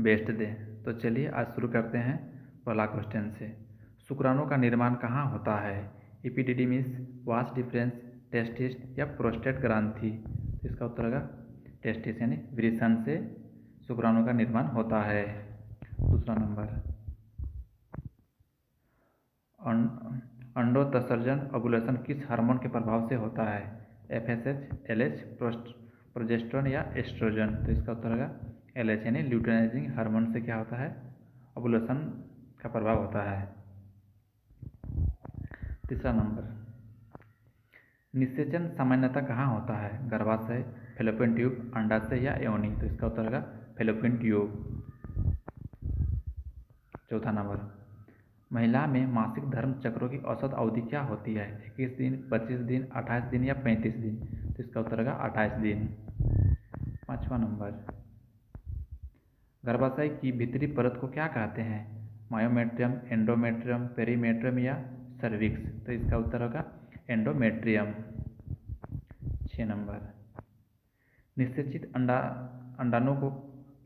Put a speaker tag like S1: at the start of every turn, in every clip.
S1: Best दे। तो चलिए आज शुरू करते हैं पहला क्वेश्चन से। शुक्राणु का निर्माण कहाँ होता है? एपिडिडिमिस, वास डिफरेंस, टेस्टिस या प्रोस्टेट ग्रंथि? तो इसका उत्तर होगा टेस्टिस यानी वृषण से शुक्राणु का निर्माण होता है। दूसरा नंबर, अंडोत्सर्जन ओव्यूलेशन किस हार्मोन के प्रभाव से होता है? एफएसएच, एलएच, प्रोजेस्टेरोन या एस्ट्रोजन? तो इसका उत्तर होगा एलएच यानी ल्यूटेनाइजिंग हार्मोन से क्या होता है? ओव्यूलेशन का प्रभाव होता है। तीसरा नंबर, निषेचन सामान्यतः कहाँ होता है? गर्भाशय, फैलोपियन ट्यूब, अंडाशय या योनि? तो इसका उत्तर होगा फैलोपियन ट्यूब। चौथा नंबर, महिला में मासिक धर्म चक्रों की औसत अवधि क्या होती है? 21 दिन, 25 दिन, 28 दिन या 35 दिन? तो इसका उत्तर होगा 28 दिन। पाँचवा नंबर, गर्भाशय की भीतरी परत को क्या कहते हैं? मायोमेट्रियम, एंडोमेट्रियम, पेरीमेट्रियम या सर्विक्स? तो इसका उत्तर होगा एंडोमेट्रियम। 6 नंबर, निषेचित अंडाणु को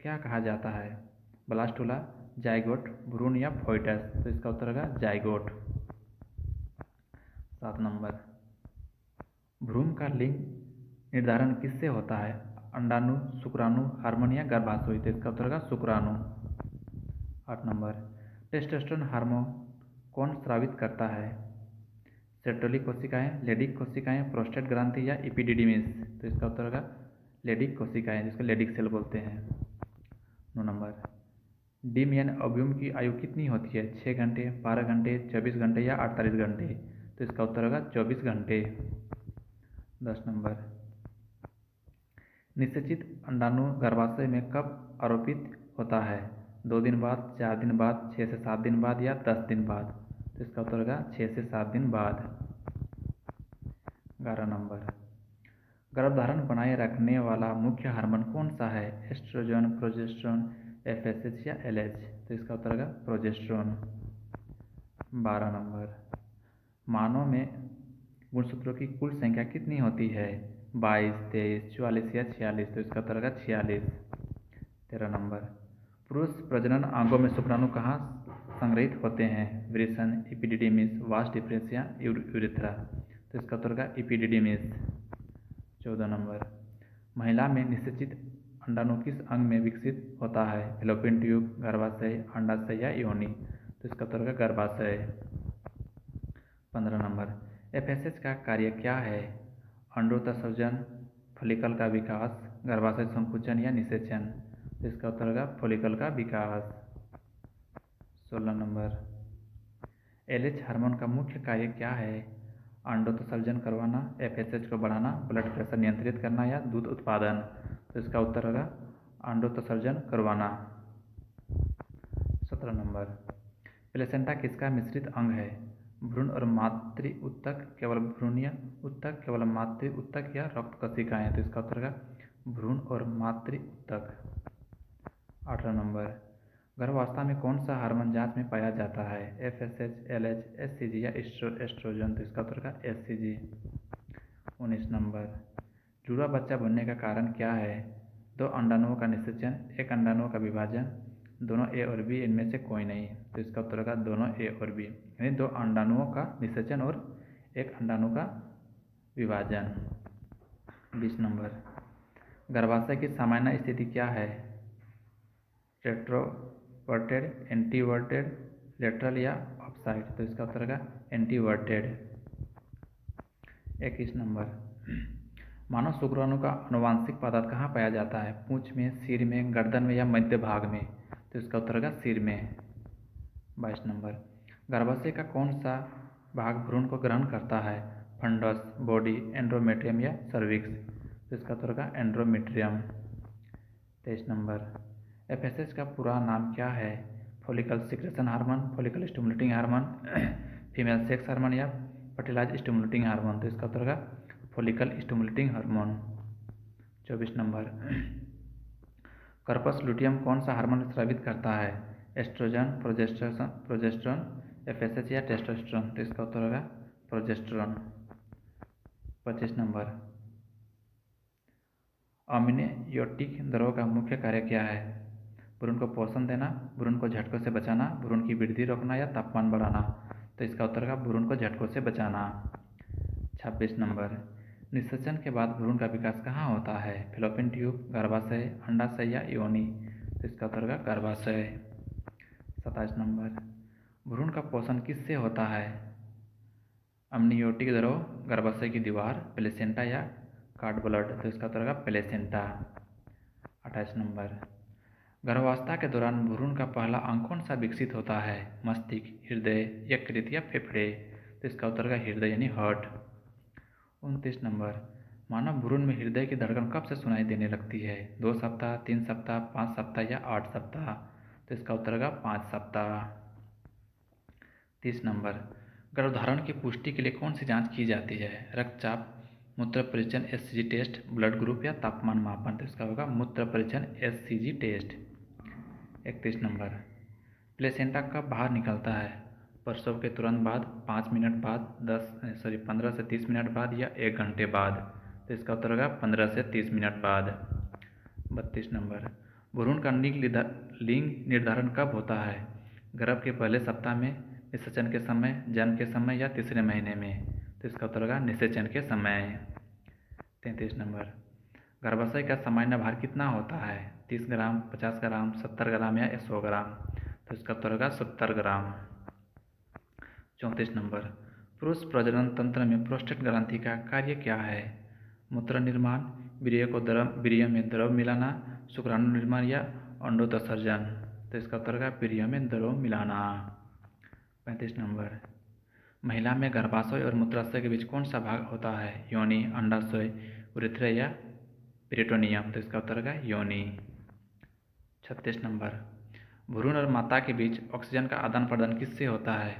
S1: क्या कहा जाता है? ब्लास्टुला, जाइगोट, भ्रूण या फोइटस? तो इसका उत्तर होगा जाइगोट। 7 नंबर, भ्रूण का लिंग निर्धारण किससे होता है? अंडाणु, शुक्राणु, हार्मोन या गर्भाशय? तो इसका उत्तर होगा शुक्राणु। 8 नंबर, टेस्टोस्टेरोन हार्मोन कौन स्रावित करता है? सेरोटोनिक कोशिकाएं, लेडिक कोशिकाएं, प्रोस्टेट ग्रंथि या एपिडिडिमिस? तो इसका उत्तर होगा लेडिक कोशिकाएं, जिसको लेडिक सेल बोलते हैं। 9 नंबर, डिम यानी ओव्यूम की आयु कितनी होती है? 6 घंटे, 12 घंटे, 24 घंटे या 48 घंटे? तो इसका उत्तर होगा 24 घंटे। 10 नंबर, निषेचित अंडाणु गर्भाशय में कब आरोपित होता है? 2 दिन बाद, 4 दिन बाद, 6 से 7 दिन बाद या 10 दिन बाद? तो इसका उत्तर होगा 6 से 7 दिन बाद। 11 नंबर, गर्भधारण बनाए रखने वाला मुख्य हार्मोन कौन सा है? एस्ट्रोजन, प्रोजेस्टेरोन, एफएसएच या एलएच? तो इसका उत्तर होगा प्रोजेस्टेरोन। 12 नंबर, मानव में गुणसूत्रों की कुल संख्या कितनी होती है? 22, 23, 44 या 46? तो इसका उत्तर होगा 46। 13 नंबर, पुरुष प्रजनन अंगों में शुक्राणु कहाँ संग्रहित होते हैं? वृषण, एपिडिडिमिस, वास डिफरेंस या यूरेथ्रा? तो इसका उत्तर होगा एपिडिडिमिस। 14 नंबर, महिला में निषेचित अंडाणु किस अंग में विकसित होता है? फैलोपियन ट्यूब, गर्भाशय, अंडाशय या योनि? तो इसका उत्तर होगा गर्भाशय। 15 नंबर, एफएसएच का कार्य क्या है? अंडोत्सर्जन, फॉलिकल का विकास, गर्भाशय संकुचन या निषेचन? तो इसका उत्तर होगा फॉलिकल का विकास। 16 नंबर, एलएच हार्मोन का मुख्य कार्य क्या है? अंडोत्सर्जन करवाना, एफएसएच को बढ़ाना, ब्लड प्रेशर नियंत्रित करना या दूध उत्पादन? तो इसका उत्तर होगा अंडोत्सर्जन करवाना। 17 नंबर, प्लेसेंटा किसका मिश्रित अंग है? भ्रूण और मातृ ऊतक, केवल भ्रूणीय ऊतक, केवल मातृ ऊतक या रक्त कोशिकाएं? तो इसका उत्तर होगा भ्रूण और मातृ ऊतक। 18 नंबर, गर्भावस्था में कौन सा हार्मोन जांच में पाया जाता है? एफएसएच, एलएच, एससीजी या एस्ट्रोजन? तो इसका उत्तर होगा एससीजी। 19 नंबर, जुड़वा बच्चा बनने का कारण क्या है? 2 अंडाणुओं का निषेचन, 1 अंडाणुओं का विभाजन, दोनों ए और बी, इनमें से कोई नहीं? तो इसका उत्तर होगा दोनों ए और बी, यानी 2 अंडाणुओं का निषेचन और 1 अंडाणु का विभाजन। 20 नंबर, गर्भाशय की सामान्य स्थिति क्या है? रेट्रोवर्टेड, एंटीवर्टेड, लेटरल या ऑफसाइड? तो इसका उत्तर होगा एंटीवर्टेड। 21 नंबर, मानव शुक्राणु का आनुवांशिक पदार्थ कहाँ पाया जाता है? पूंछ में, सिर में, गर्दन में या मध्य भाग में? तो इसका उत्तर होगा सिर में। 22 नंबर, गर्भाशय का कौन सा भाग भ्रूण को ग्रहण करता है? फंडस, बॉडी, एंड्रोमेट्रियम या सर्विक्स? तो इसका उत्तर होगा एंड्रोमेट्रियम। 23 नंबर, एफएसएच का पूरा नाम क्या है? Follicle secretion hormone, follicle stimulating hormone, female sex hormone या फर्टिलाइज स्टिमुलेटिंग हार्मोन? तो इसका उत्तर होगा follicle stimulating hormone. 24 number, corpus luteum कौन सा हार्मोन स्रावित करता है? एस्ट्रोजन, प्रोजेस्टेरोन, एफएसएच या टेस्टोस्टेरोन? तो इसका उत्तर होगा प्रोजेस्टेरोन। 25 नंबर, अम्नियोटिक द्रव का मुख्य कार्य क्या है? भ्रूण को पोषण देना, भ्रूण को झटकों से बचाना, भ्रूण की वृद्धि रोकना या तापमान बढ़ाना। तो इसका उत्तर होगा भ्रूण को झटकों से बचाना। 26 नंबर, निषेचन के बाद भ्रूण का विकास कहाँ होता है? फैलोपियन ट्यूब, गर्भाशय, अंडाशय या योनि। तो इसका उत्तर होगा गर्भाशय। 27 नंबर, भ्रूण का पोषण किससे होता है? अमनियोटिक द्रव, गर्भाशय की दीवार, प्लेसेंटा या कार्ड ब्लड। तो इसका उत्तर होगा प्लेसेंटा। 28 नंबर, गर्भावस्था के दौरान भ्रूण का पहला अंग कौन सा विकसित होता है? मस्तिष्क, हृदय, यकृत या फेफड़े। तो इसका उत्तर होगा हृदय यानी हार्ट। 29 नंबर, मानव भ्रूण में हृदय की धड़कन कब से सुनाई देने लगती है? 2 सप्ताह, 3 सप्ताह, 5 सप्ताह या 8 सप्ताह। तो इसका उत्तर होगा 5 सप्ताह। 30 नंबर, गर्भधारण की पुष्टि के लिए कौन सी जांच की जाती है? रक्तचाप, मूत्र परीक्षण एचसीजी टेस्ट, ब्लड ग्रुप या तापमान मापन। तो इसका होगा मूत्र परीक्षण एचसीजी टेस्ट। 31 नंबर, प्लेसेंटा कब बाहर निकलता है? प्रसव के तुरंत बाद, 5 मिनट बाद, 15 से 30 मिनट बाद या 1 घंटे बाद। तो इसका उत्तर होगा 15 से 30 मिनट बाद। 32 नंबर, भ्रूण का लिंग निर्धारण कब होता है? गर्भ के पहले सप्ताह में, निषेचन के समय, जन्म के समय या तीसरे महीने में। तो इसका उत्तर होगा निषेचन के समय। 33 नंबर, गर्भाशय का सामान्य भार कितना होता है? 30 ग्राम, 50 ग्राम, 70 ग्राम या 100 ग्राम। तो इसका उत्तर होगा 70 ग्राम। 34 नंबर, पुरुष प्रजनन तंत्र में प्रोस्टेट ग्रंथि का कार्य क्या है? मूत्र निर्माण, वीर्य में द्रव मिलाना, शुक्राणु निर्माण या अंडोत्सर्जन। तो इसका उत्तर होगा वीर्य में द्रव मिलाना। 35 नंबर, महिला में गर्भाशय और मूत्राशय के बीच कौन सा भाग होता है? योनि, अंडाशय, उरेथ्रा या पेरिटोनियम। तो इसका उत्तर होगा योनि। 36 नंबर, भ्रूण और माता के बीच ऑक्सीजन का आदान प्रदान किससे होता है?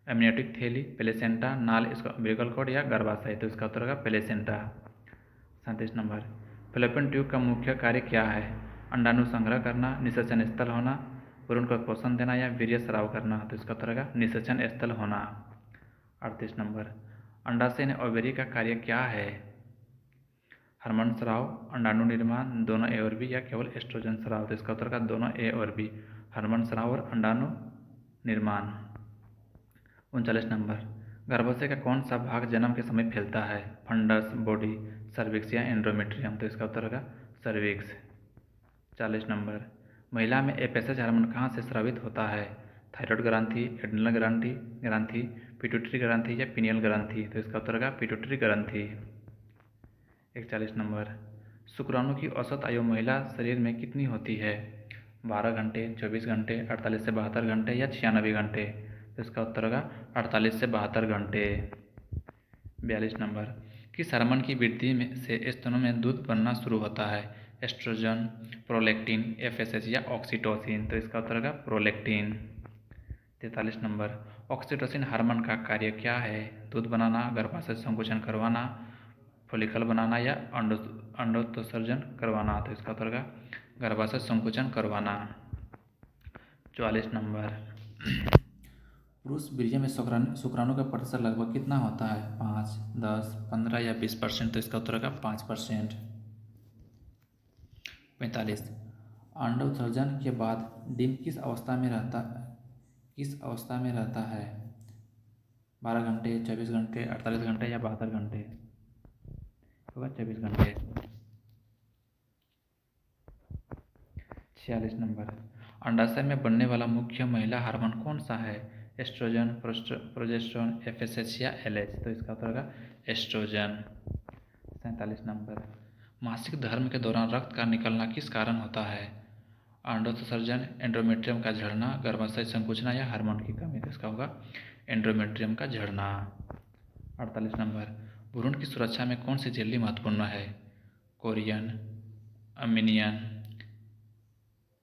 S1: एमनियोटिक थैली, प्लेसेंटा, नाल umbilical कॉर्ड या गर्भाशय। तो इसका उत्तर होगा प्लेसेंटा। 37 नंबर, फैलोपियन ट्यूब का मुख्य कार्य क्या है? अंडाणु संग्रह करना, निषेचन स्थल होना, भ्रूण को पोषण देना या वीर्य स्राव करना। तो इसका उत्तर होगा निषेचन स्थल होना। 38 नंबर, अंडाशय ने ओवेरी का कार्य क्या है? हार्मोन स्राव, अंडाणु निर्माण, दोनों ए और बी या केवल एस्ट्रोजन स्राव। तो इसका उत्तर होगा दोनों ए और बी, हार्मोन स्राव और अंडाणु निर्माण। 39 नंबर, गर्भाशय का कौन सा भाग जन्म के समय फैलता है? फंडस, बॉडी, सर्विक्स या एंड्रोमेट्रियम। तो इसका उत्तर होगा सर्विक्स। 40 नंबर, महिला में एफएसएच हार्मोन कहाँ से स्रावित होता है? थायराइड ग्रंथि, एड्रिनल ग्रंथि, पिट्यूटरी ग्रंथि या पिनियल ग्रंथि। तो इसका उत्तर होगा पिट्यूटरी ग्रंथि। 41 नंबर, शुक्राणु की औसत आयु महिला शरीर में कितनी होती है? 12 घंटे, 24 घंटे, 48 से 72 घंटे या 96 घंटे। तो इसका उत्तर होगा 48 से 72 घंटे। 42 नंबर, किस हार्मोन की वृद्धि में से स्तनों में दूध बनना शुरू होता है? एस्ट्रोजन, प्रोलैक्टिन, एफएसएच या ऑक्सीटोसिन। तो इसका उत्तर होगा प्रोलैक्टिन। 43 नंबर, ऑक्सीटोसिन हार्मोन का कार्य क्या है? दूध बनाना, गर्भाशय संकुचन करवाना, फॉलिकल बनाना या अंडोत्सर्जन करवाना। तो इसका उत्तर होगा गर्भाशय संकुचन करवाना। 44 नंबर, पुरुष वीर्य में शुक्राणु का प्रतिशत लगभग कितना होता है? 5, 10, 15 या 20%। तो इसका उत्तर होगा 5%। 45, अंडोत्सर्जन के बाद डिम किस अवस्था में रहता है? 12 घंटे, 24 घंटे, 48 घंटे या 72 घंटे। होगा 24 घंटे। 46 नंबर, अंडाशय में बनने वाला मुख्य महिला हार्मोन कौन सा है? एस्ट्रोजन, प्रोजेस्टेरोन, एफएसएच या एलएच। तो इसका उत्तर होगा एस्ट्रोजन। 47 नंबर, मासिक धर्म के दौरान रक्त का निकलना किस कारण होता है? अंडोत्सर्जन, एंड्रोमेट्रियम का झड़ना, गर्भाशय संकुचना या हार्मोन की कमी। तो इसका होगा एंड्रोमेट्रियम का झड़ना। 48 नंबर, भ्रूण की सुरक्षा में कौन सी झिल्ली महत्वपूर्ण है? कोरियन, अमीनियन,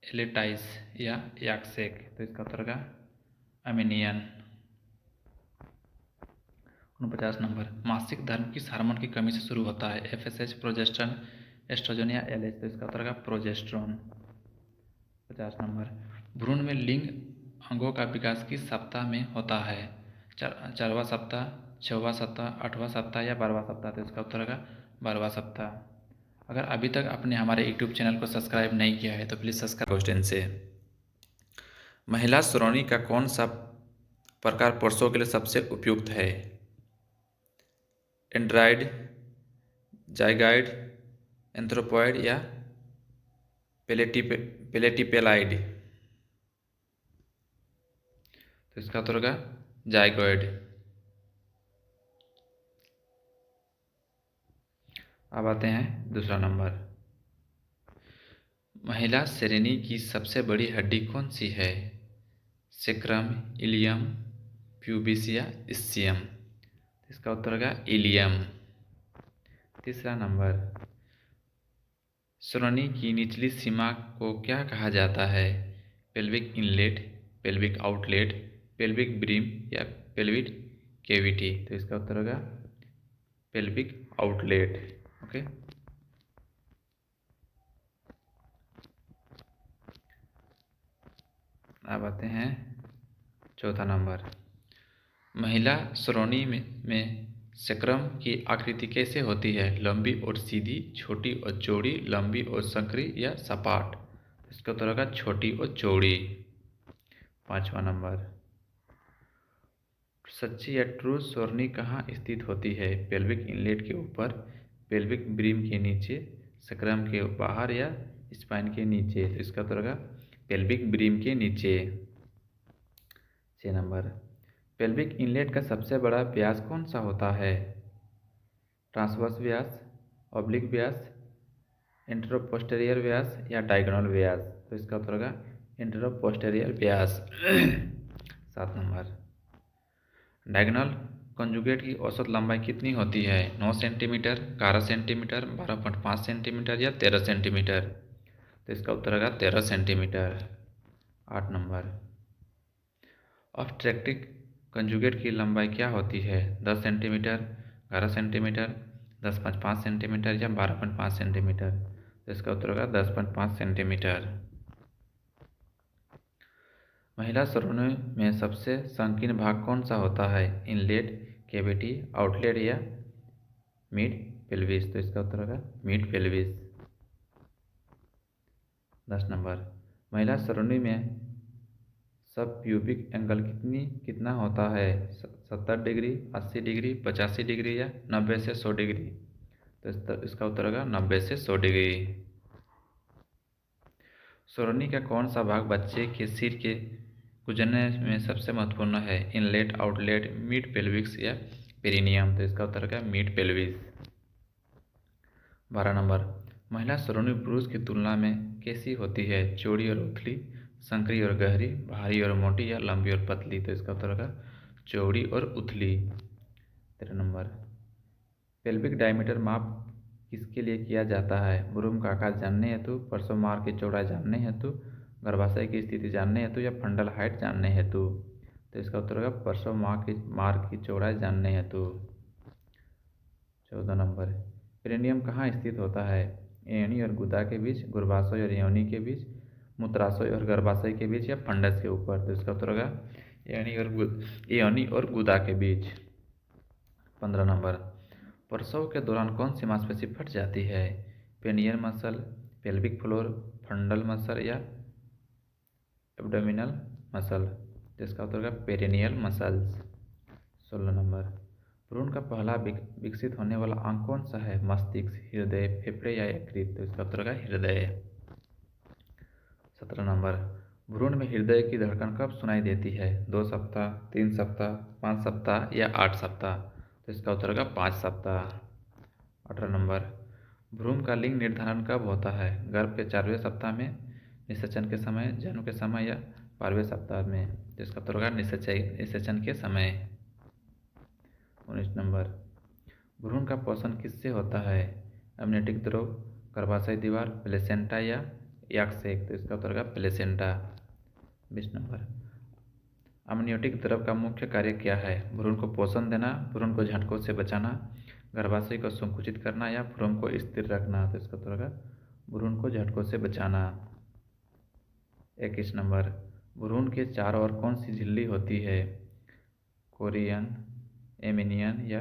S1: एलेटाइस या याक्सेक। तो इसका उत्तर होगा अमीनियन। 49 नंबर, मासिक धर्म किस हार्मोन की कमी से शुरू होता है? एफएसएच, प्रोजेस्टेरोन, एस्ट्रोजन या एलएच। तो इसका उत्तर होगा प्रोजेस्टेरोन। 50 नंबर, भ्रूण में लिंग अंगों का विकास किस सप्ताह में होता है? 4वां सप्ताह, 6वां सप्ताह, 8वां सप्ताह या 12वां सप्ताह। तो इसका उत्तर होगा 12वां सप्ताह। अगर अभी तक आपने हमारे यूट्यूब चैनल को सब्सक्राइब नहीं किया है तो प्लीज़ सब्सक्राइब। क्वेश्चन से महिला श्रोणि का कौन सा प्रकार पुरुषों के लिए सबसे उपयुक्त है? एंड्राइड, जाइगाइड, एंथ्रोपॉइड या पेलेटिपेलाइड? तो इसका उत्तर होगा जाइगोइड। अब आते हैं दूसरा नंबर। महिला श्रेणी की सबसे बड़ी हड्डी कौन सी है? सेक्रम, इलियम, प्यूबिस या स्सियम? इसका उत्तर होगा इलियम। तीसरा नंबर। श्रोणि की निचली सीमा को क्या कहा जाता है? Pelvic inlet, pelvic outlet, pelvic brim या पेल्विक कैविटी? तो इसका उत्तर होगा पेल्विक आउटलेट। ओके। अब आते हैं चौथा नंबर। महिला श्रोणि में सेक्रम की आकृति कैसे होती है? लंबी और सीधी, छोटी और चौड़ी, लंबी और संकरी या सपाट? इसका उत्तर होगा छोटी और चौड़ी। पांचवा नंबर। सच्ची या ट्रू श्रोणि कहाँ स्थित होती है? पेल्विक इनलेट के ऊपर, पेल्विक ब्रिम के नीचे, सेक्रम के बाहर या स्पाइन के नीचे? तो इसका उत्तर होगा पेल्विक ब्रिम के नीचे। 6 नंबर। पेल्विक इनलेट का सबसे बड़ा व्यास कौन सा होता है? ट्रांसवर्स व्यास, ऑब्लिक व्यास, इंटरपोस्टेरियर व्यास या डायगोनल व्यास? तो इसका उत्तर होगा इंटरपोस्टेरियर व्यास। 7 नंबर। डायगोनल कंजुगेट की औसत लंबाई कितनी होती है? 9 सेंटीमीटर, 11 सेंटीमीटर, 12.5 सेंटीमीटर या 13 सेंटीमीटर? तो इसका उत्तर होगा 13 सेंटीमीटर। 8 नंबर। ऑब्स्ट्रैक्टिव कंजुगेट की लंबाई क्या होती है? 10 सेंटीमीटर, 11 सेंटीमीटर, 10.5 सेंटीमीटर या 12.5 सेंटीमीटर? तो इसका उत्तर होगा 10.5 सेंटीमीटर। महिला श्रोणि में सबसे संकीर्ण भाग कौन सा होता है? इनलेट, कैविटी, आउटलेट या मिड पेल्विस? तो इसका उत्तर होगा मिड पेल्विस। 10 नंबर। महिला श्रोणि में सब प्यूबिक एंगल कितना होता है? 70 डिग्री, 80 डिग्री, 85 डिग्री या 90 से 100 डिग्री? तो इसका उत्तर होगा 90 से 100 डिग्री। श्रोणि का कौन सा भाग बच्चे के सिर के गुजरने में सबसे महत्वपूर्ण है? इनलेट, आउटलेट, मिड पेल्विक्स या पेरिनियम? तो इसका उत्तर होगा मिड पेल्विस। 12 नंबर। महिला श्रोणि पुरुष की तुलना में कैसी होती है? चौड़ी और उथली, संकरी और गहरी, भारी और मोटी या लंबी और पतली? तो इसका उत्तर होगा चौड़ी और उथली। 13 नंबर। पेल्विक डायमीटर माप किसके लिए किया जाता है? भ्रूण का आकार जानने हेतु, प्रसव मार्ग की चौड़ाई जानने हेतु, गर्भाशय की स्थिति जानने हेतु या फंडल हाइट जानने हेतु? तो इसका उत्तर होगा प्रसव मार्ग की चौड़ाई जानने हेतु। 14 नंबर। पेरिनियम कहाँ स्थित होता है? योनि और गुदा के बीच, गर्भाशय और योनि के बीच, मूत्राशय और गर्भाशय के बीच या फंडस के ऊपर? तो इसका उत्तर होगा योनि और गुदा के बीच। 15 नंबर। प्रसव के दौरान कौन सी मांसपेशी फट जाती है? पेनियल मसल, पेल्विक फ्लोर, फंडल मसल या एब्डोमिनल मसल? जिसका उत्तर होगा पेरिनियल मसल्स। 16 नंबर। भ्रूण का पहला विकसित होने वाला अंग कौन सा है? मस्तिष्क, हृदय, फेफड़े या यकृत? तो इसका उत्तर होगा हृदय। 17 नंबर। भ्रूण में हृदय की धड़कन कब सुनाई देती है? 2 सप्ताह, 3 सप्ताह, 5 सप्ताह या 8 सप्ताह? तो इसका उत्तर होगा 5 सप्ताह। 18 नंबर। भ्रूण का लिंग निर्धारण कब होता है? गर्भ के 4वें सप्ताह में, निषेचन के समय, जन्म के समय या 12वें सप्ताह में? तो इसका उत्तर होगा निषेचन के समय। 19 नंबर। भ्रूण का पोषण किससे होता है? अमनियोटिक द्रव, गर्भाशय दीवार, प्लेसेंटा या याकसेक? तो इसका उत्तर होगा प्लेसेंटा। 20 नंबर। अमनियोटिक द्रव का मुख्य कार्य क्या है? भ्रूण को पोषण देना, भ्रूण को झटकों से बचाना, गर्भाशय को संकुचित करना या भ्रूण को स्थिर रखना? तो इसका उत्तर होगा भ्रूण को झटकों से बचाना। 21 नंबर। भ्रूण के चारों ओर कौन सी झिल्ली होती है? कोरियन, एमिनियन या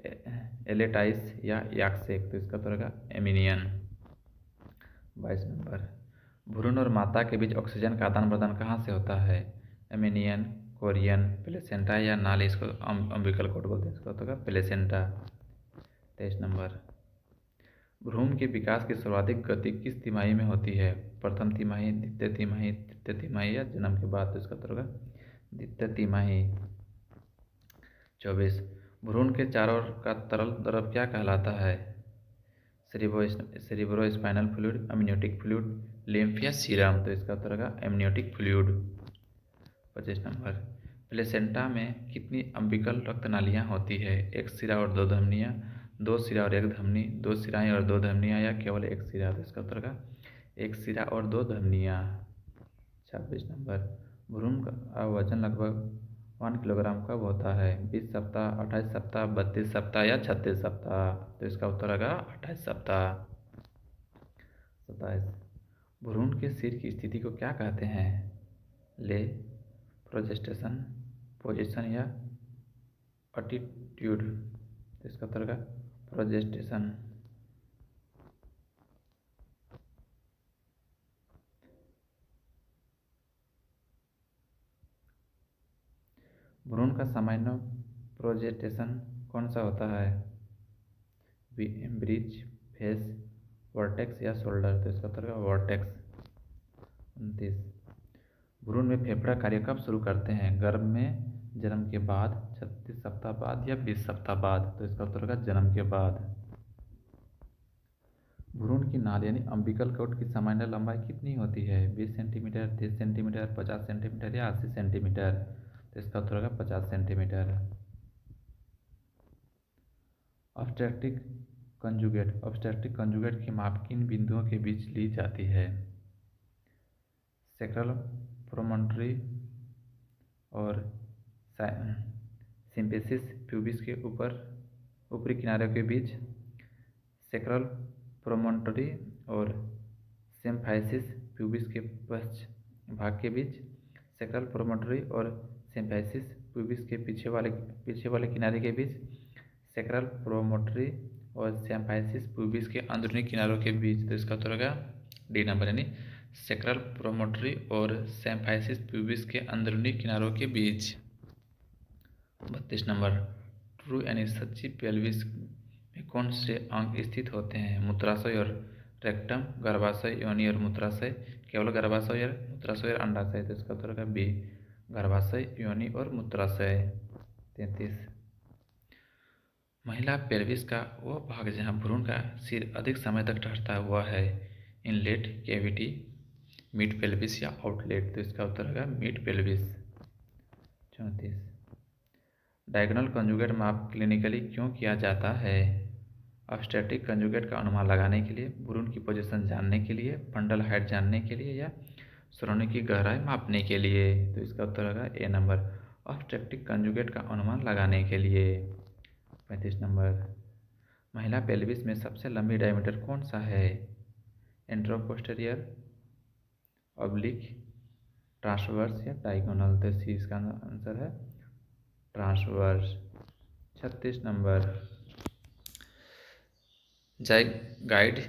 S1: एलेटाइस या याकसेक, तो इसका उत्तर होगा एमिनियन। 22 नंबर, भ्रूण और माता के बीच ऑक्सीजन का आदान प्रदान कहाँ से होता है? एमिनियन, कोरियन, प्लेसेंटा या नाली, इसको अम्बिकल कोड बोलते हैं, इसका उत्तर होगा प्लेसेंटा। 23 नंबर, भ्रूण के विकास की सर्वाधिक गति किस तिमाही में होती है? प्रथम तिमाही, द्वितीय तिमाही, तृतीय तिमाही या जन्म के बाद, तो इसका उत्तर होगा द्वितीय तिमाही। 24, भ्रूण के चारों ओर का तरल द्रव क्या कहलाता है? Cerebrospinal fluid, amniotic fluid, lymph या सीरम, तो इसका उत्तर होगा अम्नियोटिक फ्लूइड। 25 नंबर, प्लेसेंटा में कितनी अम्बिकल रक्तनालियाँ होती है? एक सिरा और दो धमनियाँ, दो सिरा और एक धमनी, दो सिराएं और दो धमनियाँ या केवल एक सिरा, तो इसका उत्तर होगा एक सिरा और दो धमनियाँ। 26 नंबर, भ्रूण का वजन लगभग 1 किलोग्राम कब होता है? 20 सप्ताह, 28 सप्ताह, 32 सप्ताह या 36 सप्ताह, तो इसका उत्तर होगा 28 सप्ताह। 27, भ्रूण के सिर की स्थिति को क्या कहते हैं? ले, प्रोजेस्टेशन, पोजीशन या एटीट्यूड, तो इसका उत्तर होगा प्रोजेस्टेशन। भ्रूण का सामान्य प्रोजेस्टेशन कौन सा होता है? ब्रिज, फेस, वर्टेक्स या शोल्डर, तो इसका उत्तर होगा वर्टेक्स। 29, भ्रूण में फेफड़ा कार्य कब शुरू करते हैं? गर्भ में, जन्म के बाद, 36 सप्ताह बाद या 20 सप्ताह बाद, तो इसका उत्तर होगा जन्म के बाद। भ्रूण की नाल यानी अम्बिकल कोट की सामान्य लंबाई कितनी होती है? 20 सेंटीमीटर, 30 सेंटीमीटर, 50 सेंटीमीटर या 80 सेंटीमीटर, तो इसका उत्तर होगा 50 सेंटीमीटर। ऑब्स्टेट्रिक कंजुगेट की माप किन बिंदुओं के बीच ली जाती है? सेक्रल, प्रोमोन्टरी और सिम्फिसिस प्यूबिस के ऊपरी किनारे के बीच, सेक्रल, प्रोमोन्टरी और सिम्फाइसिस प्यूबिस के पश्च भाग के बीच, सेक्रल, प्रोमोन्टरी और सिम्फाइसिस प्यूबिस के पीछे वाले किनारे के बीच, सेक्रल, प्रोमोन्टरी और सिम्फाइसिस प्यूबिस के अंदरूनी किनारों के बीच, तो इसका उत्तर होगा डी नंबर, यानी सेक्रल, प्रोमोन्टरी और सिम्फाइसिस प्यूबिस के अंदरूनी किनारों के बीच। 32 नंबर, ट्रू यानी सच्ची पेल्विस में कौन से अंग स्थित होते हैं? मूत्राशय और रेक्टम, गर्भाशय, योनि और मूत्राशय, केवल गर्भाशय और मूत्राशय और अंडाशय, तो इसका उत्तर होगा बी, गर्भाशय, योनि और मूत्राशय। 33, महिला पेल्विस का वह भाग जहाँ भ्रूण का सिर अधिक समय तक ठहरता हुआ है, इनलेट, कैविटी, मिड पेल्विस या आउटलेट, तो इसका उत्तर होगा मिड पेल्विस। 34, डायगोनल कंजुगेट माप क्लिनिकली क्यों किया जाता है? ऑब्स्टेट्रिक कंजुगेट का अनुमान लगाने के लिए, भ्रूण की पोजीशन जानने के लिए, फंडल हाइट जानने के लिए या श्रोणि की गहराई मापने के लिए, तो इसका उत्तर होगा ए नंबर, ऑब्स्टेट्रिक कंजुगेट का अनुमान लगाने के लिए। 35 नंबर, महिला पेल्विस में सबसे लंबी डायमीटर कौन सा है? एंट्रोपोस्टेरियर, ऑब्लिक, ट्रांसवर्स या डायगोनल, तो सी इसका आंसर है ट्रांसवर्स। 36 नंबर, जाइगाइड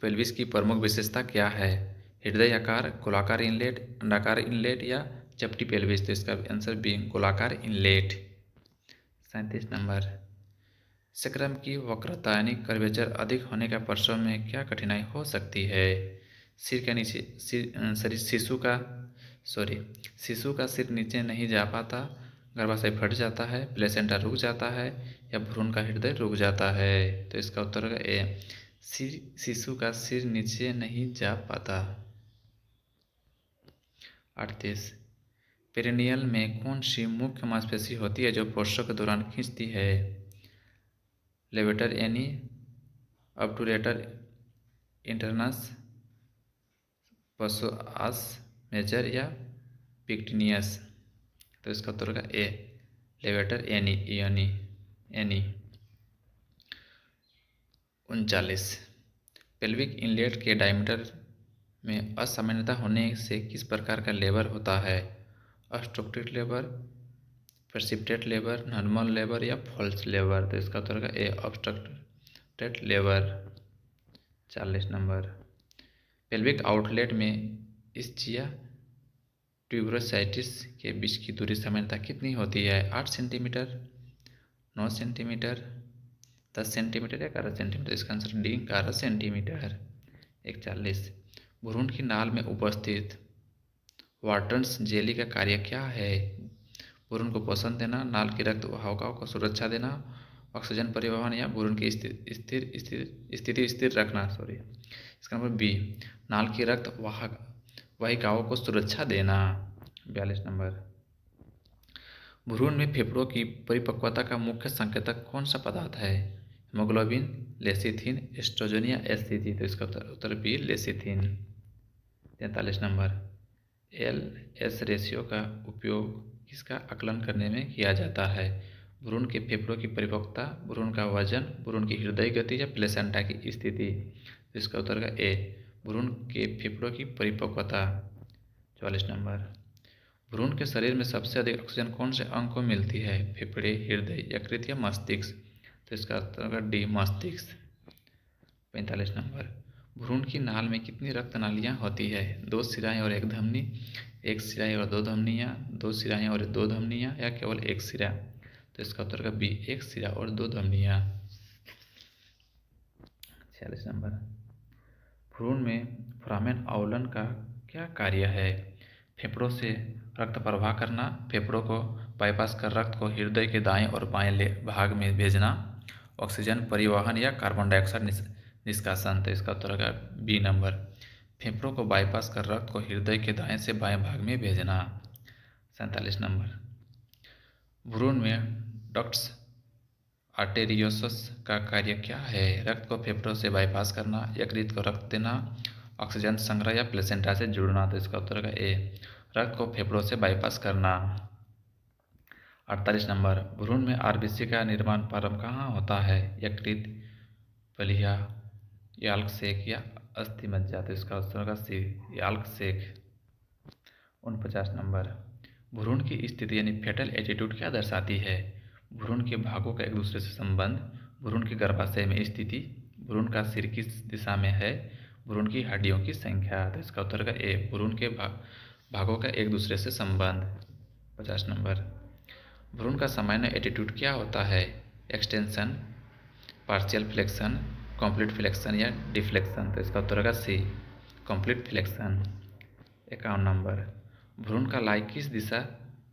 S1: पेल्विस की प्रमुख विशेषता क्या है? हृदय आकार, गोलाकार इनलेट, अंडाकार इनलेट या चपटी पेल्विस, तो इसका आंसर बी, गोलाकार इनलेट। 37 नंबर, सेक्रम की वक्रता यानी कर्वेचर अधिक होने का प्रसव में क्या कठिनाई हो सकती है? सिर के नीचे शिशु का सिर नीचे नहीं जा पाता, गर्भाशय फट जाता है, प्लेसेंटा रुक जाता है या भ्रूण का हृदय रुक जाता है, तो इसका उत्तर होगा ए, शिशु का सिर नीचे नहीं जा पाता। 38, पेरिनियल में कौन सी मुख्य मांसपेशी होती है जो प्रसव के दौरान खींचती है? Levator ani, obturator internus, psoas major या पिक्टिनियस, तो इसका उत्तर होगा A, levator ani. 39, pelvic inlet के डायमीटर में असामान्यता होने से किस प्रकार का लेबर होता है? Obstructive labour, precipitate labour, normal labour या फॉल्स लेबर? तो इसका उत्तर होगा A, obstructed labour. 40 number, pelvic outlet में इस्चिया ट्यूबरोसाइटिस के बीच की दूरी सामान्यतः कितनी होती है? 8 सेंटीमीटर, 9 सेंटीमीटर, 10 सेंटीमीटर या 11 सेंटीमीटर? इसका आंसर डी, 11 सेंटीमीटर। 41, भ्रूण की नाल में उपस्थित वाटर्स जेली का कार्य क्या है? भ्रूण को पोषण देना, नाल की रक्त वाहिकाओं को सुरक्षा देना, ऑक्सीजन परिवहन या भ्रूण की स्थिति स्थिर रखना। इसका नंबर बी, नाल की रक्त वाहिकाओं को सुरक्षा देना। 42 नंबर, भ्रूण में फेफड़ों की परिपक्वता का मुख्य संकेतक कौन सा पदार्थ है? हीमोग्लोबिन, लेसिथिन, एस्ट्रोजन या एससीजी? तो इसका उत्तर B, lecithin. 43 number, L S ratio का उपयोग किसका आकलन करने में किया जाता है? भ्रूण के फेफड़ों की परिपक्वता, भ्रूण का वजन, भ्रूण की हृदय गति या प्लेसेंटा की स्थिति? इसका उत्तर का ए, भ्रूण के फेफड़ों की परिपक्वता। 44 नंबर, भ्रूण के शरीर में सबसे अधिक ऑक्सीजन कौन से अंग को मिलती है? फेफड़े, हृदय, यकृत या मस्तिष्क? तो इसका उत्तर का डी, मस्तिष्क। 45 नंबर, भ्रूण की नाल में कितनी रक्त नालियाँ होती है? 2 शिराएँ और 1 धमनी, 1 शिराएँ और 2 धमनियाँ, 2 शिराएँ और 2 धमनियाँ या केवल 1 शिरा? तो इसका उत्तर का बी, 1 शिरा और 2 धमनियाँ। 46 नंबर, भ्रूण में फोरामेन आंदोलन का क्या कार्य है? फेफड़ों से रक्त प्रवाह करना, फेफड़ों को बाईपास कर रक्त को हृदय के दाएं और बाएं भाग में भेजना, ऑक्सीजन परिवहन या कार्बन डाइऑक्साइड निष्कासन? तो इसका उत्तर होगा बी नंबर, फेफड़ों को बाईपास कर रक्त को हृदय के दाएं से बाएं भाग में भेजना। 47 नंबर, भ्रूण में डक्ट्स आर्टेरियोसस का कार्य क्या है? रक्त को फेफड़ों से बाईपास करना, यकृत को रक्त देना, ऑक्सीजन संग्रह या प्लेसेंटा से जुड़ना? तो इसका उत्तर होगा ए, रक्त को फेफड़ों से बाईपास करना। 48 नंबर, भ्रूण में आरबीसी का निर्माण प्रारंभ कहाँ होता है? यकृत, पलिया, याल्कशेक या अस्थि मज्जा? तो इसका उत्तर होगा सी, याल्कशेक। 49 नंबर, भ्रूण की स्थिति यानी फेटल एटीट्यूड क्या दर्शाती है? भ्रूण के भागों का एक दूसरे से संबंध, भ्रूण के गर्भाशय में स्थिति, भ्रूण का सिर किस दिशा में है, भ्रूण की हड्डियों की संख्या? तो इसका उत्तर का ए, भ्रूण के भागों का एक दूसरे से संबंध। 50 नंबर, भ्रूण का सामान्य एटीट्यूड क्या होता है? Extension, partial flexion, complete flexion या डिफ्लेक्शन? तो इसका उत्तर होगा सी, कंप्लीट फ्लेक्शन। 51 नंबर, भ्रूण का लाई किस दिशा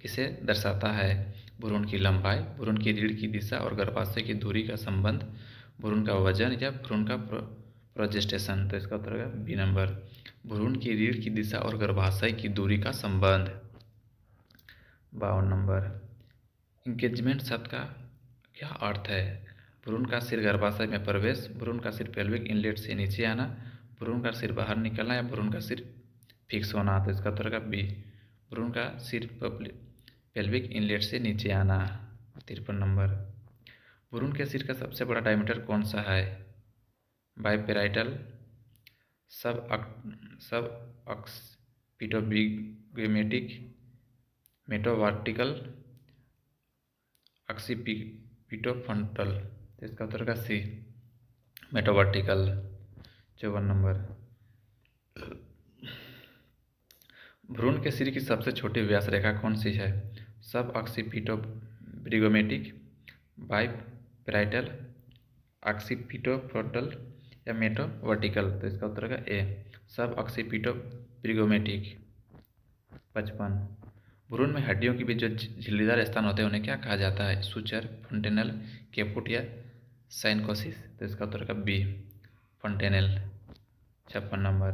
S1: किसे दर्शाता है? भ्रूण की लंबाई, भ्रूण की रीढ़ की दिशा और गर्भाशय की दूरी का संबंध, भ्रूण का वजन या भ्रूण का प्रोजेस्टेशन? तो इसका उत्तर होगा बी नंबर, भ्रूण की रीढ़ की दिशा और गर्भाशय की दूरी का संबंध। 52 नंबर, इंगेजमेंट शब्द का क्या अर्थ है? भ्रूण का सिर गर्भाशय में प्रवेश, भ्रूण का सिर पेल्विक इनलेट से नीचे आना, भ्रूण का सिर बाहर निकलना या भ्रूण का सिर फिक्स होना? तो इसका उत्तर का बी, भ्रूण का सिर पेल्विक इनलेट से नीचे आना। 53 नंबर, भ्रूण के सिर का सबसे बड़ा डायमीटर कौन सा है? बाइपेराइटल, सब अक्सिपिटोबिगमेटिक, मेटोवर्टिकल, अक्सिपिटोफ्रंटल? तो इसका उत्तर का सी, मेटोवर्टिकल। 54 नंबर, भ्रूण के सिर की सबसे छोटी व्यास रेखा कौन सी है? सब अक्सिपिटोब्रिगोमेटिक, बाइपेराइटल, अक्सिपिटोफ्रंटल या मेटोवर्टिकल? तो इसका उत्तर का ए, सब अक्सिपिटोब्रिगोमेटिक। 55, भ्रूण में हड्डियों के बीच जो झिल्लीदार स्थान होते हैं उन्हें क्या कहा जाता है? सूचर, फंटेनल, कैपुट या साइनकोसिस? तो इसका उत्तर का बी, फंटेनल। 56 नंबर,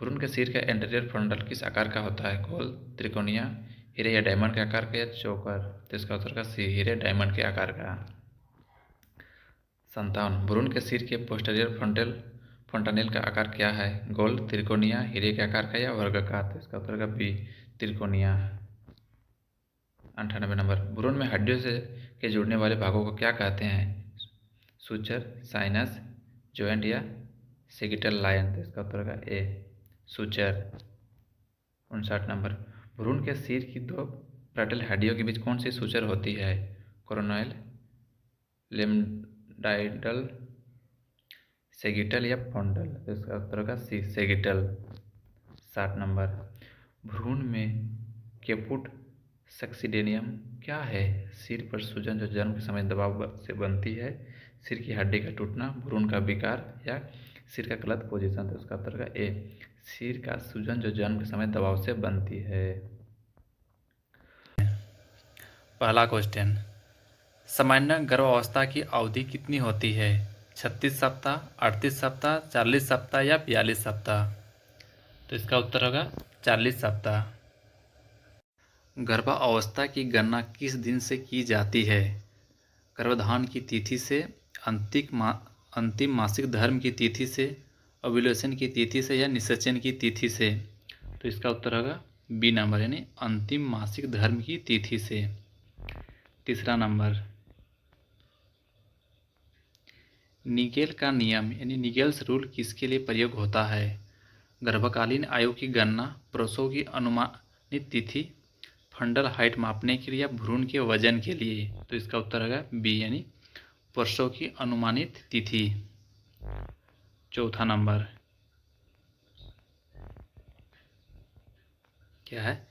S1: भ्रूण के सिर का एंटीरियर फ्रंटल किस आकार का होता है? गोल, त्रिकोणीय, हीरे या डायमंड के आकार का या चौकर? तो इसका उत्तर का सी, हीरे डायमंड के आकार का। 57, भ्रूण के सिर के पोस्टीरियर फ्रंटनेल का आकार क्या है? गोल, त्रिकोणीय, हीरे के आकार का या वर्गाकार? तो इसका उत्तर का बी, त्रिकोणीय। 98 नंबर, भ्रूण में हड्डियों से के जुड़ने वाले भागों को क्या कहते हैं? सूचर, साइनस, जॉइंट या सेगिटल लाइन? तो इसका उत्तर का ए, सूचर। 59 नंबर, भ्रूण के सिर की दो पैरेटल हड्डियों के बीच कौन सी सूचर होती है? कोरोनल, लिम्बाइडल, सेगिटल या फॉन्डल? तो इसका उत्तर होगा सी, सेगिटल। 60 नंबर, भ्रूण में कैपुट सक्सिडेनियम क्या है? सिर पर सूजन जो जन्म के समय दबाव से बनती है, सिर की हड्डी का टूटना, भ्रूण का विकार या सिर का गलत पोजीशन? तो इसका उत्तर होगा ए, सिर का सूजन जो जन्म के समय दबाव से बनती है। पहला क्वेश्चन, सामान्य गर्भावस्था की अवधि कितनी होती है? 36 सप्ताह, 38 सप्ताह, 40 सप्ताह या 42 सप्ताह? तो इसका उत्तर होगा 40 सप्ताह। गर्भावस्था की गणना किस दिन से की जाती है? गर्भधारण की तिथि से, अंतिम मासिक धर्म की तिथि से, ओव्यूलेशन की तिथि से या निषेचन की तिथि से? तो इसका उत्तर होगा बी नंबर, यानी अंतिम मासिक धर्म की तिथि से। तीसरा नंबर, निगेल का नियम यानी निगेल्स रूल किसके लिए प्रयोग होता है? गर्भकालीन आयु की गणना, प्रसव की अनुमानित तिथि, फंडल हाइट मापने के लिए या भ्रूण के वजन के लिए? तो इसका उत्तर होगा बी, यानी प्रसव की अनुमानित तिथि। चौथा नंबर क्या है?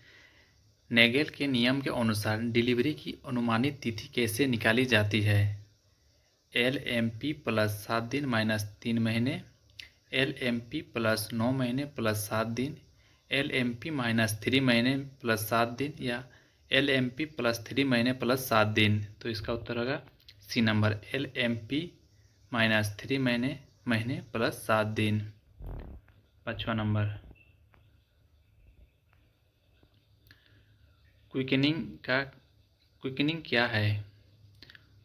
S1: नेगेल के नियम के अनुसार डिलीवरी की अनुमानित तिथि कैसे निकाली जाती है? LMP प्लस 7 दिन माइनस 3 महीने, LMP प्लस 9 महीने प्लस 7 दिन, LMP माइनस 3 महीने प्लस 7 दिन या LMP प्लस 3 महीने प्लस 7 दिन? तो इसका उत्तर होगा सी नंबर, LMP माइनस 3 महीने प्लस 7 दिन। 5वां नंबर, क्विकनिंग क्या है?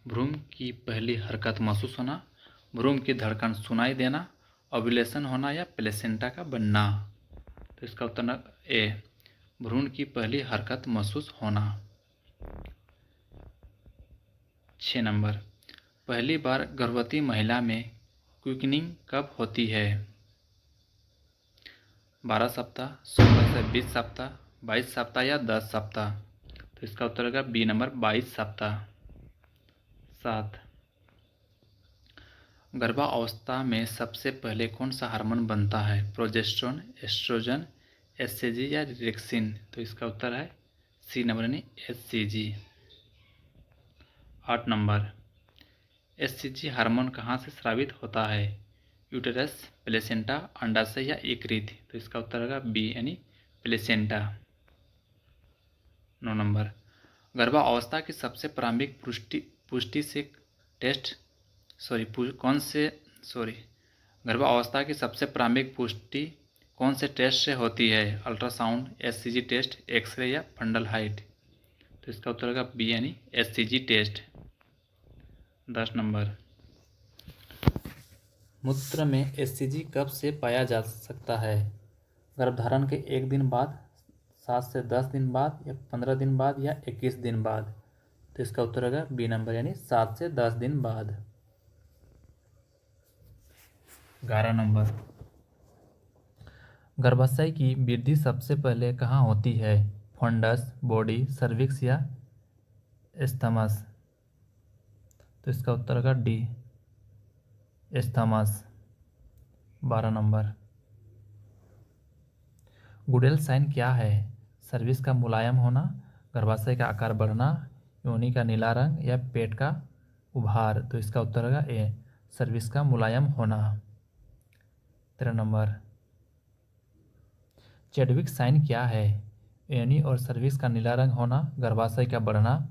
S1: भ्रूण की पहली हरकत महसूस होना, भ्रूण की धड़कन सुनाई देना, ओव्यूलेशन होना या प्लेसेंटा का बनना? तो इसका उत्तर ए, भ्रूण की पहली हरकत महसूस होना। 6 नंबर, पहली बार गर्भवती महिला में क्विकनिंग कब होती है? 12 सप्ताह, 16 से 20 सप्ताह, 22 सप्ताह या 10 सप्ताह? तो इसका उत्तर होगा बी नंबर, 22 सप्ताह। 7, गर्भावस्था में सबसे पहले कौन सा हार्मोन बनता है? प्रोजेस्टेरोन, एस्ट्रोजन, एचसीजी या रिलेक्सिन? तो इसका उत्तर है सी नंबर, यानी एचसीजी। 8 नंबर, एचसीजी हार्मोन कहाँ से स्रावित होता है? यूटेरस, प्लेसेंटा, अंडाशय या यकृत? तो इसका उत्तर होगा बी, यानी प्लेसेंटा। 9 नंबर, गर्भावस्था की सबसे प्रारंभिक पुष्टि से टेस्ट गर्भावस्था की सबसे प्रारंभिक पुष्टि कौन से टेस्ट से होती है? अल्ट्रासाउंड, एचसीजी टेस्ट, एक्सरे या फंडल हाइट? तो इसका उत्तर होगा बी, यानी एचसीजी टेस्ट। 10 नंबर, मूत्र में एचसीजी कब से पाया जा सकता है? गर्भधारण के 1 दिन बाद, 7 से 10 दिन बाद या 15 दिन बाद या 21 दिन बाद? तो इसका उत्तर होगा बी नंबर, यानी 7 से 10 दिन बाद। 11 नंबर, गर्भाशय की वृद्धि सबसे पहले कहाँ होती है? फंडस, बॉडी, सर्विक्स या एस्थमस? तो इसका उत्तर होगा D, isthmus. 12 number, Goodell sign क्या है? सर्विक्स का मुलायम होना, गर्भाशय का आकार बढ़ना, योनि का नीला रंग या पेट का उभार? तो इसका उत्तर होगा ए, सर्विक्स का मुलायम होना। 13 नंबर, चेडविक साइन क्या है? योनि और सर्विक्स का नीला रंग होना, गर्भाशय का बढ़ना,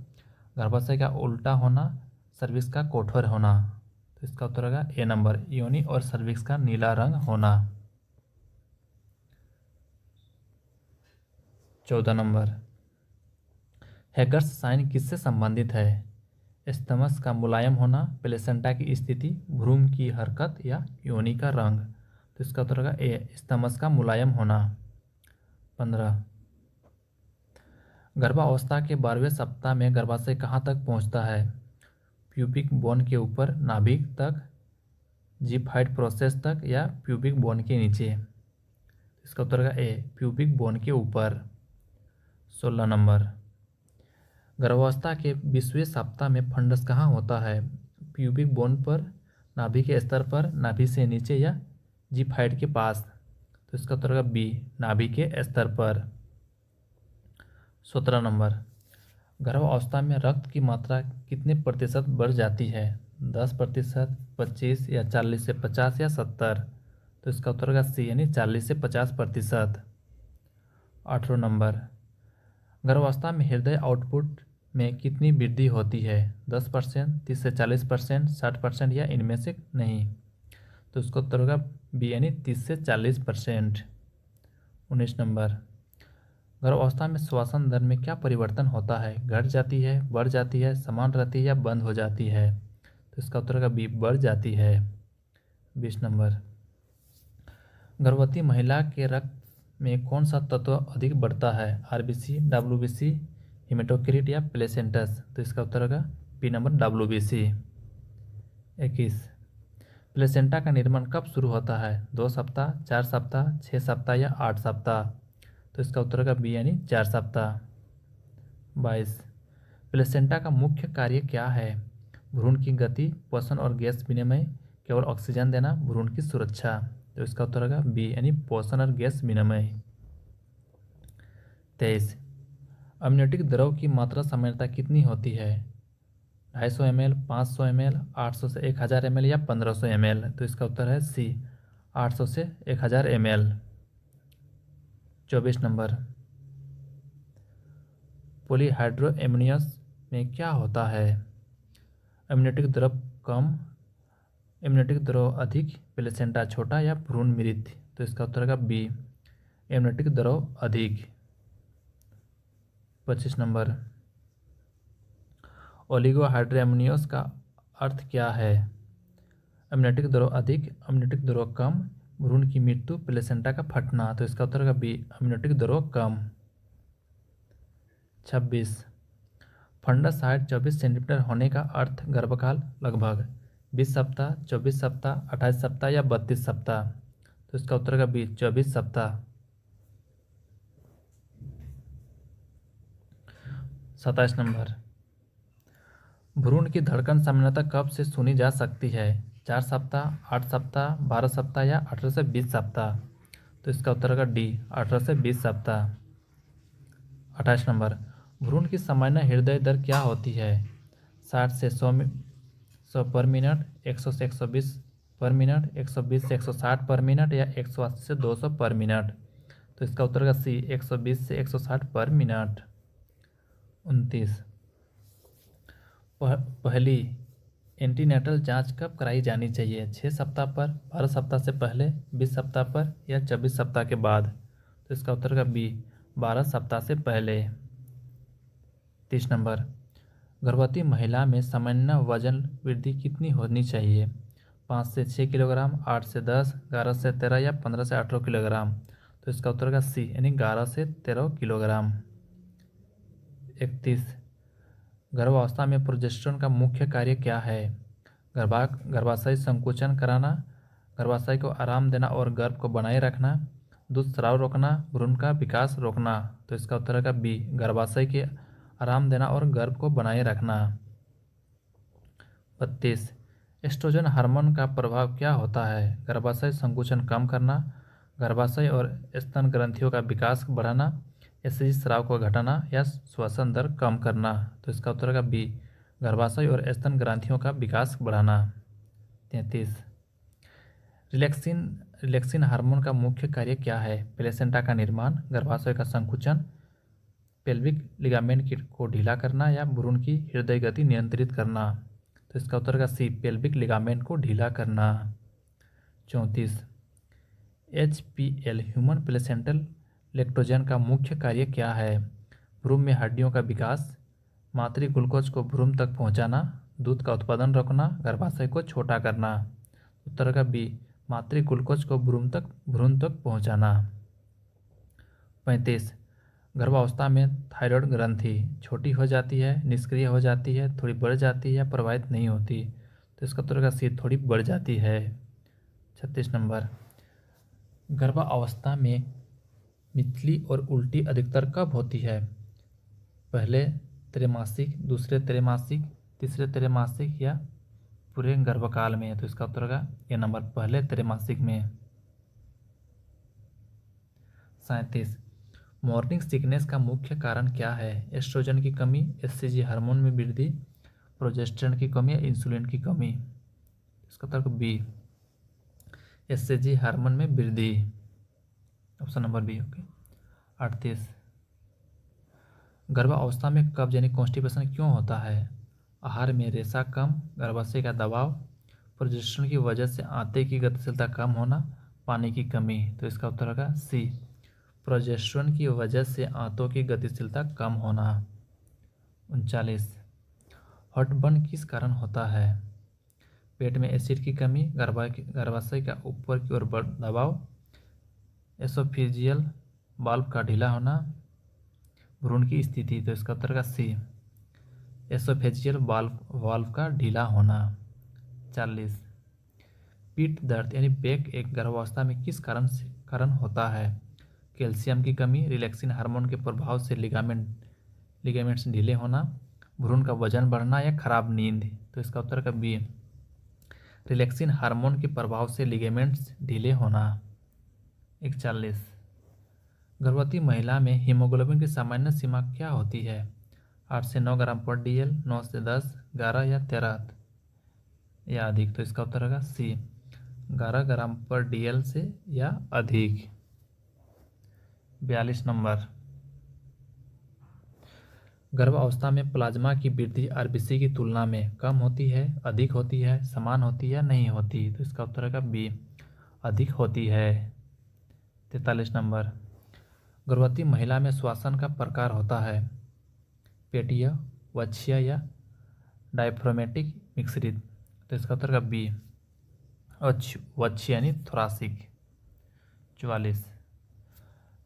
S1: गर्भाशय का उल्टा होना, सर्विक्स का कठोर होना? तो इसका उत्तर होगा ए नंबर, योनि और सर्विक्स का नीला रंग होना। 14 नंबर, हैगर्स साइन किससे संबंधित है? एस्थमस का मुलायम होना, प्लेसेंटा की स्थिति, भ्रूण की हरकत या योनि का रंग? तो इसका उत्तर होगा ए, एस्थमस का मुलायम होना। 15, गर्भावस्था के 12वें सप्ताह में गर्भाशय कहाँ तक पहुँचता है? प्यूबिक बोन के ऊपर, नाभिक तक, जिफाइड प्रोसेस तक या प्यूबिक बोन के नीचे? इसका उत्तर होगा ए, प्यूबिक बोन के ऊपर। 16 नंबर, गर्भावस्था के 20वें सप्ताह में फंडस कहाँ होता है? प्यूबिक बोन पर, नाभि के स्तर पर, नाभि से नीचे या जिफाइड के पास? तो इसका उत्तर होगा बी, नाभि के स्तर पर। 17 नंबर, गर्भावस्था में रक्त की मात्रा कितने प्रतिशत बढ़ जाती है? 10%, 25 या 40 से 50 या 70? तो इसका उत्तर होगा सी, यानी 40 से 50%। 18 नंबर, गर्भावस्था में हृदय आउटपुट में कितनी वृद्धि होती है? 10%, 30 से 40%, 60% या इनमें से नहीं? तो इसका उत्तर होगा बी, यानी 30 से 40%। 19 नंबर, गर्भावस्था में श्वसन दर में क्या परिवर्तन होता है? घट जाती है, बढ़ जाती है, समान रहती है या बंद हो जाती है? तो इसका उत्तर होगा बी, बढ़ जाती है। 20 नंबर, गर्भवती महिला के रक्त में कौन सा तत्व अधिक बढ़ता है? आरबीसी, डब्ल्यूबीसी, हिमेटोक्रिट या प्लेसेंटस? तो इसका उत्तर होगा बी नंबर, डब्ल्यूबीसी। 21, प्लेसेंटा का निर्माण कब शुरू होता है? 2 सप्ताह, 4 सप्ताह, 6 सप्ताह या 8 सप्ताह? तो इसका उत्तर होगा बी, यानी 4 सप्ताह। 22, प्लेसेंटा का मुख्य कार्य क्या है? भ्रूण की गति, पोषण और गैस विनिमय, केवल ऑक्सीजन देना, भ्रूण की सुरक्षा? तो इसका उत्तर होगा बी, यानी पोषण और गैस विनिमय। 23, अम्नियोटिक द्रव की मात्रा सामान्यतः कितनी होती है? 250 ml, 500 ml, 800 से 1000 ml या 1500 ml? तो इसका उत्तर है सी, 800 से 1000 ml। 24 नंबर, पॉलीहाइड्रोएमोनियस में क्या होता है? अम्नियोटिक द्रव कम, एमनियोटिक द्रव अधिक, प्लेसेंटा छोटा या भ्रूण मृत? तो इसका उत्तर होगा बी, एमनियोटिक द्रव अधिक। 25 नंबर, ओलिगोहाइड्रोएमोनियस का अर्थ क्या है? अम्नियोटिक द्रव अधिक, अम्नियोटिक द्रव कम, भ्रूण की मृत्यु, प्लेसेंटा का फटना? तो इसका उत्तर होगा बी, अम्नियोटिक द्रव कम। 26, फंडस हाइट 24 सेंटीमीटर होने का अर्थ गर्भकाल लगभग 20 सप्ताह, 24 सप्ताह, 28 सप्ताह या 32 सप्ताह? तो इसका उत्तर होगा बी, 24 सप्ताह। 27 नंबर, भ्रूण की धड़कन सामान्यतः कब से सुनी जा सकती है? 4 सप्ताह, 8 सप्ताह, 12 सप्ताह या 18 से 20 सप्ताह? तो इसका उत्तर होगा डी, 18 से 20 सप्ताह। 28 नंबर, भ्रूण की सामान्य हृदय दर क्या होती है? 60 से 100 पर मिनट, 100 से 120 पर मिनट, 120 से 160 पर मिनट या 180 से 200 पर मिनट? तो इसका उत्तर होगा सी, 120 से 160 पर मिनट। 29, पहली एंटीनेटल जांच कब कराई जानी चाहिए? 6 सप्ताह पर, 12 सप्ताह से पहले, 20 सप्ताह पर या 24 सप्ताह के बाद? तो इसका उत्तर होगा बी, 12 सप्ताह से पहले। 30 नंबर, गर्भवती महिला में सामान्य वजन वृद्धि कितनी होनी चाहिए? 5 से 6 किलोग्राम, 8 से 10, 11 से 13 या 15 से 18 किलोग्राम? तो इसका उत्तर होगा सी, यानी 11 से 13 किलोग्राम। 31, गर्भावस्था में प्रोजेस्टेरोन का मुख्य कार्य क्या है? गर्भाशय संकुचन कराना, गर्भाशय को आराम देना और गर्भ को बनाए रखना, दूध स्राव रोकना, भ्रूण का विकास रोकना? तो इसका उत्तर होगा बी, गर्भाशय के आराम देना और गर्भ को बनाए रखना। 32, एस्ट्रोजन हार्मोन का प्रभाव क्या होता है? गर्भाशय संकुचन कम करना, गर्भाशय और स्तन ग्रंथियों का विकास बढ़ाना, एसिड स्राव को घटाना या श्वसन दर कम करना? तो इसका उत्तर होगा बी, गर्भाशय और स्तन ग्रंथियों का विकास बढ़ाना। 33, रिलैक्सिन हार्मोन का मुख्य कार्य क्या है? प्लेसेंटा का निर्माण, गर्भाशय का संकुचन, पेल्विक लिगामेंट को ढीला करना या भ्रूण की हृदय गति नियंत्रित करना? तो इसका उत्तर होगा सी, पेल्विक लिगामेंट को ढीला करना। 34, HPL ह्यूमन प्लेसेंटल लैक्टोजन का मुख्य कार्य क्या है? भ्रूण में हड्डियों का विकास, मातृ ग्लूकोज को भ्रूण तक पहुंचाना, दूध का उत्पादन रोकना, गर्भाशय को छोटा करना? उत्तर का बी, मातृ ग्लूकोज को भ्रूण तक पहुंचाना। 35, गर्भावस्था में थायराइड ग्रंथि छोटी हो जाती है, निष्क्रिय हो जाती है, थोड़ी बढ़ जाती है या प्रभावित नहीं होती? तो इसका उत्तर का सी, थोड़ी बढ़ जाती है। 36 नंबर, गर्भावस्था में मितली और उल्टी अधिकतर कब होती है? पहले त्रैमासिक, दूसरे त्रैमासिक, तीसरे त्रैमासिक या पूरे गर्भकाल में? तो इसका उत्तर होगा ए नंबर, पहले त्रैमासिक में। 37, मॉर्निंग सिकनेस का मुख्य कारण क्या है? एस्ट्रोजन की कमी, एचसीजी हार्मोन में वृद्धि, प्रोजेस्टेरोन की कमी या इंसुलिन की कमी? इसका उत्तर बी, एचसीजी हार्मोन में वृद्धि, ऑप्शन नंबर बी। ओके। 38, गर्भावस्था में कब्ज यानी कॉन्स्टिपेशन क्यों होता है? आहार में रेशा कम, गर्भाशय का दबाव, प्रोजेस्टेरोन की वजह से आंते की गतिशीलता कम होना, पानी की कमी? तो इसका उत्तर होगा सी, प्रोजेस्टेरोन की वजह से आंतों की गतिशीलता कम होना। 39, हर्टबर्न किस कारण होता है? पेट में एसिड की कमी, गर्भाशय का ऊपर की ओर दबाव, एसोफेजियल वाल्व का ढीला होना, भ्रूण की स्थिति? तो इसका उत्तर का सी, एसोफेजियल वाल्व का ढीला होना। 40, पीठ दर्द यानी बैक एक गर्भावस्था में किस कारण होता है? कैल्शियम की कमी, रिलैक्सिन हार्मोन के प्रभाव से लिगामेंट्स ढीले होना, भ्रूण का वजन बढ़ना या खराब नींद? तो इसका उत्तर का बी, रिलैक्सिन हार्मोन के प्रभाव से लिगामेंट्स ढीले होना। 41, गर्भवती महिला में हीमोग्लोबिन की सामान्य सीमा क्या होती है? 8 से 9 ग्राम पर DL, 9 से 10, 11 या 13 या अधिक? तो इसका उत्तर होगा सी, 11 ग्राम पर DL से या अधिक। 42 नंबर, गर्भावस्था में प्लाज्मा की वृद्धि आरबीसी की तुलना में कम होती है, अधिक होती है, समान होती है या नहीं होती? तो इसका उत्तर है बी, अधिक होती है। 43 नंबर, गर्भवती महिला में श्वसन का प्रकार होता है पेटीय, वक्षीय या डायफ्रामेटिक मिश्रित? तो इसका उत्तर का बी, वक्षीय यानी थोरासिक। 44,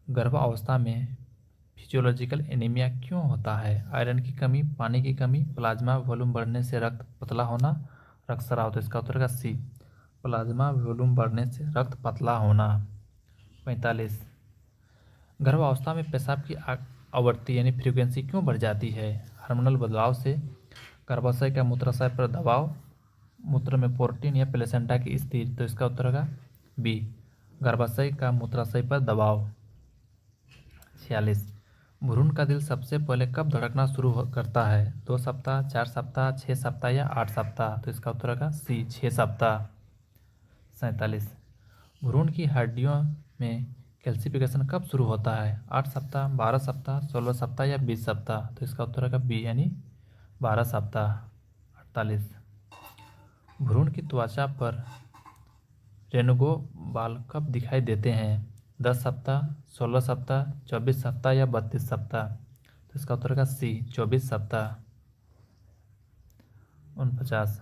S1: गर्भावस्था में फिजियोलॉजिकल एनीमिया क्यों होता है? आयरन की कमी, पानी की कमी, प्लाज्मा वॉल्यूम बढ़ने से रक्त पतला होना, रक्तस्राव? तो इसका उत्तर का सी, प्लाज्मा वॉल्यूम बढ़ने से रक्त पतला होना। 45, गर्भावस्था में पेशाब की आवृत्ति यानी फ्रीक्वेंसी क्यों बढ़ जाती है? हार्मोनल बदलाव से, गर्भाशय का मूत्राशय पर दबाव, मूत्र में प्रोटीन या प्लेसेंटा की स्थिति? तो इसका उत्तर होगा बी, गर्भाशय का मूत्राशय पर दबाव। 46, भ्रूण का दिल सबसे पहले कब धड़कना शुरू करता है? 2 सप्ताह, 4 सप्ताह, 6 सप्ताह या 8 सप्ताह? तो इसका उत्तर होगा सी, 6 सप्ताह। 47, भ्रूण की हड्डियों में कैल्सिफिकेशन कब शुरू होता है? 8 सप्ताह, 12 सप्ताह, 16 सप्ताह या 20 सप्ताह? तो इसका उत्तर होगा बी, यानी 12 सप्ताह। 48, भ्रूण की त्वचा पर रेनुगो बाल कब दिखाई देते हैं? 10 सप्ताह, 16 सप्ताह, 24 सप्ताह या 32 सप्ताह? तो इसका उत्तर का सी, 24 सप्ताह। 49,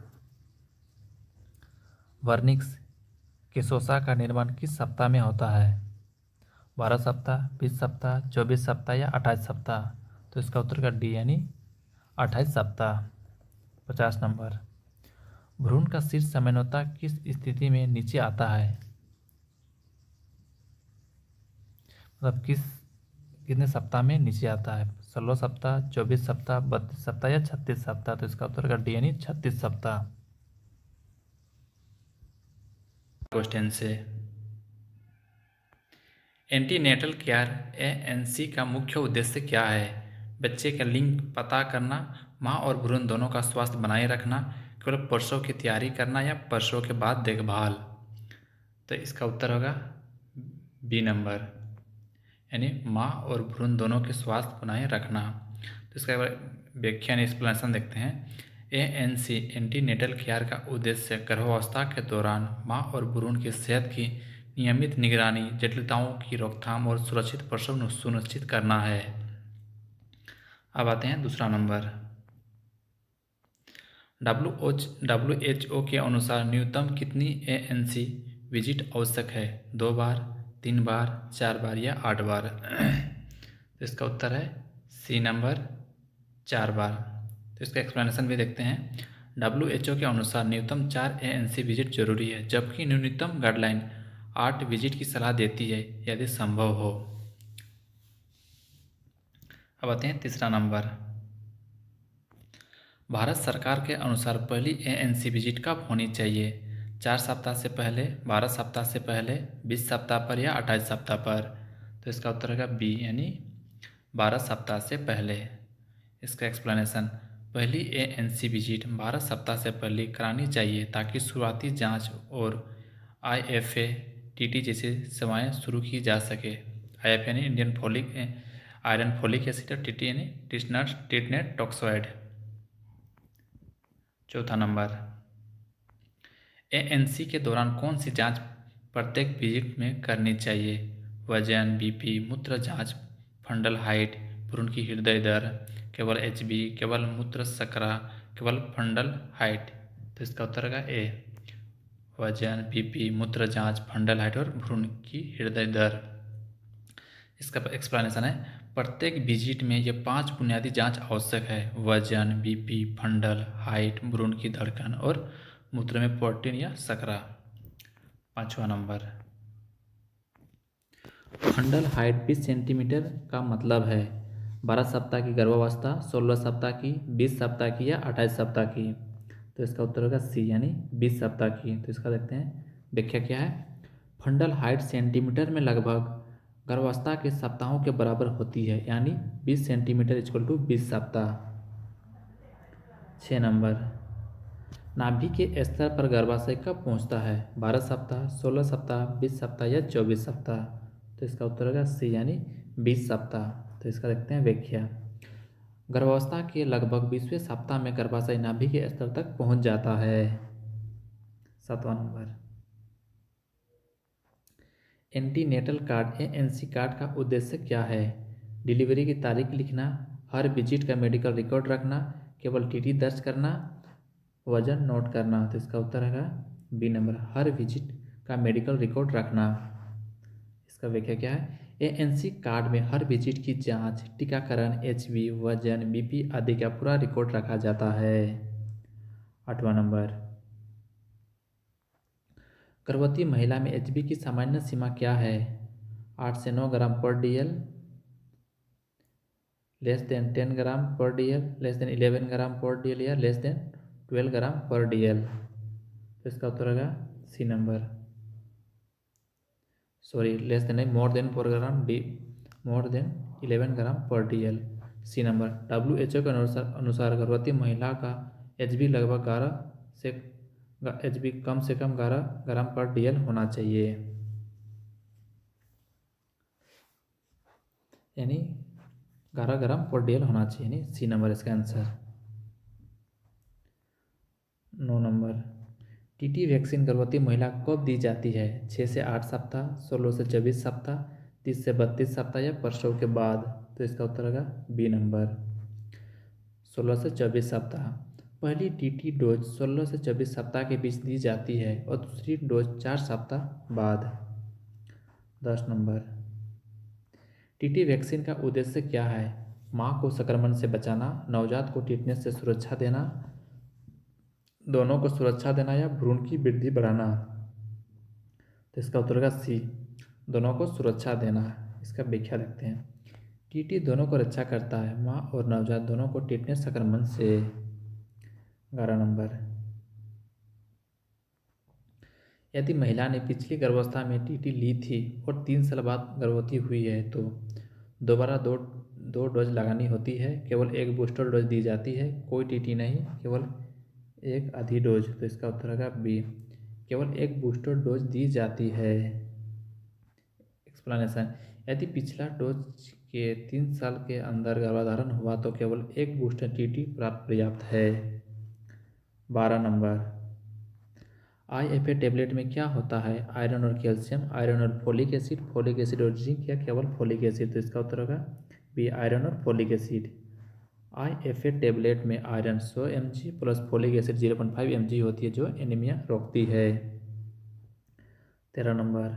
S1: वर्निक्स केशोसा का निर्माण किस सप्ताह में होता है? 12 सप्ताह, 20 सप्ताह, 24 सप्ताह या 28 सप्ताह? तो इसका उत्तर का डी, यानी 28 सप्ताह। 50 नंबर, भ्रूण का शीर्ष सामान्यतः किस स्थिति में नीचे आता है? मतलब कितने सप्ताह में नीचे आता है? 16 सप्ताह, 24 सप्ताह, 32 सप्ताह या 36 सप्ताह? तो इसका उत्तर का डी, यानी 36 सप्ताह। क्वेश्चन से, एंटीनेटल केयर ANC का मुख्य उद्देश्य क्या है? बच्चे का लिंग पता करना, माँ और भ्रूण दोनों का स्वास्थ्य बनाए रखना, केवल प्रसव की तैयारी करना या प्रसव के बाद देखभाल? तो इसका उत्तर होगा बी नंबर, यानी माँ और भ्रूण दोनों के स्वास्थ्य बनाए रखना। तो इसका व्याख्या यानी एक्सप्लेनेशन देखते हैं। ANC एंटीनेटल केयर का उद्देश्य गर्भावस्था के दौरान माँ और भ्रूण की सेहत की नियमित निगरानी, जटिलताओं की रोकथाम और सुरक्षित प्रसव सुनिश्चित करना है। अब आते हैं दूसरा नंबर, WHO के अनुसार न्यूनतम कितनी ANC विजिट आवश्यक है? 2 बार, 3 बार, 4 बार या 8 बार? तो इसका उत्तर है सी नंबर, 4 बार। तो इसका एक्सप्लेनेशन भी देखते हैं। WHO के अनुसार न्यूनतम 4 ANC विजिट जरूरी है, जबकि न्यूनतम गाइडलाइन 8 विजिट की सलाह देती है यदि संभव हो। अब आते हैं तीसरा नंबर, भारत सरकार के अनुसार पहली एएनसी विजिट कब होनी चाहिए? 4 सप्ताह से पहले, 12 सप्ताह से पहले, 20 सप्ताह पर या 28 सप्ताह पर? तो इसका उत्तर होगा बी, यानी 12 सप्ताह से पहले। इसका एक्सप्लेनेशन: पहली एएनसी विजिट 12 सप्ताह से पहले करानी चाहिए ताकि शुरुआती जांच और आईएफए टीटी जैसी सेवाएं शुरू की जा सके। आईएफए यानी Indian folic iron folic acid और टीटी यानी टिटनेट टॉक्सोइड। चौथा नंबर, एएनसी के दौरान कौन सी जांच प्रत्येक विजिट में करनी चाहिए? वजन, बीपी, मूत्र जांच, फंडल हाइट, भ्रूण की हृदय दर, केवल एचबी, केवल मूत्र शर्करा, केवल फंडल हाइट? तो इसका उत्तर होगा ए, वजन, बीपी, मूत्र जांच, फंडल हाइट और भ्रूण की हृदय दर। इसका एक्सप्लेनेशन है: प्रत्येक विजिट में ये 5 बुनियादी जांच आवश्यक है: वजन, बीपी, फंडल हाइट, भ्रूण की धड़कन और मूत्र में प्रोटीन या शर्करा। 5वां नंबर, फंडल हाइट 20 सेंटीमीटर का मतलब है 12 सप्ताह की गर्भावस्था, 16 सप्ताह की, 20 सप्ताह की या 28 सप्ताह की? तो इसका उत्तर होगा सी, यानी 20 सप्ताह की। तो इसका देखते हैं व्याख्या क्या है। फंडल हाइट सेंटीमीटर में लगभग गर्भावस्था के सप्ताहों के बराबर होती है, यानी 20 सेंटीमीटर इक्वल टू 20 सप्ताह। 6 नंबर, नाभि के स्तर पर गर्भाशय कब पहुंचता है? 12 सप्ताह, 16 सप्ताह, 20 सप्ताह या 24 सप्ताह? तो इसका उत्तर होगा सी, यानी 20 सप्ताह। तो इसका देखते हैं व्याख्या। गर्भावस्था के लगभग 20वें सप्ताह में गर्भाशय नाभि के स्तर तक पहुंच जाता है। 7वां number, antenatal card ANC card का उद्देश्य क्या है? डिलीवरी की तारीख लिखना, हर विजिट का मेडिकल रिकॉर्ड रखना, केवल टीटी दर्ज करना, वजन नोट करना? तो इसका उत्तर है बी नंबर, हर विजिट का मेडिकल रिकॉर्ड रखना। इसका व्याख्या क्या है? एएनसी कार्ड में हर विजिट की जांच, टीकाकरण, एचबी, वजन, बीपी आदि का पूरा रिकॉर्ड रखा जाता है। 8वां नंबर, गर्भवती महिला में एचबी की सामान्य सीमा क्या है? 8 से 9 ग्राम पर डीएल, लेस देन 10 ग्राम per DL, less than 11 gram per DL या लेस देन 12 ग्राम पर डीएल? तो इसका उत्तर होगा C number, sorry less than नहीं, more than 4 gram D, more than 11 gram per dL. C number, WHO के अनुसार गर्भवती महिला का एचबी लगभग 11 से एचबी कम से कम 11 ग्राम पर डीएल होना चाहिए, यानी 11 ग्राम पर डीएल होना चाहिए, यानी सी नंबर इसका आंसर। 9 नंबर, टीटी वैक्सीन गर्भवती महिला को कब दी जाती है? 6 से 8 सप्ताह, 16 से 24 सप्ताह, 30 से 32 सप्ताह या प्रसव के बाद? तो इसका उत्तर होगा बी नंबर, 16 से 24 सप्ताह। पहली टीटी डोज 16 से 24 सप्ताह के बीच दी जाती है और दूसरी डोज 4 सप्ताह बाद। 10 नंबर, टीटी वैक्सीन का उद्देश्य क्या है? मां को संक्रमण से बचाना, नवजात को टिटनेस से सुरक्षा देना, दोनों को सुरक्षा देना या भ्रूण की वृद्धि बढ़ाना? तो इसका उत्तर होगा सी, दोनों को सुरक्षा देना। इसका व्याख्या देखते हैं। टीटी दोनों को रक्षा करता है, मां और नवजात दोनों को टिटनेस संक्रमण से। 11 नंबर, यदि महिला ने पिछली गर्भावस्था में टीटी ली थी और 3 साल बाद गर्भवती हुई है तो दोबारा दो डोज लगानी होती है, केवल एक बूस्टर डोज दी जाती है, कोई टीटी नहीं, केवल एक आधी डोज? तो इसका उत्तर होगा बी, केवल एक बूस्टर डोज दी जाती है। एक्सप्लेनेशन, यदि पिछला डोज के 3 साल के अंदर गर्भधारण हुआ तो केवल एक बूस्टर टीटी प्राप्त पर्याप्त है। 12 नंबर, आईएफए टेबलेट में क्या होता है? आयरन और कैल्शियम, आयरन और फोलिक एसिड और जिंक या केवल फोलिक एसिड? तो इसका उत्तर होगा बी, आयरन और फोलिक एसिड। आईएफए टेबलेट में iron 100 mg plus folic acid 0.5 mg होती है जो एनीमिया रोकती है। 13 नंबर,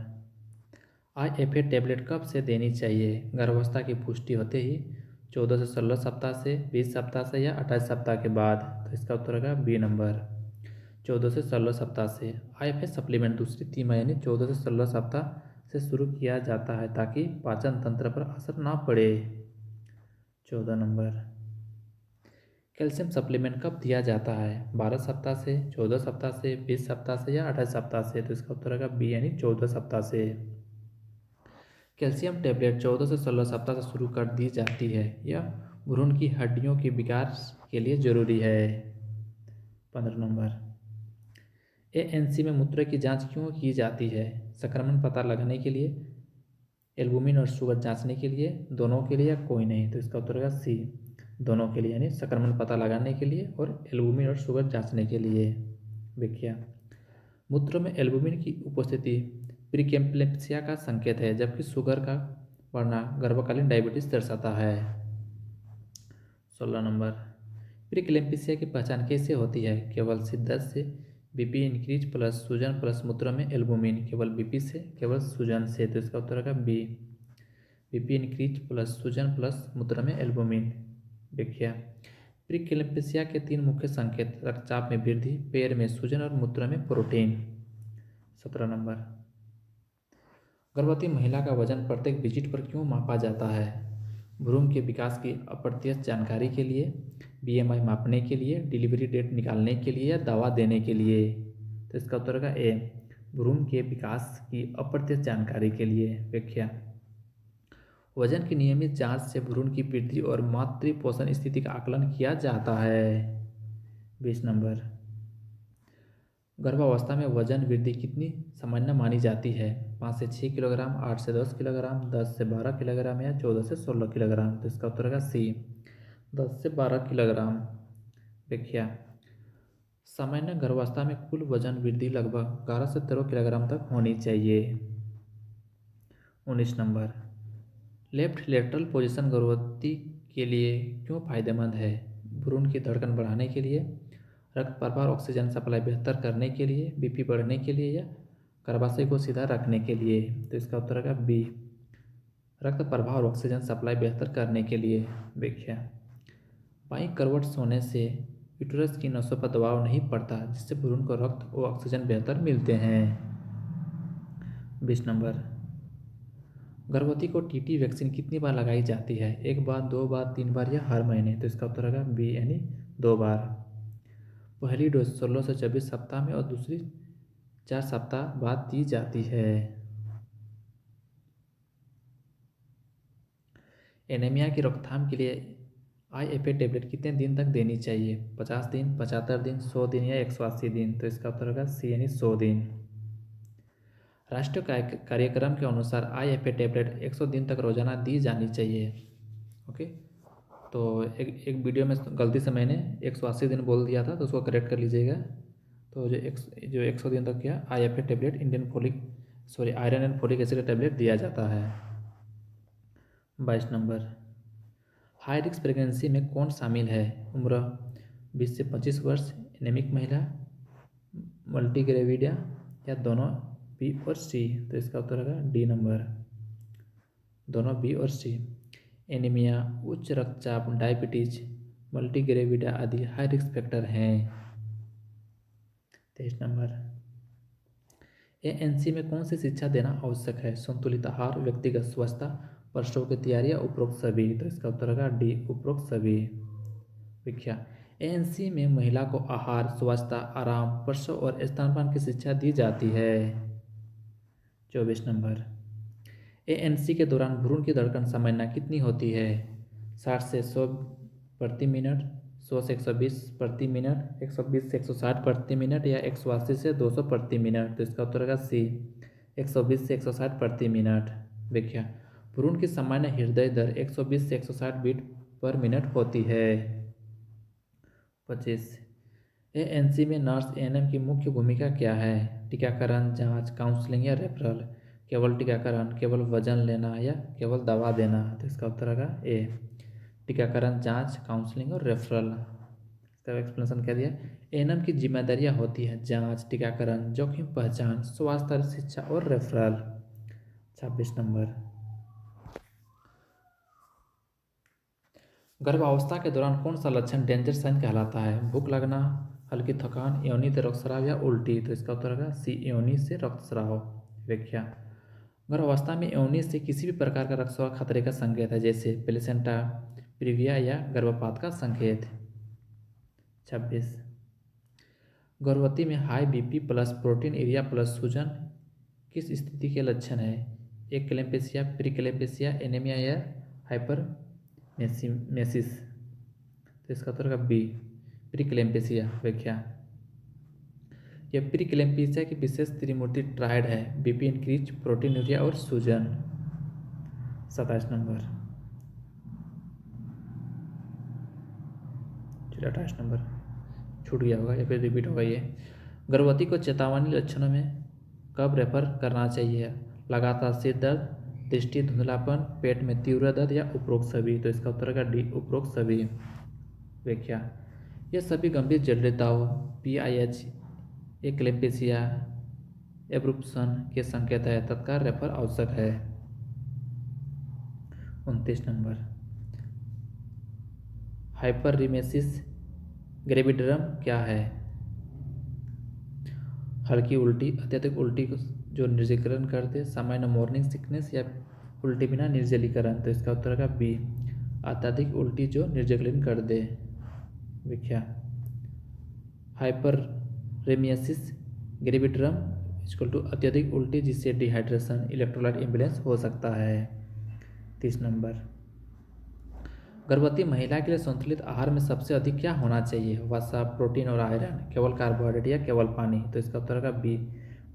S1: आईएफए टेबलेट कब से देनी चाहिए? गर्भावस्था की पुष्टि होते ही, 14 से 16 सप्ताह से, 20 सप्ताह से या 28 सप्ताह के बाद? तो इसका उत्तर होगा बी नंबर, 14 से 16 सप्ताह से। आईएफए सप्लीमेंट दूसरी तिमाही यानी 14 से 16 सप्ताह से शुरू किया जाता है ताकि पाचन तंत्र पर असर ना पड़े। 14 नंबर, कैल्शियम सप्लीमेंट कब दिया जाता है? 12 सप्ताह से, 14 सप्ताह से, 20 सप्ताह से या 28 सप्ताह से? तो इसका उत्तर होगा बी यानी 14 सप्ताह से। कैल्शियम टेबलेट 14 से 16 सप्ताह से शुरू कर दी जाती है। यह भ्रूण की हड्डियों के विकास के लिए जरूरी है। 15 नंबर, एएनसी में मूत्र की जांच क्यों की जाती है? संक्रमण पता लगाने के लिए, एल्बुमिन और शुगर जांचने के लिए, दोनों के लिए या कोई नहीं? तो इसका उत्तर होगा सी, दोनों के लिए, यानी संक्रमण पता लगाने के लिए और एल्बुमिन और शुगर जांचने के लिए। व्याख्या, मूत्र में एल्बुमिन की उपस्थिति प्रीक्लेम्पिया का संकेत है, जबकि शुगर का बढ़ना गर्भकालीन डायबिटीज दर्शाता है। 16 नंबर, प्रीक्लेम्पिया की पहचान कैसे होती है? केवल शिद्दत से, बीपी इंक्रीज प्लस सूजन प्लस मूत्र में एल्बुमिन, केवल बीपी से, केवल सूजन से? तो इसका उत्तर होगा बी, बीपी इंक्रीज प्लस सूजन प्लस मूत्र में एल्बुमिन। व्याख्या, प्रीक्लेम्पिया के 3 मुख्य संकेत रक्तचाप में वृद्धि, पैर में सूजन और मूत्र में प्रोटीन। 17 नंबर, गर्भवती महिला का वजन प्रत्येक विजिट पर क्यों मापा जाता है? भ्रूण के विकास की अप्रत्यक्ष जानकारी के लिए, बीएमआई मापने के लिए, डिलीवरी डेट निकालने के लिए या दवा देने के लिए? तो इसका उत्तर होगा ए, भ्रूण के विकास की अप्रत्यक्ष जानकारी के लिए। व्याख्या, वजन की नियमित जांच से भ्रूण की वृद्धि और मातृ पोषण स्थिति का आकलन किया जाता है। 20 नंबर, गर्भावस्था में वजन वृद्धि कितनी सामान्य मानी जाती है? 5 से 6 किलोग्राम, 8 से 10 किलोग्राम, 10 से 12 किलोग्राम या 14 से 16 किलोग्राम? तो इसका उत्तर होगा सी, 10 से 12 किलोग्राम। व्याख्या, सामान्य गर्भावस्था में कुल वजन वृद्धि लगभग 11 से 13 किलोग्राम तक होनी चाहिए। 19 नंबर, लेफ्ट लेटरल पोजीशन गर्भवती के लिए क्यों फायदेमंद है? भ्रूण की धड़कन बढ़ाने के लिए, रक्त प्रवाह और ऑक्सीजन सप्लाई बेहतर करने के लिए, बीपी बढ़ने के लिए या गर्भाशय को सीधा रखने के लिए? तो इसका उत्तर होगा बी, रक्त प्रवाह और ऑक्सीजन सप्लाई बेहतर करने के लिए। व्याख्या, बाईं करवट सोने से यूट्रस की नसों पर दबाव नहीं पड़ता, जिससे भ्रूण को रक्त और ऑक्सीजन बेहतर मिलते हैं। 20 नंबर, गर्भवती को टीटी वैक्सीन कितनी बार लगाई जाती है? 1 बार, 2 बार, 3 बार या हर महीने? तो इसका उत्तर होगा बी यानी 2 बार। पहली डोज 16 से 24 सप्ताह में और दूसरी 4 सप्ताह बाद दी जाती है। एनीमिया की रोकथाम के लिए IFA टेबलेट कितने दिन तक देनी चाहिए? 50 दिन, 75 दिन, 100 दिन या 180 दिन? तो इसका उत्तर होगा सी यानी 100 दिन। राष्ट्रीय कार्यक्रम के अनुसार IFA टेबलेट 100 दिन तक रोजाना दी जानी चाहिए। ओके, तो एक वीडियो में गलती से मैंने 180 दिन बोल दिया था, तो उसको करेक्ट कर लीजिएगा। तो जो 100 दिन तक क्या IFA tablet iron and folic acid का टेबलेट दिया जाता है। 22 नंबर, हाई रिस्क प्रेगनेंसी में कौन शामिल है? उम्र 20 से 25 वर्ष, एनेमिक महिला, मल्टीग्रेविडिया या दोनों बी और सी? तो इसका उत्तर होगा डी नंबर, दोनों बी और सी। एनीमिया, उच्च रक्तचाप, डायबिटीज, मल्टीग्रेविडिया आदि हाई रिस्क फैक्टर हैं। 23 नंबर, एएनसी में कौन सी शिक्षा देना आवश्यक है? संतुलित आहार, व्यक्तिगत स्वच्छता, प्रसव की तैयारी या उपरोक्त सभी? तो इसका उत्तर होगा डी, उपरोक्त सभी। व्याख्या, एएनसी में महिला को आहार, स्वच्छता, आराम, प्रसव और स्तनपान की शिक्षा दी जाती है। 24 नंबर, एएनसी के दौरान भ्रूण की धड़कन सामान्य कितनी होती है? 60 से 100 प्रति मिनट, 100 से 120 प्रति मिनट, 120 से 160 प्रति मिनट या 180 से 200 प्रति मिनट? तो इसका उत्तर होगा सी, 120 से 160 प्रति मिनट। व्याख्या, भ्रूण की सामान्य हृदय दर 120 से 160 बीट पर मिनट होती है। 25, एएनसी में नर्स एएनएम की मुख्य भूमिका क्या है? टीकाकरण, जांच, काउंसलिंग या रेफरल? केवल टीकाकरण, केवल वजन लेना या केवल दवा देना? तो इसका उत्तर होगा ए, टीकाकरण, जांच, काउंसलिंग और रेफरल। इसका एक्सप्लेनेशन क्या दिया? एएनएम की जिम्मेदारियां होती है जांच, टीकाकरण, जोखिम पहचान, स्वास्थ्य शिक्षा और रेफरल। 26 नंबर, गर्भावस्था के दौरान कौन सा लक्षण डेंजर साइन कहलाता है? भूख लगना, हल्की थकान, योनि से रक्तस्राव या उल्टी? तो इसका उत्तर होगा सी, योनि से रक्तस्राव। व्याख्या, गर्भावस्था में योनि से किसी भी प्रकार का रक्तस्राव खतरे का संकेत है, जैसे प्लेसेंटा प्रीविया या गर्भपात का संकेत। 26। गर्भवती में high BP plus protein area plus सूजन किस स्थिति के लक्षण है? एक्लेम्पेशिया, प्रीक्लेम्पेशिया, एनीमिया या हाइपरमेसिस। तो इसका उत्तर होगा बी, प्रीक्लेम्पेशिया। व्याख्या, यह प्रीक्लेम्पेशिया की विशेष त्रिमूर्ति ट्रायड है: बीपी इंक्रीज, प्रोटीन यूरिया और सूजन। 27 नंबर। 28 नंबर छूट गया होगा या फिर रिपीट होगा ये। गर्भवती को चेतावनी लक्षणों में कब रेफर करना चाहिए? लगातार सिर दर्द, दृष्टि धुंधलापन, पेट में तीव्र दर्द या उपरोक्त सभी। तो इसका उत्तर होगा डी, उपरोक्त सभी। व्याख्या, यह सभी गंभीर जटिलताओं PIH, एक्लेम्पेशिया, एब्रुप्शन के संकेत है, तत्काल रेफर आवश्यक है। 29 नंबर। हाइपरमेसिस ग्रेविडियम क्या है? हल्की उल्टी, अत्यधिक उल्टी जो निर्जलीकरण कर दे, सामान्य मॉर्निंग सिकनेस या उल्टी बिना निर्जलीकरण। तो इसका उत्तर होगा बी, अत्यधिक उल्टी जो निर्जलीकरण कर दे। व्याख्या, हाइपरमेसिस ग्रेविडियम इक्वल टू अत्यधिक उल्टी जिससे डिहाइड्रेशन, इलेक्ट्रोलाइट इम्बैलेंस हो सकता है। 30 नंबर। गर्भवती महिला के लिए संतुलित आहार में सबसे अधिक क्या होना चाहिए? वसा, प्रोटीन और आयरन, केवल कार्बोहाइड्रेट या केवल पानी। तो इसका उत्तर होगा बी,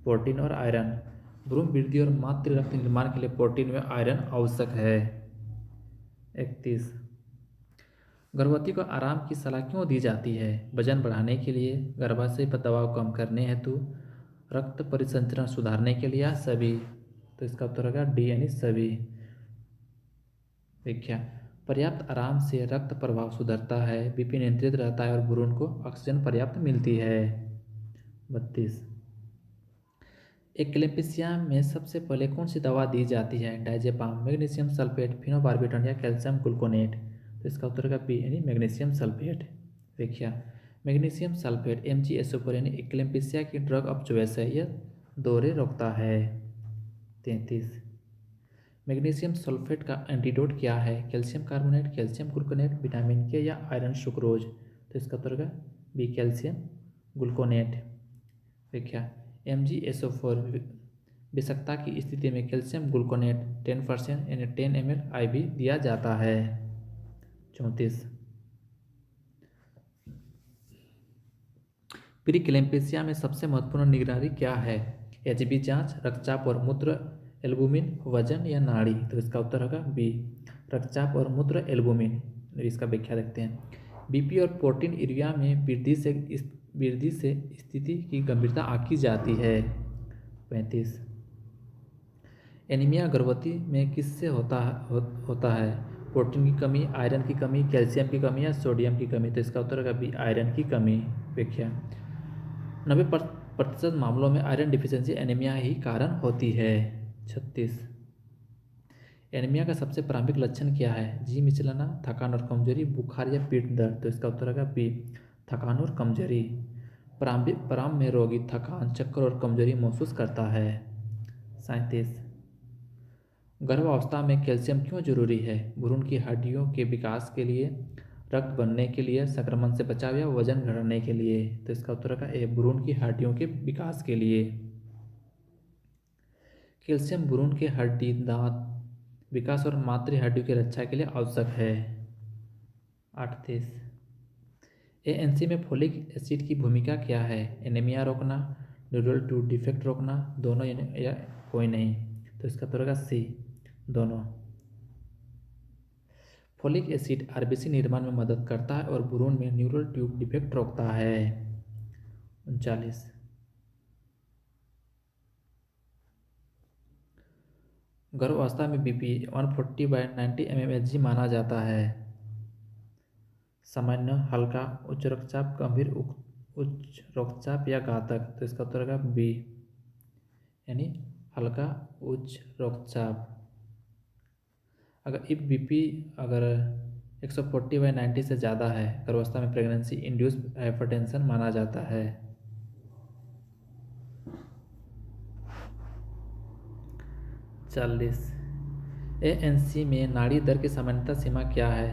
S1: प्रोटीन और आयरन। भ्रूण वृद्धि और मातृ रक्त निर्माण के लिए प्रोटीन व आयरन आवश्यक है। 31। गर्भवती को आराम की सलाह क्यों दी जाती है? वजन बढ़ाने के लिए, गर्भाशय पर दबाव कम करने हेतु, रक्त परिसंचरण सुधारने के लिए या सभी। तो इसका उत्तर होगा डी, यानी सभी। व्याख्या, पर्याप्त आराम से रक्त प्रवाह सुधरता है, बीपी नियंत्रित रहता है और भ्रूण को ऑक्सीजन पर्याप्त मिलती है। 32। एक्लेम्पेशिया में सबसे पहले कौन सी दवा दी जाती है? डायजेपाम, मैग्नीशियम सल्फेट, फिनोबार्बिटॉन या कैल्शियम ग्लूकोनेट। तो इसका उत्तर होगा बी, यानी मैग्नीशियम सल्फेट। व्याख्या, मैग्नीशियम सल्फेट MgSO4 यानी एक्लेम्पेशिया की ड्रग ऑफ चॉइस है, यह दौरे रोकता है। 33। मैग्नीशियम सल्फेट का एंटीडोट क्या है? Calcium carbonate, calcium gluconate, vitamin के या आयरन सुक्रोज। तो इसका उत्तर होगा बी, कैल्शियम ग्लूकोनेट। व्याख्या, MgSO4 विषाक्तता की स्थिति में कैल्शियम ग्लूकोनेट 10% यानी 10 ml IV दिया जाता है। 34। प्रीक्लेम्पेशिया में सबसे महत्वपूर्ण निगरानी क्या है? HB जांच, रक्तचाप और मूत्र एल्बुमिन, वजन या नाड़ी। तो इसका उत्तर होगा बी, रक्तचाप और मूत्र एल्बुमिन। इसका व्याख्या देखते हैं। बीपी और प्रोटीन यूरिया में वृद्धि से स्थिति की गंभीरता आंकी जाती है। 35। एनीमिया गर्भवती में किससे होता है? प्रोटीन की कमी, आयरन की कमी, कैल्शियम की कमी या सोडियम की कमी। तो इसका उत्तर होगा बी, आयरन की कमी। व्याख्या, 90% मामलों में आयरन डिफिशियंसी एनीमिया ही कारण होती है। 36। एनीमिया का सबसे प्रारंभिक लक्षण क्या है? जी मिचलना, थकान और कमजोरी, बुखार या पीठ दर्द। तो इसका उत्तर होगा बी, थकान और कमजोरी। प्रारंभ में रोगी थकान, चक्कर और कमजोरी महसूस करता है। 37। गर्भावस्था में कैल्शियम क्यों जरूरी है? भ्रूण की हड्डियों के विकास के लिए, रक्त बनने के लिए, संक्रमण से बचाव या वजन घटाने के लिए। तो इसका उत्तर होगा ए, भ्रूण की हड्डियों के विकास के लिए। कैल्शियम भ्रूण के हड्डी, दांत विकास और मातृ हड्डियों की रक्षा के लिए आवश्यक है। 38। ANC में फोलिक एसिड की भूमिका क्या है? एनीमिया रोकना, न्यूरल ट्यूब डिफेक्ट रोकना, दोनों या कोई नहीं। तो इसका उत्तर होगा सी, दोनों। फोलिक एसिड RBC निर्माण में मदद करता है और भ्रूण में न्यूरल ट्यूब डिफेक्ट रोकता है। 39। गर्भावस्था में बीपी 140/90 mmHg माना जाता है। सामान्य, हल्का, उच्च रक्तचाप, गंभीर उच्च रक्तचाप या घातक। तो इसका उत्तर होगा बी, यानी हल्का उच्च रक्तचाप। अगर इफ बीपी अगर 140/90 से ज़्यादा है, गर्भावस्था में प्रेगनेंसी इंड्यूस्ड हाइपरटेंशन माना जाता है। 40। ANC में नाड़ी दर की सामान्यता सीमा क्या है?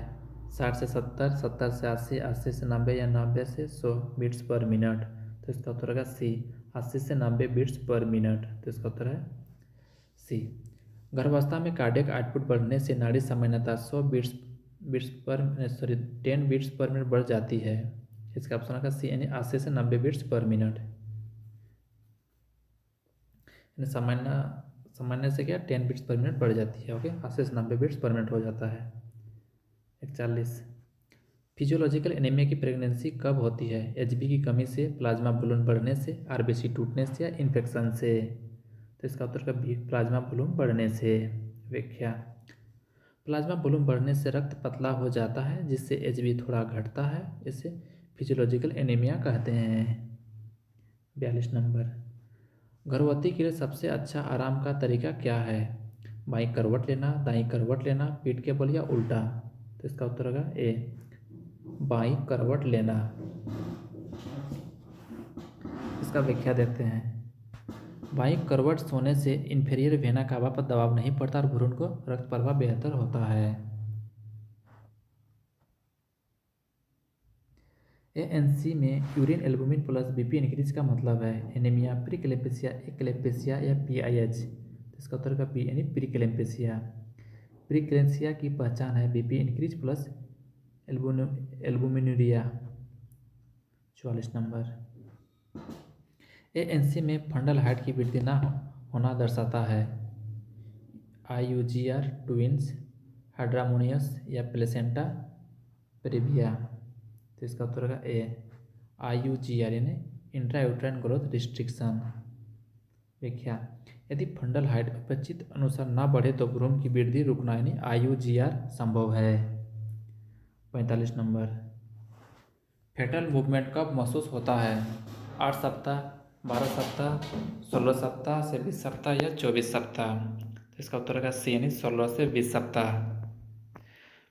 S1: 60 से 70, 70 से 80, 80 से 90 या 90 से 100 बीट्स पर मिनट। तो इसका उत्तर होगा सी, 80 से 90 बीट्स पर मिनट। तो इसका उत्तर है सी। गर्भावस्था में कार्डियक आउटपुट बढ़ने से नाड़ी सामान्यतः 100 बीट्स बीट्स पर 10 बीट्स पर मिनट बढ़ जाती है। इसका ऑप्शन होगा सी, यानी 80 से 90 बीट्स पर मिनट। यानी सामान्य से क्या 10 बीट्स पर मिनट बढ़ जाती है। ओके, 80 से 90 बीट्स पर मिनट हो जाता है। 41, फिजियोलॉजिकल एनीमिया की प्रेगनेंसी कब होती है? एचबी की कमी से, प्लाज्मा बलून बढ़ने से, आरबीसी टूटने से या इन्फेक्शन से? तो इसका उत्तर का बी, प्लाज्मा बलून बढ़ने से। व्याख्या, प्लाज्मा बलून बढ़ने से रक्त पतला हो जाता है जिससे एचबी थोड़ा घटता है, इसे फिजियोलॉजिकल एनीमिया कहते हैं। 42 नंबर, गर्भवती के लिए सबसे अच्छा आराम का तरीका क्या है? बाईं करवट लेना, दाईं करवट लेना, पीठ के बल या उल्टा? तो इसका उत्तर होगा ए, बाईं करवट लेना। इसका व्याख्या देखते हैं। बाईं करवट सोने से इंफीरियर वेना कावा पर दबाव नहीं पड़ता और भ्रूण को रक्त प्रवाह बेहतर होता है। एएनसी में urine albumin plus BP increase का मतलब है एनीमिया, प्रीक्लेम्पेशिया, एक्लेम्पेशिया या पीआईएच? तो इसका उत्तर का बी, यानी प्रीक्लेम्पेशिया। प्रीक्लेम्पेशिया की पहचान है BP increase plus albuminuria. 44 number, ANC में फंडल हाइट की वृद्धि ना होना दर्शाता है आईयूजीआर, ट्विंस, हाइड्रामोनियस या प्लेसेंटा प्रेविया? तो इसका उत्तर होगा ए, आईयूजीआर, यानी इंट्रायूट्राइन ग्रोथ रिस्ट्रिक्शन। व्याख्या, यदि फंडल हाइट अपेक्षित अनुसार ना बढ़े तो भ्रूण की वृद्धि रुकना यानी आईयूजीआर संभव है। 45 नंबर, फेटल मूवमेंट कब महसूस होता है? 8 सप्ताह, 12 सप्ताह, 16 सप्ताह से 20 सप्ताह या 24 सप्ताह? तो इसका उत्तर होगा सी, यानी 16 से 20 सप्ताह।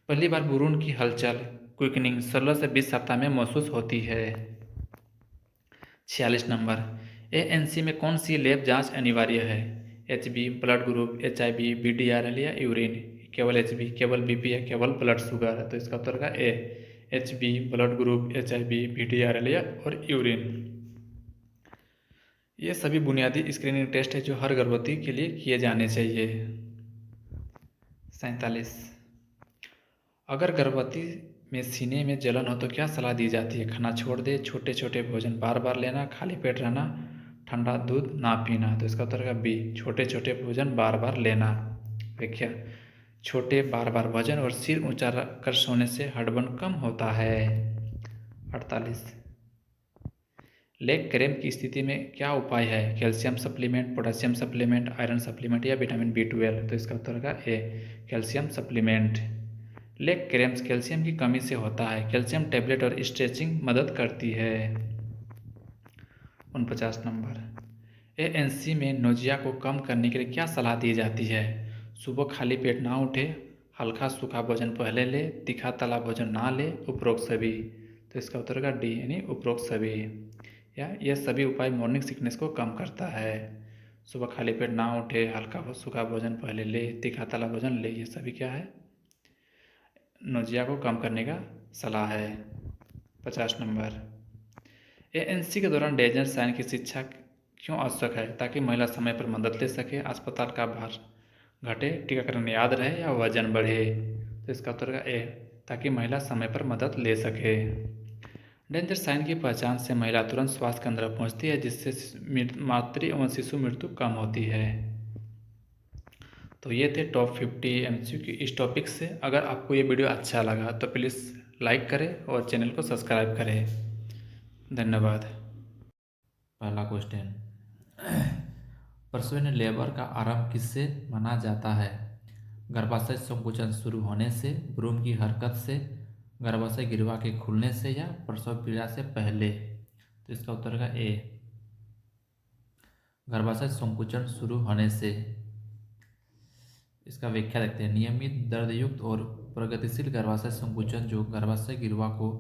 S1: पहली बार भ्रूण की हलचल क्विकनिंग 16 से 20 सप्ताह में महसूस होती है। 46 नंबर, एएनसी में कौन सी लैब जांच अनिवार्य है? एचबी, ब्लड ग्रुप, एचआईवी, बीडीआरएल या यूरिन? केवल एचबी, केवल बीपी या केवल ब्लड शुगर? तो इसका उत्तर का ए, एचबी, ब्लड ग्रुप, एचआईवी, बीडीआरएल या और यूरिन। ये सभी बुनियादी स्क्रीनिंग टेस्ट है जो हर गर्भवती के लिए किए जाने चाहिए। 47, अगर गर्भवती में सीने में जलन हो तो क्या सलाह दी जाती है? खाना छोड़ दे, छोटे छोटे भोजन बार बार लेना, खाली पेट रहना, ठंडा दूध ना पीना? तो इसका उत्तर का बी, छोटे छोटे भोजन बार बार लेना। व्याख्या, छोटे बार बार भोजन और सिर ऊंचा कर सोने से हड़बन कम होता है। 48, लेग क्रैम्प की स्थिति में क्या उपाय है? Calcium supplement, potassium supplement, iron supplement या विटामिन B12? तो इसका उत्तर का A, calcium supplement. Leg cramps calcium की कमी से होता है, कैल्शियम टैबलेट और स्ट्रेचिंग मदद करती है। 49 नंबर, एएनसी में नोजिया को कम करने के लिए क्या सलाह दी जाती है? सुबह खाली पेट ना उठे, हल्का सूखा भोजन पहले ले, तीखा तला भोजन ना ले, उपरोक्त सभी? तो इसका उत्तर का डी, यानी उपरोक्त सभी, या यह सभी उपाय मॉर्निंग सिकनेस को कम करता है। सुबह खाली पेट ना उठे, हल्का सूखा भोजन पहले ले, तीखा तला भोजन ले, ये सभी क्या है? नोजिया को कम करने का सलाह है। 50 नंबर, एएनसी के दौरान डेंजर साइन की शिक्षा क्यों आवश्यक है? ताकि महिला समय पर मदद ले सके, अस्पताल का भार घटे, टीकाकरण याद रहे या वजन बढ़े? तो इसका उत्तर का ए, ताकि महिला समय पर मदद ले सके। डेंजर साइन की पहचान से महिला तुरंत स्वास्थ्य केंद्र पहुंचती है जिससे मातृ एवं शिशु मृत्यु कम होती है। तो ये थे टॉप 50 MCQ इस टॉपिक से। अगर आपको ये वीडियो अच्छा लगा तो प्लीज़ लाइक करें और चैनल को सब्सक्राइब करें। धन्यवाद। पहला क्वेश्चन, प्रसव लेबर का आरंभ किससे माना जाता है? गर्भाशय संकुचन शुरू होने से, भ्रूण की हरकत से, गर्भाशय गिरवा के खुलने से या प्रसव पीड़ा से पहले? तो इसका उत्तर का ए, गर्भाशय संकुचन शुरू होने से। इसका व्याख्या देखते हैं। नियमित दर्दयुक्त और प्रगतिशील गर्भाशय संकुचन जो गर्भाशय गिरवा को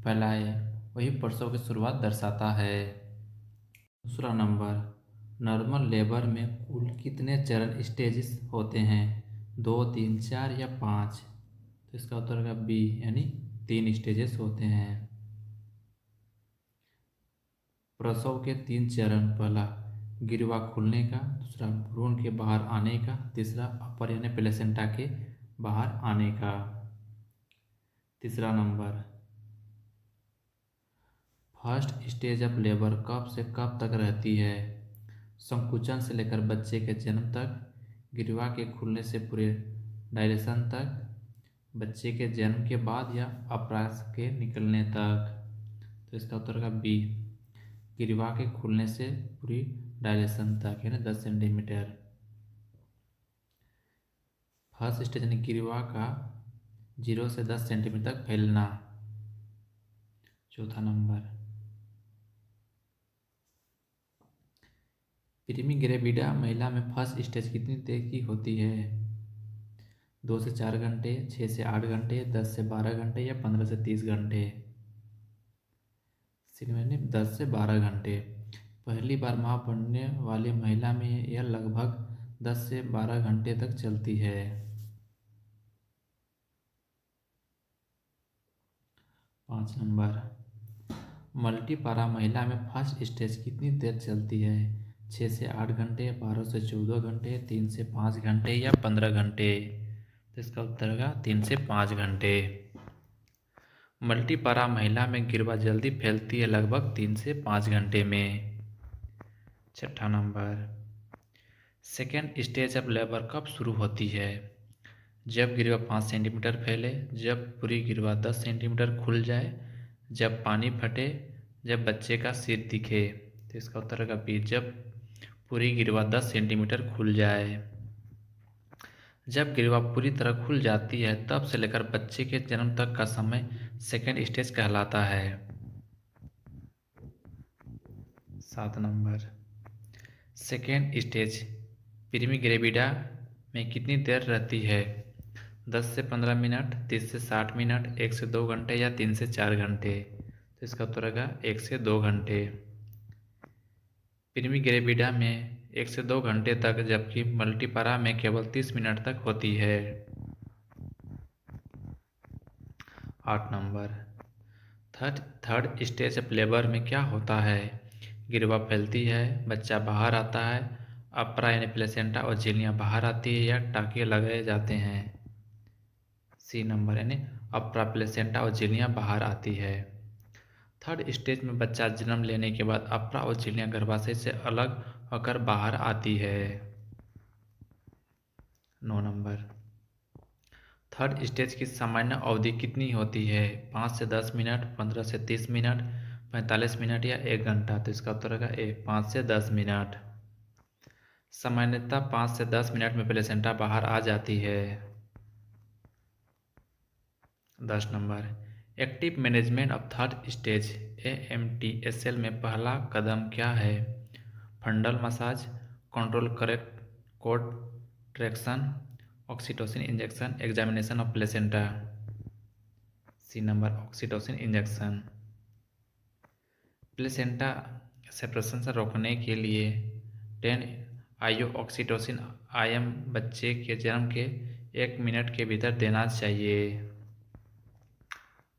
S1: फैलाए वही प्रसव की शुरुआत दर्शाता है। दूसरा नंबर, नॉर्मल लेबर में कुल कितने चरण स्टेजेस होते हैं? 2, 3, 4 या 5? तो इसका उत्तर होगा बी, यानी 3 स्टेजेस होते हैं। प्रसव के 3 चरण, पहला गिरवा खुलने का, दूसरा भ्रूण के बाहर आने का, तीसरा अपर यानी प्लेसेंटा के बाहर आने का। तीसरा number, first stage of labour कब से कब तक रहती है? संकुचन से लेकर बच्चे के जन्म तक, गिरवा के खुलने से पूरे डायलेशन तक, बच्चे के जन्म के बाद या अपरास के निकलने तक। तो इसका उत्तर होगा बी, गिरवा के खुलने से पूरी डायलेशन तक, यानी 10 सेंटीमीटर। फर्स्ट स्टेज यानी गिरवा का 0 से 10 सेंटीमीटर तक फैलना। चौथा नंबर, प्रीमी ग्रेविडा महिला में फर्स्ट स्टेज कितनी देर की होती है? 2 से 4 घंटे, 6 से 8 घंटे, 10 से 12 घंटे या 15 से 30 घंटे। मैंने 10 से 12 घंटे। पहली बार मां बनने वाली महिला में यह लगभग 10 से 12 घंटे तक चलती है। 5 नंबर, मल्टीपारा महिला में फर्स्ट स्टेज कितनी देर चलती है? 6 से 8 घंटे, 12 से 14 घंटे, 3 से 5 घंटे या 15 घंटे। तो इसका उत्तर होगा 3 से 5 घंटे। मल्टीपारा महिला में गिरवा जल्दी फैलती है, लगभग 3 से 5 घंटे में। छठा number, second stage of labour कब शुरू होती है? जब गिरवा 5 सेंटीमीटर फैले, जब पूरी गिरवा 10 सेंटीमीटर खुल जाए, जब पानी फटे, जब बच्चे का सिर दिखे। तो इसका उत्तर होगा बी, जब पूरी गिरवा 10 सेंटीमीटर खुल जाए। जब गिरवा पूरी तरह खुल जाती है तब से लेकर बच्चे के जन्म तक का समय सेकेंड स्टेज कहलाता है। 7 नंबर, सेकेंड स्टेज प्रीमी ग्रेविडा में कितनी देर रहती है? 10 से 15 मिनट, 30 से 60 मिनट, 1 से 2 घंटे या 3 से 4 घंटे। तो इसका उत्तर होगा 1 से 2 घंटे। प्रीमी ग्रेविडा में 1 से 2 घंटे तक, जबकि मल्टीपारा में केवल 30 मिनट तक होती है। 8 number, third stage of labour में क्या होता है? गिरवा फैलती है, बच्चा बाहर आता है, अपरा यानी प्लेसेंटा और झिल्लियाँ बाहर आती है या टाँके लगाए जाते हैं। सी नंबर, यानी अपरा प्लेसेंटा और झिल्लियाँ बाहर आती है। थर्ड स्टेज में बच्चा जन्म लेने के बाद अपरा और झिल्लियाँ गर्भाशय से अलग होकर बाहर आती है। 9 नंबर, थर्ड स्टेज की सामान्य अवधि कितनी होती है? 5 से 10 मिनट, 15 से 30 मिनट, 45 मिनट या 1 घंटा। तो इसका उत्तर होगा ए, 5 से 10 मिनट। सामान्यतः 5 से 10 मिनट में प्लेसेंटा बाहर आ जाती है। 10 number, active management of third stage AMTSL में पहला कदम क्या है? Fundal massage, control correct cord traction, oxytocin injection, examination of placenta. C number, oxytocin injection. Placenta separation से रोकने के लिए 10 IU ऑक्सीटोसिन IM बच्चे के जन्म के 1 मिनट के भीतर देना चाहिए।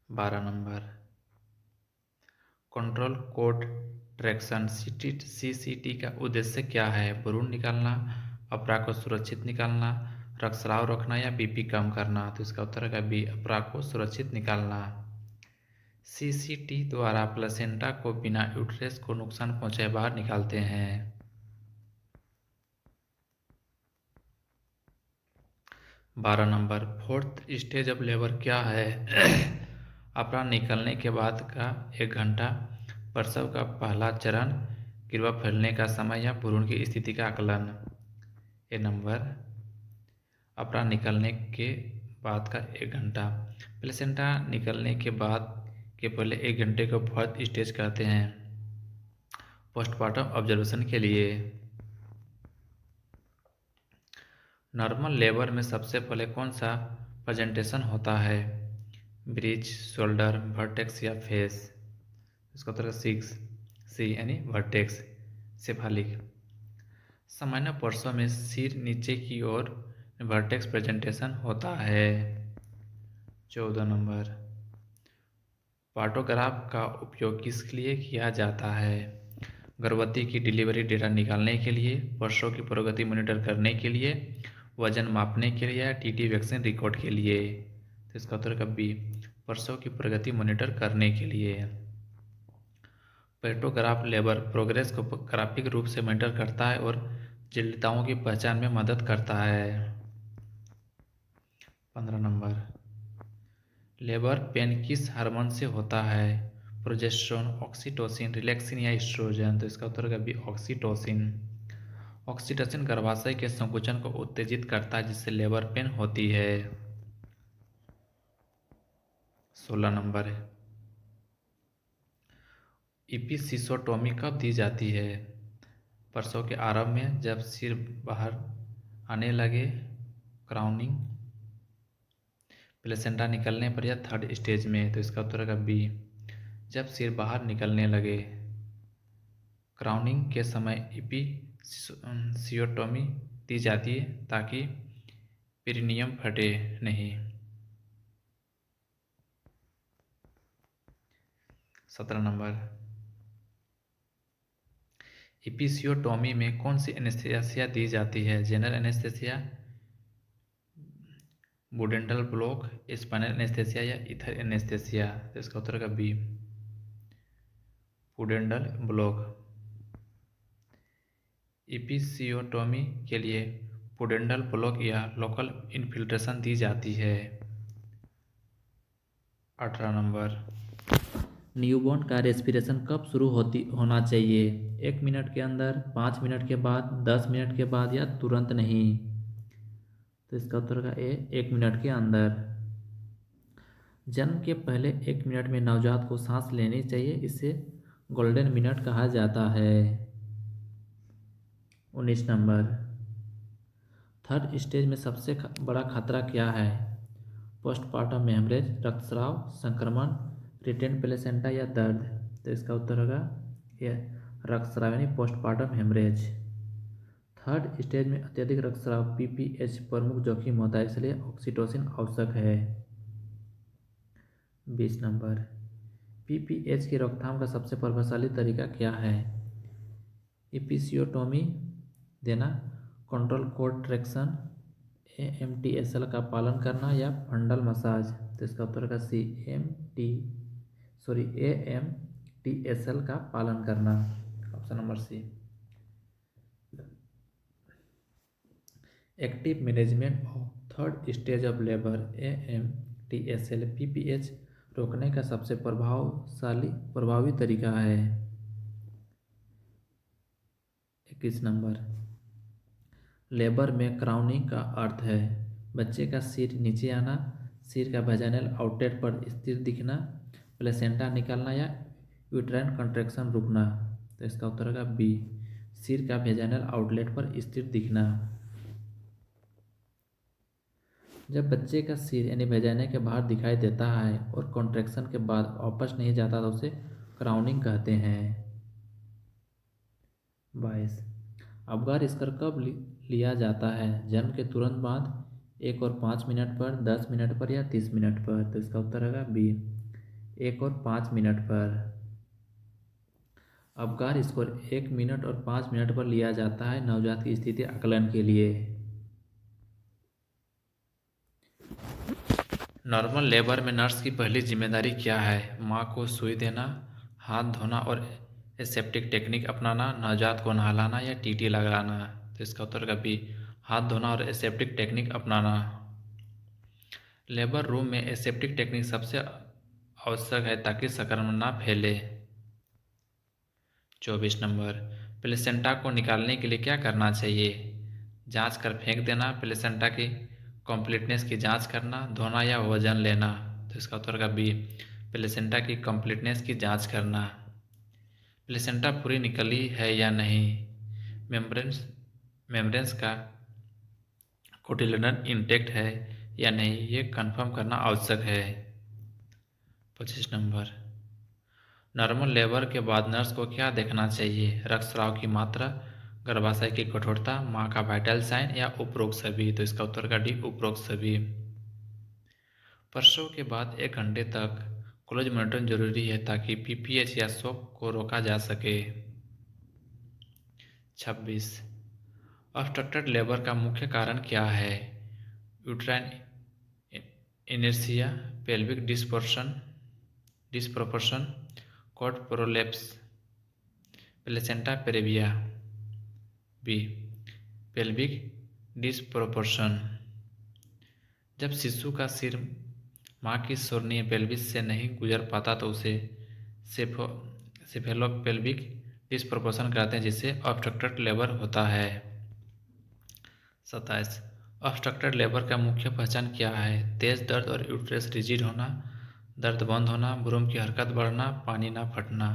S1: 12 number, control code traction CCT का उद्देश्य क्या है? भ्रूण निकालना, अपरा को सुरक्षित निकालना, रक्तस्राव रोकना या BP कम करना। तो इसका उत्तर है बी, अपरा को सुरक्षित निकालना। CCT द्वारा प्लेसेंटा को बिना यूट्रस को नुकसान पहुंचाए बाहर निकालते हैं। 12 number, fourth stage of labour क्या है? अपरा निकलने के बाद का 1 घंटा, प्रसव का पहला चरण, गिरवा फैलने का समय या भ्रूण की स्थिति का आकलन। ए नंबर, अपरा निकलने के बाद का 1 घंटा। प्लेसेंटा निकलने के बाद के पहले 1 घंटे को फोर्थ स्टेज कहते हैं। पोस्टमार्टम ऑब्जर्वेशन के लिए नॉर्मल लेबर में सबसे पहले कौन सा प्रेजेंटेशन होता है? ब्रिज, शोल्डर, वर्टेक्स या फेस। इसका उत्तर 6 सी, यानी वर्टेक्स सेफालिक। सामान्य पुरुषों में सिर नीचे की ओर वर्टेक्स प्रेजेंटेशन होता है। 14 नंबर, पार्टोग्राफ का उपयोग किस लिए किया जाता है? गर्भवती की डिलीवरी डेटा निकालने के लिए, प्रसव की प्रगति मॉनिटर करने के लिए, वजन मापने के लिए या टीटी वैक्सीन रिकॉर्ड के लिए? तो इसका उत्तर का बी, प्रसव की प्रगति मॉनिटर करने के लिए। पेट्रोग्राफ लेबर प्रोग्रेस को ग्राफिक रूप से मॉनिटर करता है और जटिलताओं की पहचान में मदद करता है। 15 नंबर, लेबर पेन किस हार्मोन से होता है? प्रोजेस्टेरोन, ऑक्सीटोसिन, रिलैक्सिन या एस्ट्रोजन? तो इसका उत्तर का बी, ऑक्सीटोसिन। ऑक्सीटोसिन गर्भाशय के संकुचन को उत्तेजित करता है जिससे लेबर पेन होती है। 16 नंबर है, इपिसिसोटोमी कब दी जाती है? प्रसव के आरंभ में, जब सिर बाहर आने लगे, क्राउनिंग, प्लेसेंटा निकलने पर या थर्ड स्टेज में? तो इसका उत्तर का बी, जब सिर बाहर निकलने लगे। क्राउनिंग के समय इपिसियोटोमी दी जाती है ताकि पेरिनियम फटे नहीं। 17 नंबर, इपिसियोटोमी में कौन सी एनेस्थीसिया दी जाती है? General anaesthesia, pudendal block, spinal anaesthesia या ईथर एनेस्थीसिया? तो इसका उत्तर का बी, बुडेंटल ब्लॉक। इपिसियोटोमी के लिए पुडेंडल ब्लॉक या लोकल इन्फिल्ट्रेशन दी जाती है। 18 नंबर, न्यूबॉर्न का रेस्पिरेशन कब शुरू होना चाहिए? 1 मिनट के अंदर, 5 मिनट के बाद, 10 मिनट के बाद या तुरंत नहीं? तो इसका उत्तर का ए, 1 मिनट के अंदर। जन्म के पहले 1 मिनट में नवजात को सांस लेनी चाहिए, इसे गोल्डन मिनट कहा जाता है। 19 नंबर, थर्ड स्टेज में सबसे बड़ा खतरा क्या है? पोस्टमार्टम हेमरेज, रक्तस्राव, संक्रमण, रिटेन प्लेसेंटा या दर्द? तो इसका उत्तर होगा ये, रक्तस्राव यानी पोस्टमार्टम हेमरेज। थर्ड स्टेज में अत्यधिक रक्तस्राव पीपीएच प्रमुख जोखिम होता है, इसलिए ऑक्सीटोसिन आवश्यक है। 20 नंबर, पीपीएच की रोकथाम का सबसे प्रभावशाली तरीका क्या है? इपिसियोटोमी देना, कंट्रोल कोर्ड ट्रैक्शन, एएमटीएसएल का पालन करना या फंडल मसाज? तो इसका उत्तर का सी, एएमटीएसएल का पालन करना, option number C. Active management of third stage of labour, AMTSL PPH रोकने का सबसे प्रभावी तरीका है। 21 नंबर, लेबर में क्राउनिंग का अर्थ है बच्चे का सिर नीचे आना, सिर का वेजाइनल आउटलेट पर स्थिर दिखना, प्लेसेंटा निकलना या यूट्राइन कंट्रैक्शन रुकना? तो इसका उत्तर होगा बी, सिर का वेजाइनल आउटलेट पर स्थिर दिखना। जब बच्चे का सिर यानी वेजाइना के बाहर दिखाई देता है और कॉन्ट्रैक्शन के बाद वापस नहीं जाता तो उसे क्राउनिंग कहते हैं। 22, अबगार स्कर कब लिया जाता है? जन्म के तुरंत बाद, 1 और 5 मिनट पर, 10 मिनट पर या 30 मिनट पर? तो इसका उत्तर होगा बी, 1 और 5 मिनट पर। अबगार स्कोर 1 मिनट और 5 मिनट पर लिया जाता है नवजात की स्थिति आकलन के लिए। नॉर्मल लेबर में नर्स की पहली जिम्मेदारी क्या है? माँ को सुई देना, हाथ धोना और एसेप्टिक टेक्निक अपनाना, नवजात को नहलाना या टीटी लगाना? तो इसका उत्तर का बी, हाथ धोना और एसेप्टिक टेक्निक अपनाना। लेबर रूम में एसेप्टिक टेक्निक सबसे आवश्यक है ताकि संक्रमण ना फैले। 24 नंबर, प्लेसेंटा को निकालने के लिए क्या करना चाहिए? जांच कर फेंक देना, प्लेसेंटा की कंप्लीटनेस की जांच करना, धोना या वजन लेना? तो इसका उत्तर का बी, प्लेसेंटा की कंप्लीटनेस की जांच करना। प्लेसेंटा पूरी निकली है या नहीं? मेम्ब्रेन्स का कोटिलेडन इंटेक्ट है या नहीं, ये कंफर्म करना आवश्यक है। 25 नंबर, नॉर्मल लेबर के बाद नर्स को क्या देखना चाहिए? रक्तस्राव की मात्रा, गर्भाशय की कठोरता, माँ का वाइटल साइन या उपरोक्त सभी? तो इसका उत्तर का डी, उपरोक्त सभी। प्रसव के बाद 1 घंटे तक क्लोज मॉनिटरिंग जरूरी है ताकि पीपीएच या शॉक को रोका जा सके। 26 ऑब्स्ट्रक्टेड लेबर का मुख्य कारण क्या है? Uterine inertia, pelvic disproportion, cord prolapse, placenta previa. B pelvic disproportion. जब शिशु का सिर मां की शोरनीय पेल्विस से नहीं गुजर पाता तो उसे सेफेलोपेल्विक डिस्प्रोपोर्शन कहते हैं, जिससे ऑब्स्ट्रक्टेड लेबर होता है। 27 ऑब्स्ट्रक्टेड लेबर का मुख्य पहचान क्या है? तेज दर्द और यूट्रस रिजिड होना, दर्द बंद होना, भ्रूण की हरकत बढ़ना, पानी ना फटना।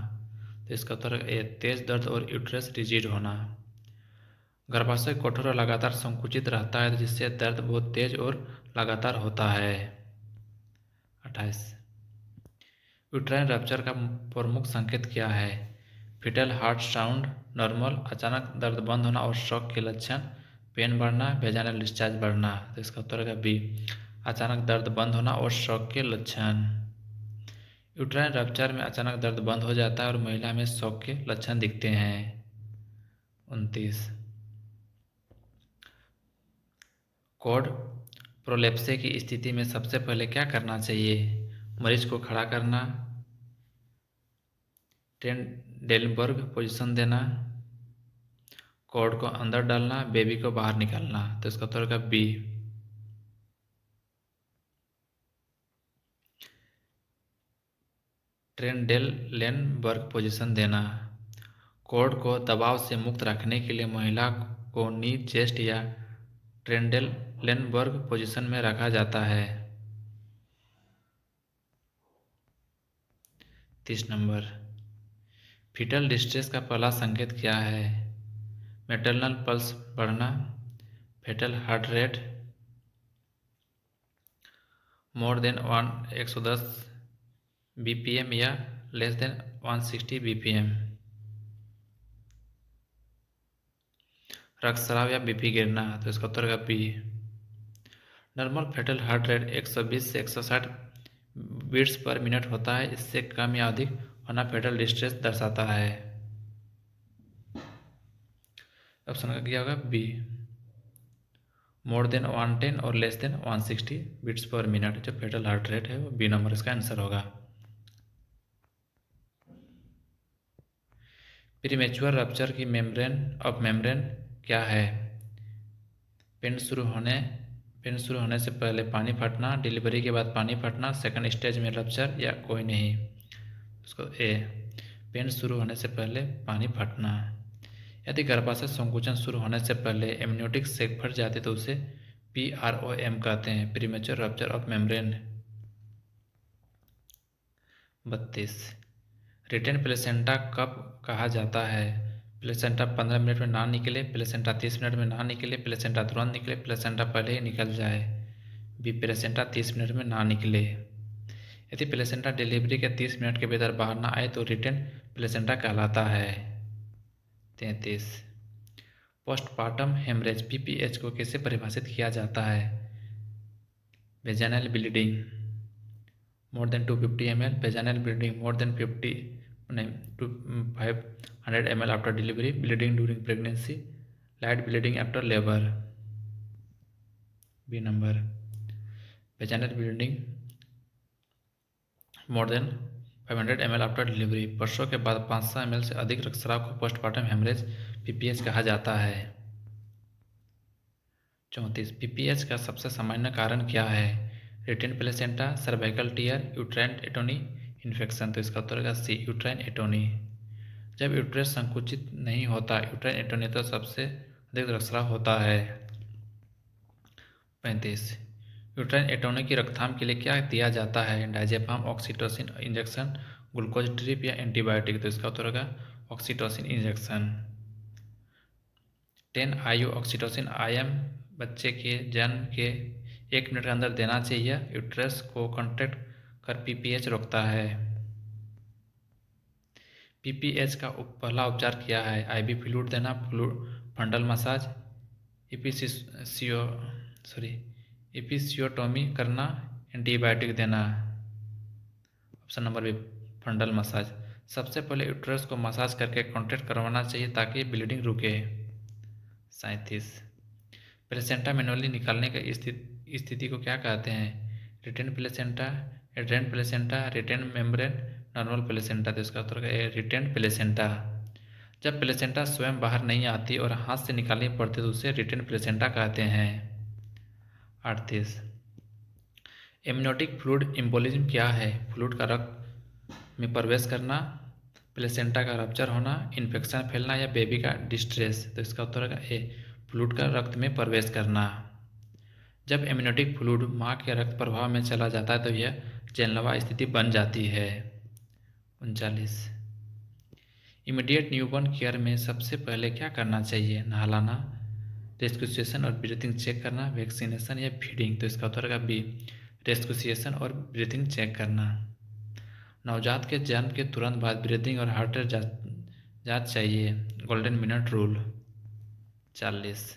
S1: तो इसका उत्तर है तेज दर्द और यूट्रस रिजिड होना। गर्भाशय कठोर और लगातार संकुचित रहता है, जिससे दर्द बहुत तेज और लगातार होता है। 28 यूट्राइन रप्चर का प्रमुख संकेत क्या है? फिटल हार्ट साउंड नॉर्मल, अचानक दर्द बंद होना और शॉक के लक्षण, पेन बढ़ना, वेजाइनल डिस्चार्ज बढ़ना। तो इसका उत्तर है बी अचानक दर्द बंद होना और शॉक के लक्षण। यूट्राइन रप्चर में अचानक दर्द बंद हो जाता है और महिला में शॉक के लक्षण दिखते हैं। 29 कॉर्ड प्रोलेप्से की स्थिति में सबसे पहले क्या करना चाहिए? मरीज को खड़ा करना, टेंडेलबर्ग पोजीशन देना, कॉर्ड को अंदर डालना, बेबी को बाहर निकालना। तो इसका उत्तर होगा बी ट्रेंडेलेनबर्ग पोजीशन देना। कॉर्ड को दबाव से मुक्त रखने के लिए महिला को नी चेस्ट या ट्रेंडेलेनबर्ग पोजीशन में रखा जाता है। 30 नंबर फीटल डिस्ट्रेस का पहला संकेत क्या है? मैटरनल पल्स बढ़ना, fetal heart rate more than 110 BPM या लेस देन 160 बीपीएम, रक्तस्राव या बीपी गिरना। तो इसका उत्तर है B normal fetal heart rate 120 से 160 बीट्स पर मिनट होता है। इससे कम या अधिक होना फेटल डिस्ट्रेस दर्शाता है। ऑप्शन का क्या होगा? बी मोर देन 110 और less than 160 beats per minute जो फेटल हार्ट रेट है वो बी नंबर इसका आंसर होगा। प्रीमेच्योर रप्चर की मेम्ब्रेन क्या है? पिंड शुरू होने से पहले पानी फटना, डिलीवरी के बाद पानी फटना, सेकंड स्टेज में रप्चर या कोई नहीं। उसको ए पिंड शुरू होने से पहले पानी फटना। यदि गर्भाशय संकुचन शुरू होने से पहले एमनियोटिक सेक फट जाती तो उसे PROM कहते हैं, premature rupture of membrane. 32 retained placenta कब कहा जाता है? प्लेसेंटा 15 मिनट में ना निकले, प्लेसेंटा 30 मिनट में ना निकले, प्लेसेंटा तुरंत निकले, प्लेसेंटा पहले ही निकल जाए। बी प्लेसेंटा 30 मिनट में ना निकले। यदि प्लेसेंटा डिलीवरी के 30 मिनट के भीतर बाहर ना आए तो रिटेन प्लेसेंटा कहलाता है। 33 पोस्टपार्टम हेमरेज PPH को कैसे परिभाषित किया जाता है? Vaginal bleeding more than 250 ml, vaginal bleeding more than 500 ml after delivery, bleeding during pregnancy, light bleeding after labor। B number vaginal bleeding more than 500 ml after delivery। प्रसव के बाद 500 ml से अधिक रक्तस्राव को पोस्टपार्टम हेमरेज PPH कहा जाता है। 34 PPH का सबसे सामान्य कारण क्या है? Retained placenta, cervical tear, uterine atony, infection. तो इसका उत्तर होगा सी यूट्राइन एटोनी। जब यूट्रस संकुचित नहीं होता यूट्राइन एटोनी तो सबसे अधिक रक्तस्राव होता है। 35 यूट्राइन एटोनी की रोकथाम के लिए क्या दिया जाता है? Diazepam, oxytocin injection, glucose drip या एंटीबायोटिक। तो इसका उत्तर होगा oxytocin injection. 10 IU oxytocin IM बच्चे के जन्म के 1 मिनट के अंदर देना चाहिए। यूट्रस को कॉन्ट्रैक्ट कर PPH रोकता है। PPH का पहला उपचार क्या है? IV फ्लूइड देना, फंडल मसाज, एपिसियोटोमी करना, एंटीबायोटिक देना। Option number B fundal massage. सबसे पहले यूट्रस को मसाज करके कॉन्ट्रैक्ट करवाना चाहिए ताकि ब्लीडिंग रुके। 37 प्लेसेंटा मैनुअली निकालने की स्थिति को क्या कहते हैं? Retained placenta, adherent placenta, retained membrane, normal placenta. तो इसका उत्तर है रिटेन प्लेसेंटा। जब प्लेसेंटा स्वयं बाहर नहीं आती और हाथ से निकालनी पड़ती तो उसे रिटेन प्लेसेंटा कहते हैं। 38 एमनियोटिक फ्लूइड एम्बोलिज्म क्या है? फ्लूइड का रक्त में प्रवेश करना, प्लेसेंटा का रप्चर होना, इन्फेक्शन फैलना या बेबी का डिस्ट्रेस। तो इसका उत्तर है ए फ्लूइड का रक्त में प्रवेश करना। जब एमनियोटिक फ्लूइड माँ के रक्त प्रवाह में चला जाता है तो यह जानलेवा स्थिति बन जाती है। 39 इमीडिएट न्यूबॉर्न केयर में सबसे पहले क्या करना चाहिए? नहलाना, रेस्क्यूसेशन और ब्रीथिंग चेक करना, वैक्सीनेशन या फीडिंग। तो इसका उत्तर है बी रेस्क्यूसेशन और ब्रीथिंग चेक करना। नवजात के जन्म के तुरंत बाद ब्रीथिंग और हार्ट रेट जांच चाहिए। Golden minute rule. 40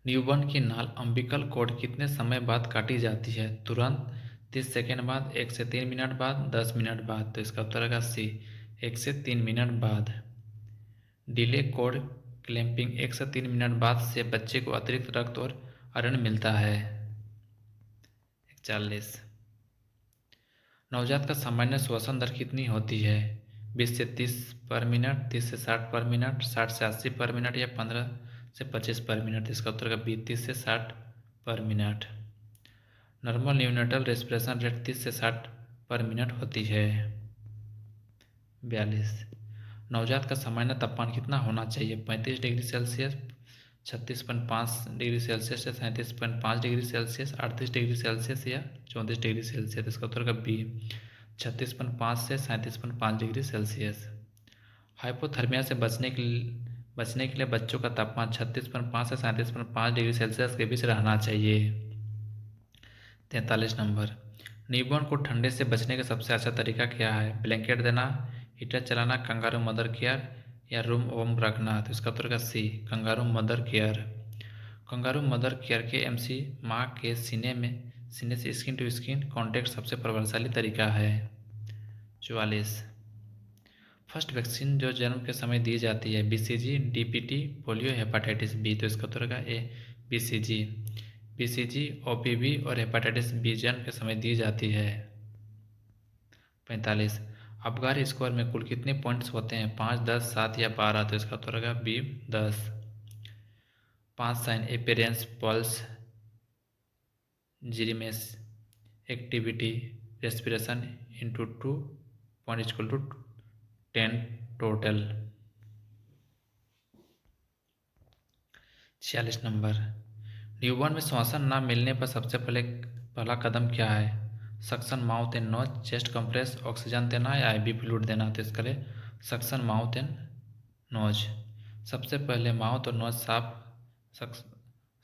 S1: न्यूबॉर्न की नाल अम्बिकल कॉर्ड कितने समय बाद काटी जाती है? तुरंत, 30 सेकेंड बाद, 1 से 3 मिनट बाद, 10 मिनट बाद। तो इसका उत्तर है सी 1 से 3 मिनट बाद। डिले कॉर्ड क्लैंपिंग 1 से 3 मिनट बाद से बच्चे को अतिरिक्त रक्त और आयरन मिलता है। 41 नवजात का सामान्य श्वसन दर कितनी होती है? 20 से 30 पर मिनट, 30 से 60 पर मिनट, 60 से 80 पर मिनट या 15 से 25 पर मिनट। इसका उत्तर का बी 30 से 60 पर minute. Normal neonatal respiration rate 30 से 60 पर मिनट होती है। 42 नवजात का सामान्य तापमान कितना होना चाहिए? 35 डिग्री सेल्सियस, 36.5 डिग्री सेल्सियस या 37.5 डिग्री सेल्सियस, 38 डिग्री सेल्सियस या 34 डिग्री सेल्सियस। इसका उत्तर का बी 36.5 से 37.5 डिग्री सेल्सियस। हाइपोथर्मिया से बचने के लिए बच्चों का तापमान 36.5 से 37.5 डिग्री सेल्सियस के बीच रहना चाहिए। 43 नंबर न्यूबॉर्न को ठंडे से बचने का सबसे अच्छा तरीका क्या है? ब्लैंकेट देना, हीटर चलाना, कंगारू मदर केयर या रूम वार्म रखना। तो इसका उत्तर का C kangaroo mother care. Kangaroo mother care KMC माँ के सीने से स्किन टू स्किन कांटेक्ट सबसे प्रभावशाली तरीका है। 44 फर्स्ट वैक्सीन जो जन्म के समय दी जाती है? BCG, DPT, polio, hepatitis B. तो इसका उत्तर का ए बीसीजी। बीसीजी, ओपीवी और हेपाटाइटिस बी जन्म के समय दी जाती है। 45 अबगार स्कोर में कुल कितने पॉइंट्स होते हैं? 5, 10, 7 या 12। तो इसका उत्तर होगा B 10। 5 sign appearance, pulse, grimace, activity, respiration into 2 point equal to 10 total. 46 number newborn में श्वसन न मिलने पर सबसे पहला कदम क्या है? Suction mouth and nose, chest compress, oxygen देना या आईवी फ्लूइड देना। तो इसका सक्शन माउथ एंड नोज। सबसे पहले माउथ और नोज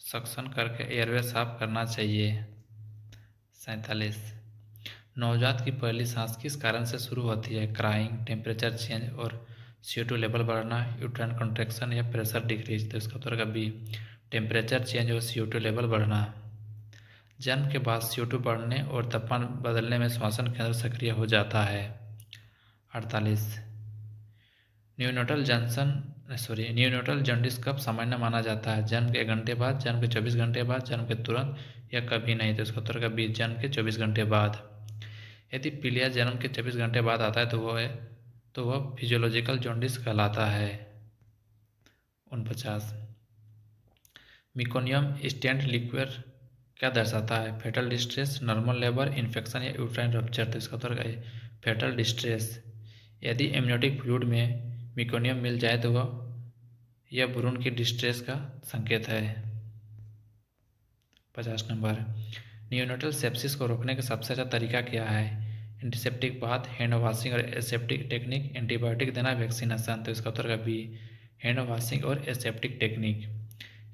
S1: सक्शन करके एयरवे साफ करना चाहिए। 47 नवजात की पहली सांस किस कारण से शुरू होती है? क्राइंग, टेम्परेचर चेंज और CO2 लेवल बढ़ना, यूट्राइन कॉन्ट्रैक्शन या प्रेशर डिक्रीज। तो इसका उत्तर का बी टेम्परेचर चेंज और CO2 लेवल बढ़ना। जन्म के बाद CO2 बढ़ने और तापमान बदलने में श्वसन केंद्र सक्रिय हो जाता है। 48 न्यूनेटल जॉन्डिस कब सामान्य माना जाता है? जन्म के 1 घंटे बाद, जन्म के 24 घंटे बाद, जन्म के तुरंत या कभी नहीं। तो इसका उत्तर का बी जन्म के 24 घंटे बाद। यदि पीलिया जन्म के 24 घंटे बाद आता है तो वह फिजियोलॉजिकल जॉन्डिस कहलाता है। 49 मिकोनियम स्टेंट लिक्विड क्या दर्शाता है? Fetal distress, normal labour, infection या यूट्राइन रप्चर। तो इसका उत्तर है फेटल डिस्ट्रेस। यदि एमनियोटिक फ्लूइड में मिकोनियम मिल जाए तो यह भ्रूण की डिस्ट्रेस का संकेत है। 50 नंबर नियोनेटल सेप्सिस को रोकने का सबसे अच्छा तरीका क्या है? एंटीसेप्टिक बाथ, हैंड वॉशिंग और एसेप्टिक टेक्निक, एंटीबायोटिक देना, वैक्सीनेशन। तो इसका उत्तर का बी हैंड वॉशिंग और एसेप्टिक टेक्निक।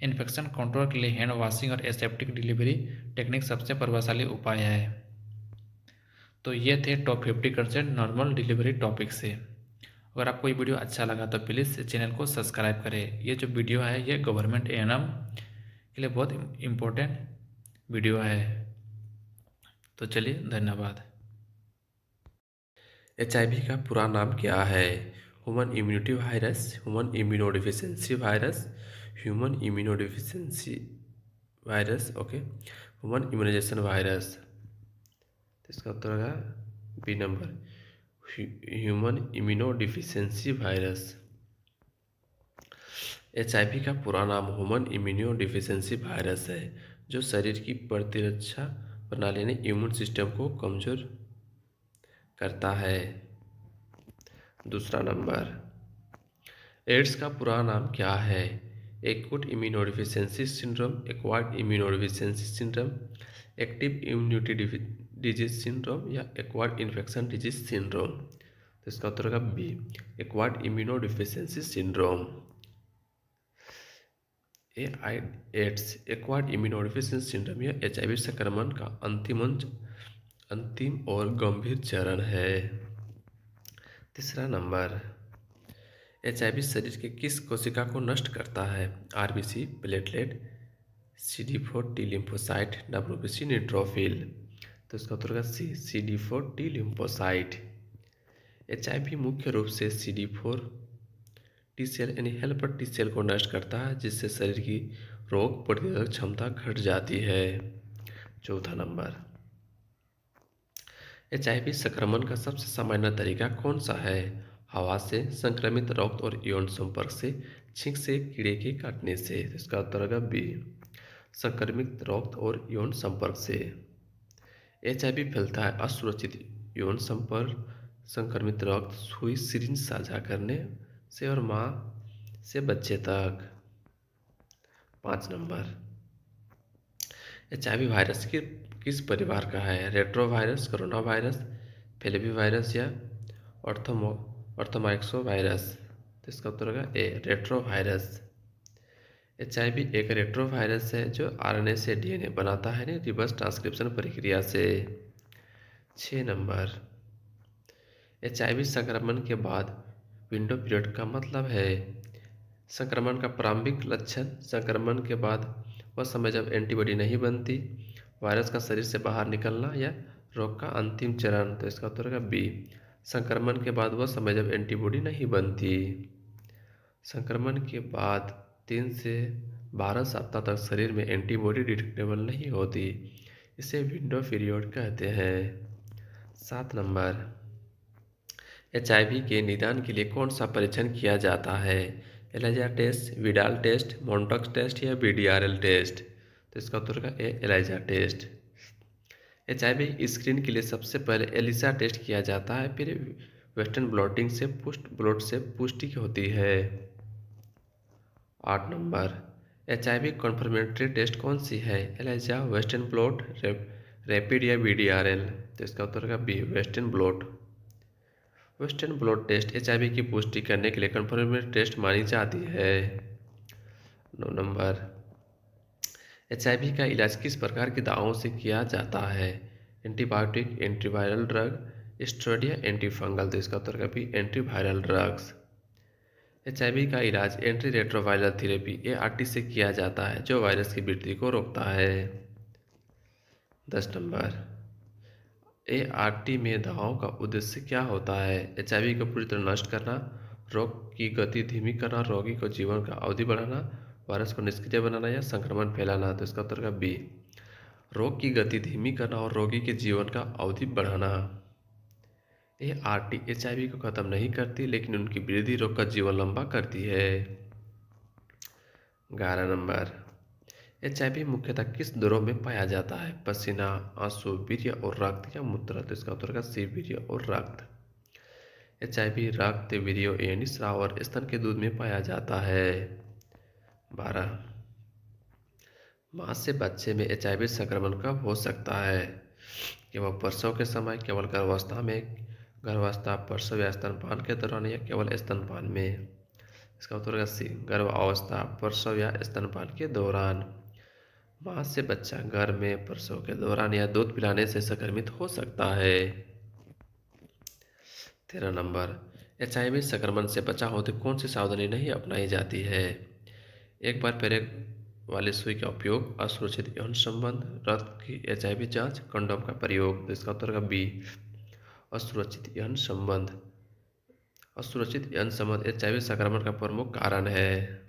S1: इन्फेक्शन कंट्रोल के लिए हैंड वॉशिंग और एसेप्टिक डिलीवरी टेक्निक सबसे प्रभावशाली उपाय है। तो ये थे टॉप 50% नॉर्मल डिलीवरी टॉपिक से। अगर आपको ये वीडियो अच्छा लगा तो प्लीज़ चैनल को सब्सक्राइब करें। ये जो वीडियो है ये गवर्नमेंट एएनएम के लिए बहुत इम्पोर्टेंट वीडियो है।
S2: तो चलिए, धन्यवाद। HIV का पूरा नाम क्या है? Human immunity virus, human immunodeficiency virus, human immunodeficiency virus, okay, human immunisation virus. तो इसका उत्तर होगा B number, human immunodeficiency virus. HIV का पूरा नाम ह्यूमन इम्यूनोडिफिशियंसी वायरस है, जो शरीर की प्रतिरक्षा प्रणाली यानी इम्यून सिस्टम को कमजोर करता है। दूसरा नंबर, एड्स का पूरा नाम क्या है? Acute immunodeficiency syndrome, acquired immunodeficiency syndrome, active immunity disease syndrome या एक्वायर्ड इन्फेक्शन डिजीज सिंड्रोम। तो इसका उत्तर होगा B, acquired immunodeficiency syndrome. AIDS, acquired immunodeficiency syndrome या HIV संक्रमण का अंतिम और गंभीर चरण है। तीसरा नंबर, HIV शरीर के किस कोशिका को नष्ट करता है? RBC, platelet, CD4 T lymphocyte, WBC neutrophil. तो इसका उत्तर होगा सी, CD4 टी लिम्फोसाइट। HIV मुख्य रूप से CD4 टी सेल यानी हेल्पर टी सेल को नष्ट करता है, जिससे शरीर की रोग प्रतिरोधक क्षमता घट जाती है। चौथा नंबर, HIV संक्रमण का सबसे सामान्य तरीका कौन सा है? हवा से, संक्रमित रक्त और यौन संपर्क से, छींक से, कीड़े के काटने से। तो इसका उत्तर होगा बी, संक्रमित रक्त और यौन संपर्क से। HIV फैलता है असुरक्षित यौन संपर्क, संक्रमित रक्त, सुई, सिरिंज साझा करने से और मां से बच्चे तक। 5 नंबर, HIV वायरस किस परिवार का है? Retro virus, corona virus, flavi virus या ऑर्थोमाइक्सो वायरस। तो इसका उत्तर होगा ए, रेट्रो वायरस। HIV एक रेट्रो वायरस है जो RNA से DNA बनाता है, नहीं रिवर्स ट्रांसक्रिप्शन प्रक्रिया से। 6 नंबर, HIV संक्रमण के बाद विंडो पीरियड का मतलब है? संक्रमण का प्रारंभिक लक्षण, संक्रमण के बाद वह समय जब एंटीबॉडी नहीं बनती, वायरस का शरीर से बाहर निकलना या रोग का अंतिम चरण। तो इसका उत्तर होगा बी, संक्रमण के बाद वह समय जब एंटीबॉडी नहीं बनती। संक्रमण के बाद 3 से 12 सप्ताह तक शरीर में एंटीबॉडी डिटेक्टेबल नहीं होती, इसे विंडो पीरियड कहते हैं। 7 नंबर, HIV के निदान के लिए कौन सा परीक्षण किया जाता है? ELISA test, Widal test, Mantoux test या BDRL टेस्ट। तो इसका उत्तर का A, ELISA test. HIV screen के लिए सबसे पहले एलिसा टेस्ट किया जाता है, फिर वेस्टर्न ब्लॉटिंग से ब्लॉट से पुष्टि होती है। 8 नंबर, HIV कॉन्फर्मेटरी टेस्ट कौन सी है? एलाइजा, वेस्टर्न ब्लॉट, रैपिड या BDRL। तो इसका उत्तर का B, western blot. Western blot test HIV की पुष्टि करने के लिए कन्फर्मेटरी टेस्ट मानी जाती है। 9 नंबर, HIV का इलाज किस प्रकार की दवाओं से किया जाता है? एंटीबायोटिक, एंटीवायरल ड्रग, स्टेरॉइड या एंटीफंगल। तो इसका उत्तर का भी एंटीवायरल ड्रग्स। HIV का इलाज एंटी रेट्रोवायरल थेरेपी ART से किया जाता है, जो वायरस की वृद्धि को रोकता है। 10 नंबर, ART में दवाओं का उद्देश्य क्या होता है? HIV को पूरी तरह नष्ट करना, रोग की गति धीमी करना, रोगी को जीवन का अवधि बढ़ाना, वायरस को निष्क्रिय बनाना या संक्रमण फैलाना। तो इसका उत्तर का बी, रोग की गति धीमी करना और रोगी के जीवन का अवधि बढ़ाना। ART HIV को खत्म नहीं करती, लेकिन उनकी वृद्धि रोककर जीवन लंबा करती है। 11 नंबर, HIV मुख्यतः किस द्रव में पाया जाता है? पसीना, आंसू, वीर्य और रक्त या मूत्र। तो इसका उत्तर का सी, वीर्य और रक्त। HIV रक्त, वीर्य यानी स्राव और स्तन के दूध में पाया जाता है। 12, माँ से बच्चे में HIV संक्रमण कब हो सकता है? केवल प्रसव के समय, केवल गर्भावस्था में, गर्भावस्था, प्रसव या स्तनपान के दौरान या केवल स्तनपान में। इसका उत्तर होगा सी, गर्भावस्था, प्रसव या स्तनपान के दौरान। माँ से बच्चा गर्भ में, प्रसव के दौरान या दूध पिलाने से संक्रमित हो सकता है। 13 नंबर, HIV संक्रमण से बचाव हेतु कौन सी सावधानी नहीं अपनाई जाती है? एक बार पहले वाली सुई का उपयोग, असुरक्षित यौन संबंध, रक्त की HIV जांच, कंडोम का प्रयोग। तो इसका उत्तर होगा बी, असुरक्षित यौन संबंध। असुरक्षित यौन संबंध HIV संक्रमण का प्रमुख कारण है।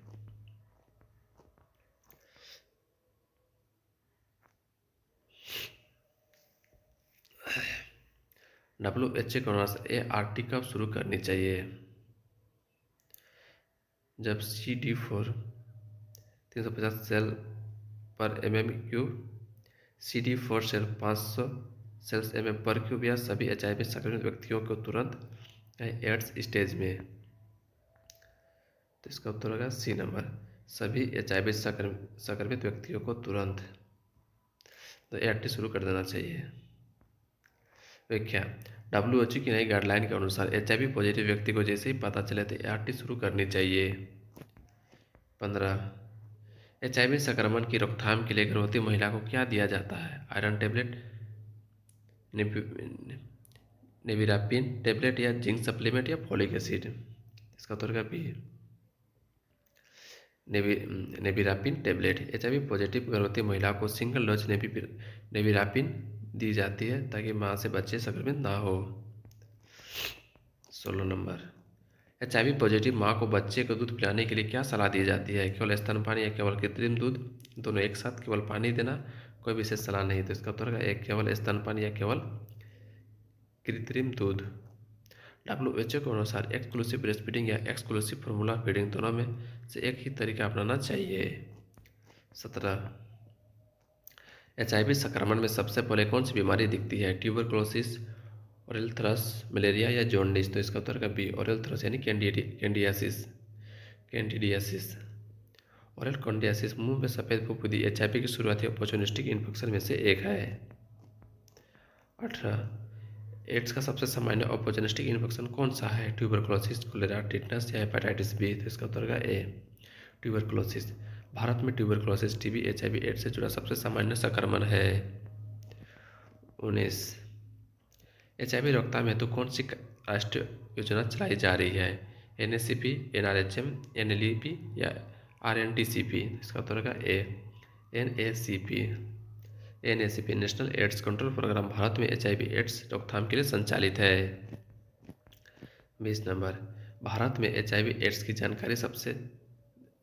S2: WHO के अनुसार ART कब शुरू करनी चाहिए? जब CD4 350 सेल पर mm³ CD4 सेल 500 सेल्स पर क्यूब या सभी HIV संक्रमित व्यक्तियों को तुरंत एड्स स्टेज में। तो इसका उत्तर होगा सी नंबर, सभी HIV संक्रमित व्यक्तियों को तुरंत। तो ART शुरू कर देना चाहिए। व्याख्या, WHO की नई गाइडलाइन के अनुसार HIV पॉजिटिव व्यक्ति को जैसे ही पता चले तो ART शुरू करनी चाहिए। 15, HIV संक्रमण की रोकथाम के लिए गर्भवती महिला को क्या दिया जाता है? आयरन टेबलेट, नेविरापिन टेबलेट या जिंक सप्लीमेंट या फॉलिक एसिड। इसका उत्तर का बी, नेविरापिन टेबलेट। HIV पॉजिटिव गर्भवती महिला को सिंगल डोज नेविरापिन दी जाती है ताकि मां से बच्चे संक्रमित ना हो। 16 नंबर, HIV पॉजिटिव मां को बच्चे को दूध पिलाने के लिए क्या सलाह दी जाती है? केवल स्तनपान या केवल कृत्रिम दूध, दोनों एक साथ, केवल पानी देना, कोई विशेष सलाह नहीं। तो इसका उत्तर है केवल स्तनपान या केवल कृत्रिम दूध। WHO के अनुसार एक्सक्लूसिव ब्रेस्ट फीडिंग या एक्सक्लूसिव फॉर्मूला फीडिंग दोनों में से एक ही तरीका अपनाना चाहिए। 17, HIV संक्रमण में सबसे पहले कौन सी बीमारी दिखती है? ट्यूबरक्लोसिस, ओरल थ्रस, मलेरिया या जॉन्डिस। तो इसका उत्तर का बी, ओरल थ्रस यानी कैंडिडियासिस। ओरल कैंडिडियासिस मुंह में सफेद फफूंदी HIV की शुरुआती अपॉर्चुनिस्टिक इन्फेक्शन में से एक है। 18, एड्स का सबसे सामान्य अपॉर्चुनिस्टिक इन्फेक्शन कौन सा है? ट्यूबरक्लोसिस, कोलेरा, टिटनस या हेपेटाइटिस बी। तो इसका उत्तर का ए, ट्यूबरक्लोसिस। भारत में ट्यूबरक्लोसिस TB HIV एड्स से जुड़ा सबसे सामान्य संक्रमण है। 19, HIV रोकथाम हेतु कौन सी राष्ट्रीय योजना चलाई जा रही है? NACP, NRHM, NLEP या RNDCP। इसका उत्तर का A, NACP। National AIDS control programme भारत में HIV एड्स रोकथाम के लिए संचालित है। 20 नंबर, भारत में HIV एड्स की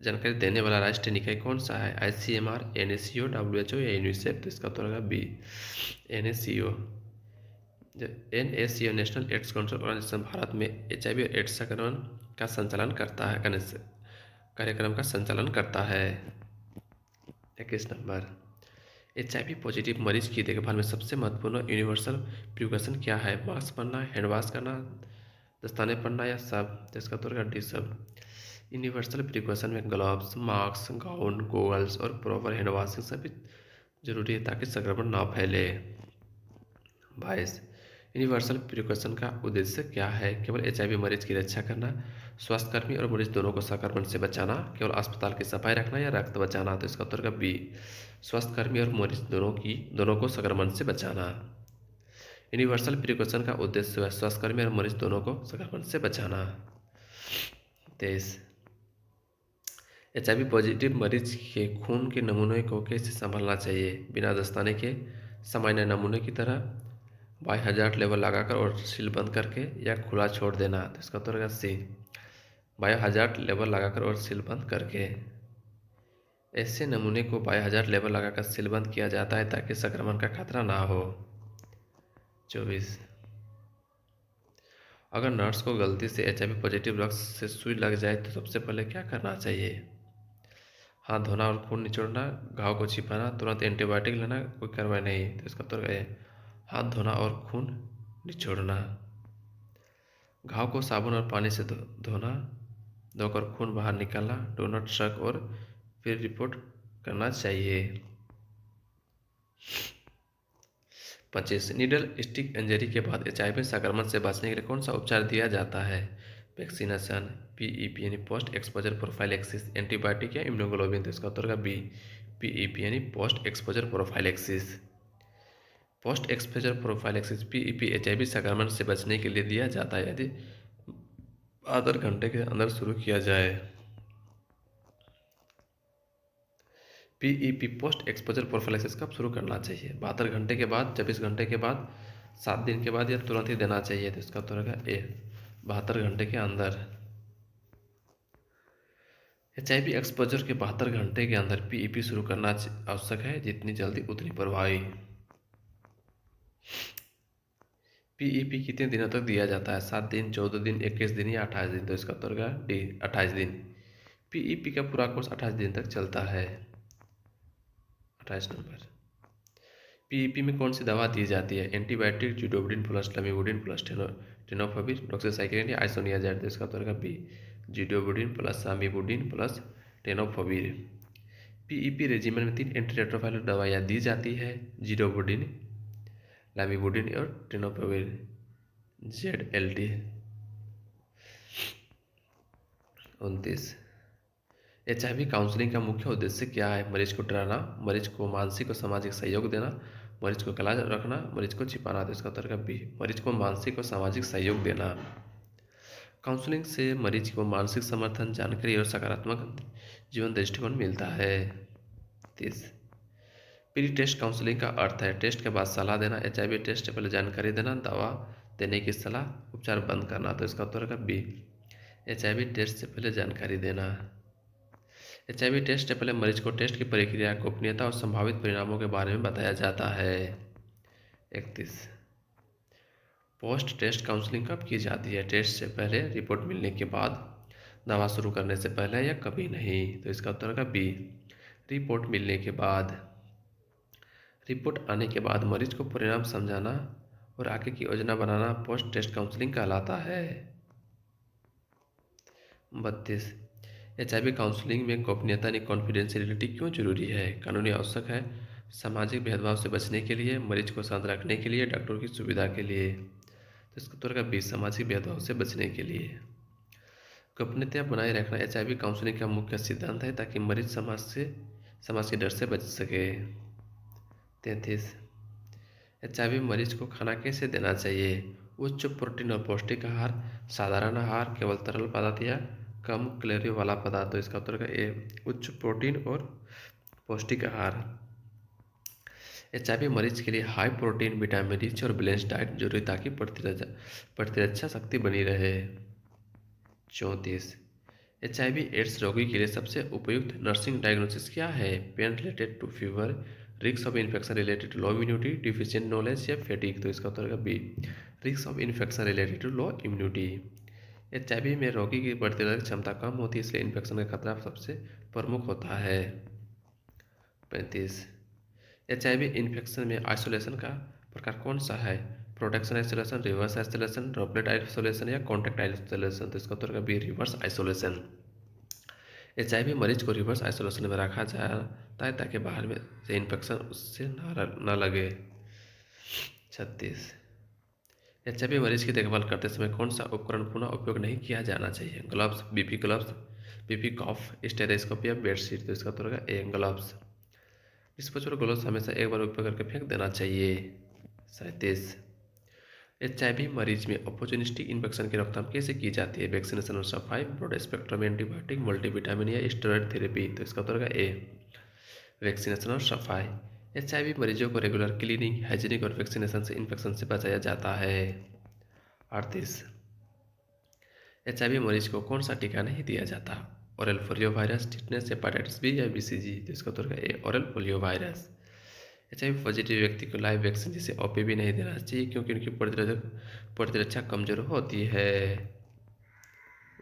S2: जानकारी देने वाला राष्ट्रीय निकाय कौन सा है? ICMR, NACO, WHO या यूनिसेफ। तो इसका उत्तर होगा B, NACO। NACO national AIDS control organisation भारत में HIV और एड्स संक्रमण का संचालन करता है, कार्यक्रम का संचालन करता है। 21 नंबर, HIV पॉजिटिव मरीज की देखभाल में सबसे महत्वपूर्ण यूनिवर्सल प्रिकॉशन क्या है? मास्क पहनना, हैंड वॉश करना, दस्ताने पहनना या सब। तो इसका उत्तर का डी, सब। यूनिवर्सल प्रिकॉशन में ग्लव्स, मास्क, गाउन, गोगल्स और प्रॉपर हैंड वॉशिंग सभी जरूरी है ताकि संक्रमण ना फैले। 22, यूनिवर्सल प्रिकॉशन का उद्देश्य क्या है? केवल HIV मरीज की रक्षा करना, स्वास्थ्यकर्मी और मरीज दोनों को संक्रमण से बचाना, केवल अस्पताल की सफाई रखना या रक्त बचाना। तो इसका उत्तर का बी, स्वास्थ्यकर्मी और मरीज दोनों को संक्रमण से बचाना। यूनिवर्सल प्रिकॉशन का उद्देश्य है स्वास्थ्यकर्मी और मरीज दोनों को संक्रमण से बचाना। 23, HIV पॉजिटिव मरीज के खून के नमूने को कैसे संभालना चाहिए? बिना दस्ताने के, सामान्य नमूने की तरह, बायोहजार्ड लेवल लगाकर और सील बंद करके, या खुला छोड़ देना। तो इसका उत्तर है सी, बायोहजार्ड लेवल लगाकर और सील बंद करके। ऐसे नमूने को बायोहजार्ड लेवल लगाकर सील बंद किया जाता है ताकि संक्रमण का खतरा ना हो। 24, अगर नर्स को गलती से HIV पॉजिटिव रक्त से सुई लग जाए तो सबसे पहले क्या करना चाहिए? हाथ धोना और खून निचोड़ना, घाव को छिपाना, तुरंत एंटीबायोटिक लेना, कोई कार्रवाई नहीं। तो इसका उत्तर है हाथ धोना और खून निचोड़ना। घाव को साबुन और पानी से धोना, धोकर खून बाहर निकालना, डू नॉट शक और फिर रिपोर्ट करना चाहिए। 25, नीडल स्टिक इंजरी के बाद HIV संक्रमण से बचने के लिए कौन सा उपचार दिया जाता है? वैक्सीनेशन, PEP यानी पोस्ट एक्सपोजर प्रोफाइलेक्सिस, एंटीबायोटिक या इम्यूनोग्लोबिन। तो इसका उत्तर का बी, PEP यानी post exposure prophylaxis. Post exposure prophylaxis PEP HIV संक्रमण से बचने के लिए दिया जाता है यदि 72 घंटे के अंदर शुरू किया जाए। PEP पोस्ट एक्सपोजर प्रोफिलैक्सिस कब शुरू करना चाहिए? 72 घंटे के बाद, 24 घंटे के बाद, 7 दिन के बाद या तुरंत ही देना चाहिए? तो इसका उत्तर होगा ए, 72 घंटे के अंदर। HIV एक्सपोजर के 72 घंटे के अंदर PEP शुरू करना आवश्यक है, जितनी जल्दी उतनी प्रभावी। PEP कितने दिनों तक दिया जाता है? 7 दिन, 14 दिन, 21 दिन या 28 दिन? तो इसका उत्तर होगा डी, 28 दिन। PEP का पूरा कोर्स 28 दिन तक चलता है। 28 नंबर। PEP में कौन सी दवा दी जाती है? Antibiotic, zidovudine plus lamivudine plus tenofovir, doxycycline या आइसोनियाज़ाइड? तो इसका उत्तर होगा B, zidovudine plus lamivudine plus tenofovir. PEP regimen में 3 एंटीरेट्रोवायरल दवाइयाँ दी जाती है, जिडोबुडिन, लमिवुडिन और टेनोफविर, ZLD। 29। HIV काउंसलिंग का मुख्य उद्देश्य क्या है? मरीज को डराना, मरीज को मानसिक और सामाजिक सहयोग देना, मरीज को कला रखना, मरीज को छिपाना? तो इसका उत्तर का बी, मरीज को मानसिक और सामाजिक सहयोग देना। काउंसलिंग से मरीज को मानसिक समर्थन, जानकारी और सकारात्मक जीवन दृष्टिकोण मिलता है। 30। प्री टेस्ट काउंसलिंग का अर्थ है टेस्ट के बाद सलाह देना, HIV टेस्ट से पहले जानकारी देना, दवा देने की सलाह, उपचार बंद करना? तो इसका उत्तर का बी, HIV टेस्ट से पहले जानकारी देना। HIV टेस्ट से पहले मरीज को टेस्ट की प्रक्रिया, गोपनीयता और संभावित परिणामों के बारे में बताया जाता है। 31। पोस्ट टेस्ट काउंसलिंग कब की जाती है? टेस्ट से पहले, रिपोर्ट मिलने के बाद, दवा शुरू करने से पहले या कभी नहीं? तो इसका उत्तर का बी, रिपोर्ट मिलने के बाद। रिपोर्ट आने के बाद मरीज को परिणाम समझाना और आगे की योजना बनाना पोस्ट टेस्ट काउंसलिंग कहलाता है। 32। HIV काउंसलिंग में गोपनीयता यानी कॉन्फिडेंशियलिटी क्यों जरूरी है? कानूनी आवश्यक है, सामाजिक भेदभाव से बचने के लिए, मरीज को शांत रखने के लिए, डॉक्टरों की सुविधा के लिए? तो इसका उत्तर का बी, सामाजिक भेदभाव से बचने के लिए। गोपनीयता बनाए रखना HIV काउंसलिंग का मुख्य सिद्धांत है, ताकि मरीज समाज के डर से बच सके। 33। HIV मरीज को खाना कैसे देना चाहिए? उच्च प्रोटीन और पौष्टिक आहार, साधारण आहार, केवल तरल पदार्थ या कम कैलोरी वाला पदार्थ? तो इसका उत्तर का ए, उच्च प्रोटीन और पौष्टिक आहार। HIV मरीज के लिए हाई प्रोटीन, विटामिन रिच और बैलेंस डाइट जरूरी, ताकि प्रतिरक्षा शक्ति बनी रहे। 34। HIV एड्स रोगी के लिए सबसे उपयुक्त नर्सिंग डायग्नोसिस क्या है? Pain related to fever, risk of infection related to low immunity, deficient knowledge या फैटिग? तो इसका उत्तर का B, risk of infection related to low immunity. HIV में रोगी की प्रतिरोधक क्षमता कम होती है, इसलिए इन्फेक्शन का खतरा सबसे प्रमुख होता है। 35। HIV इन्फेक्शन में आइसोलेशन का प्रकार कौन सा है? Protection isolation, reverse isolation, droplet isolation या कॉन्टैक्ट आइसोलेशन? तो इसका उत्तर का बी, रिवर्स आइसोलेशन। HIV मरीज को रिवर्स आइसोलेशन में रखा जाता है, ताकि बाहर में से इन्फेक्शन उससे न लगे। 36। HIV मरीज की देखभाल करते समय कौन सा उपकरण पुनः उपयोग नहीं किया जाना चाहिए? ग्लव्स, ग्लव्स, BP कॉफ, स्टेथोस्कोप या बेडशीट? तो इसका उत्तर होगा ए, ग्लव्स। डिस्पोजेबल ग्लव्स हमेशा एक बार उपयोग करके फेंक देना चाहिए। 37। HIV मरीज में अपॉर्चुनिस्टिक इन्फेक्शन की रोकथाम कैसे की जाती है? वैक्सीनेशन और सफाई, ब्रॉड स्पेक्ट्रम एंटीबायोटिक, मल्टीविटामिन या स्टेरॉइड थेरेपी? तो इसका उत्तर होगा ए, वैक्सीनेशन और सफाई। HIV मरीजों को रेगुलर क्लीनिंग, हाइजीनिक और वैक्सीनेशन से इन्फेक्शन से बचाया जाता है। 38। HIV मरीज को कौन सा टीका नहीं दिया जाता? Oral polio virus, tetanus, hepatitis B या BCG? तो इसका उत्तर है A, oral polio virus. HIV positive व्यक्ति को लाइव वैक्सीन जैसे OPV नहीं देना चाहिए, क्योंकि उनकी प्रतिरक्षा कमजोर होती है।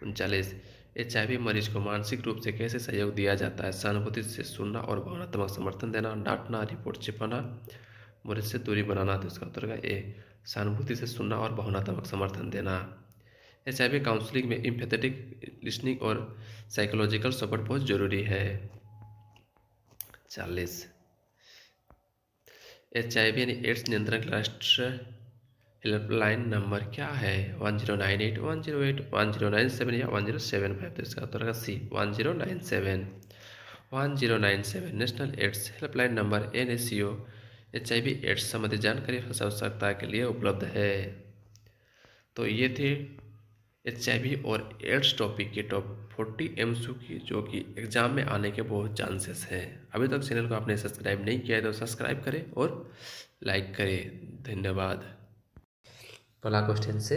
S2: 39। HIV मरीज को मानसिक रूप से कैसे सहयोग दिया जाता है? सहानुभूति से सुनना और भावनात्मक समर्थन देना, डांटना, रिपोर्ट छिपाना, मरीज से दूरी बनाना? तो इसका उत्तर है ए, सहानुभूति से सुनना और भावनात्मक समर्थन देना। HIV काउंसलिंग में एम्पैथेटिक लिसनिंग और साइकोलॉजिकल सपोर्ट बहुत जरूरी है। 40। HIV यानी एड्स नियंत्रण राष्ट्रीय हेल्पलाइन नंबर क्या है? 1098, 108, 1097 या 1075? तो इसका उत्तर है C, 1097। 1097 national AIDS helpline number NACO HIV AIDS संबंधी जानकारी आवश्यकता के लिए उपलब्ध है। तो ये थे HIV और एड्स टॉपिक के टॉप 40 MCQ जो कि एग्ज़ाम में आने के बहुत चांसेस हैं। अभी तक चैनल को आपने सब्सक्राइब नहीं किया है तो सब्सक्राइब करें और लाइक करें। धन्यवाद। पहला क्वेश्चन से,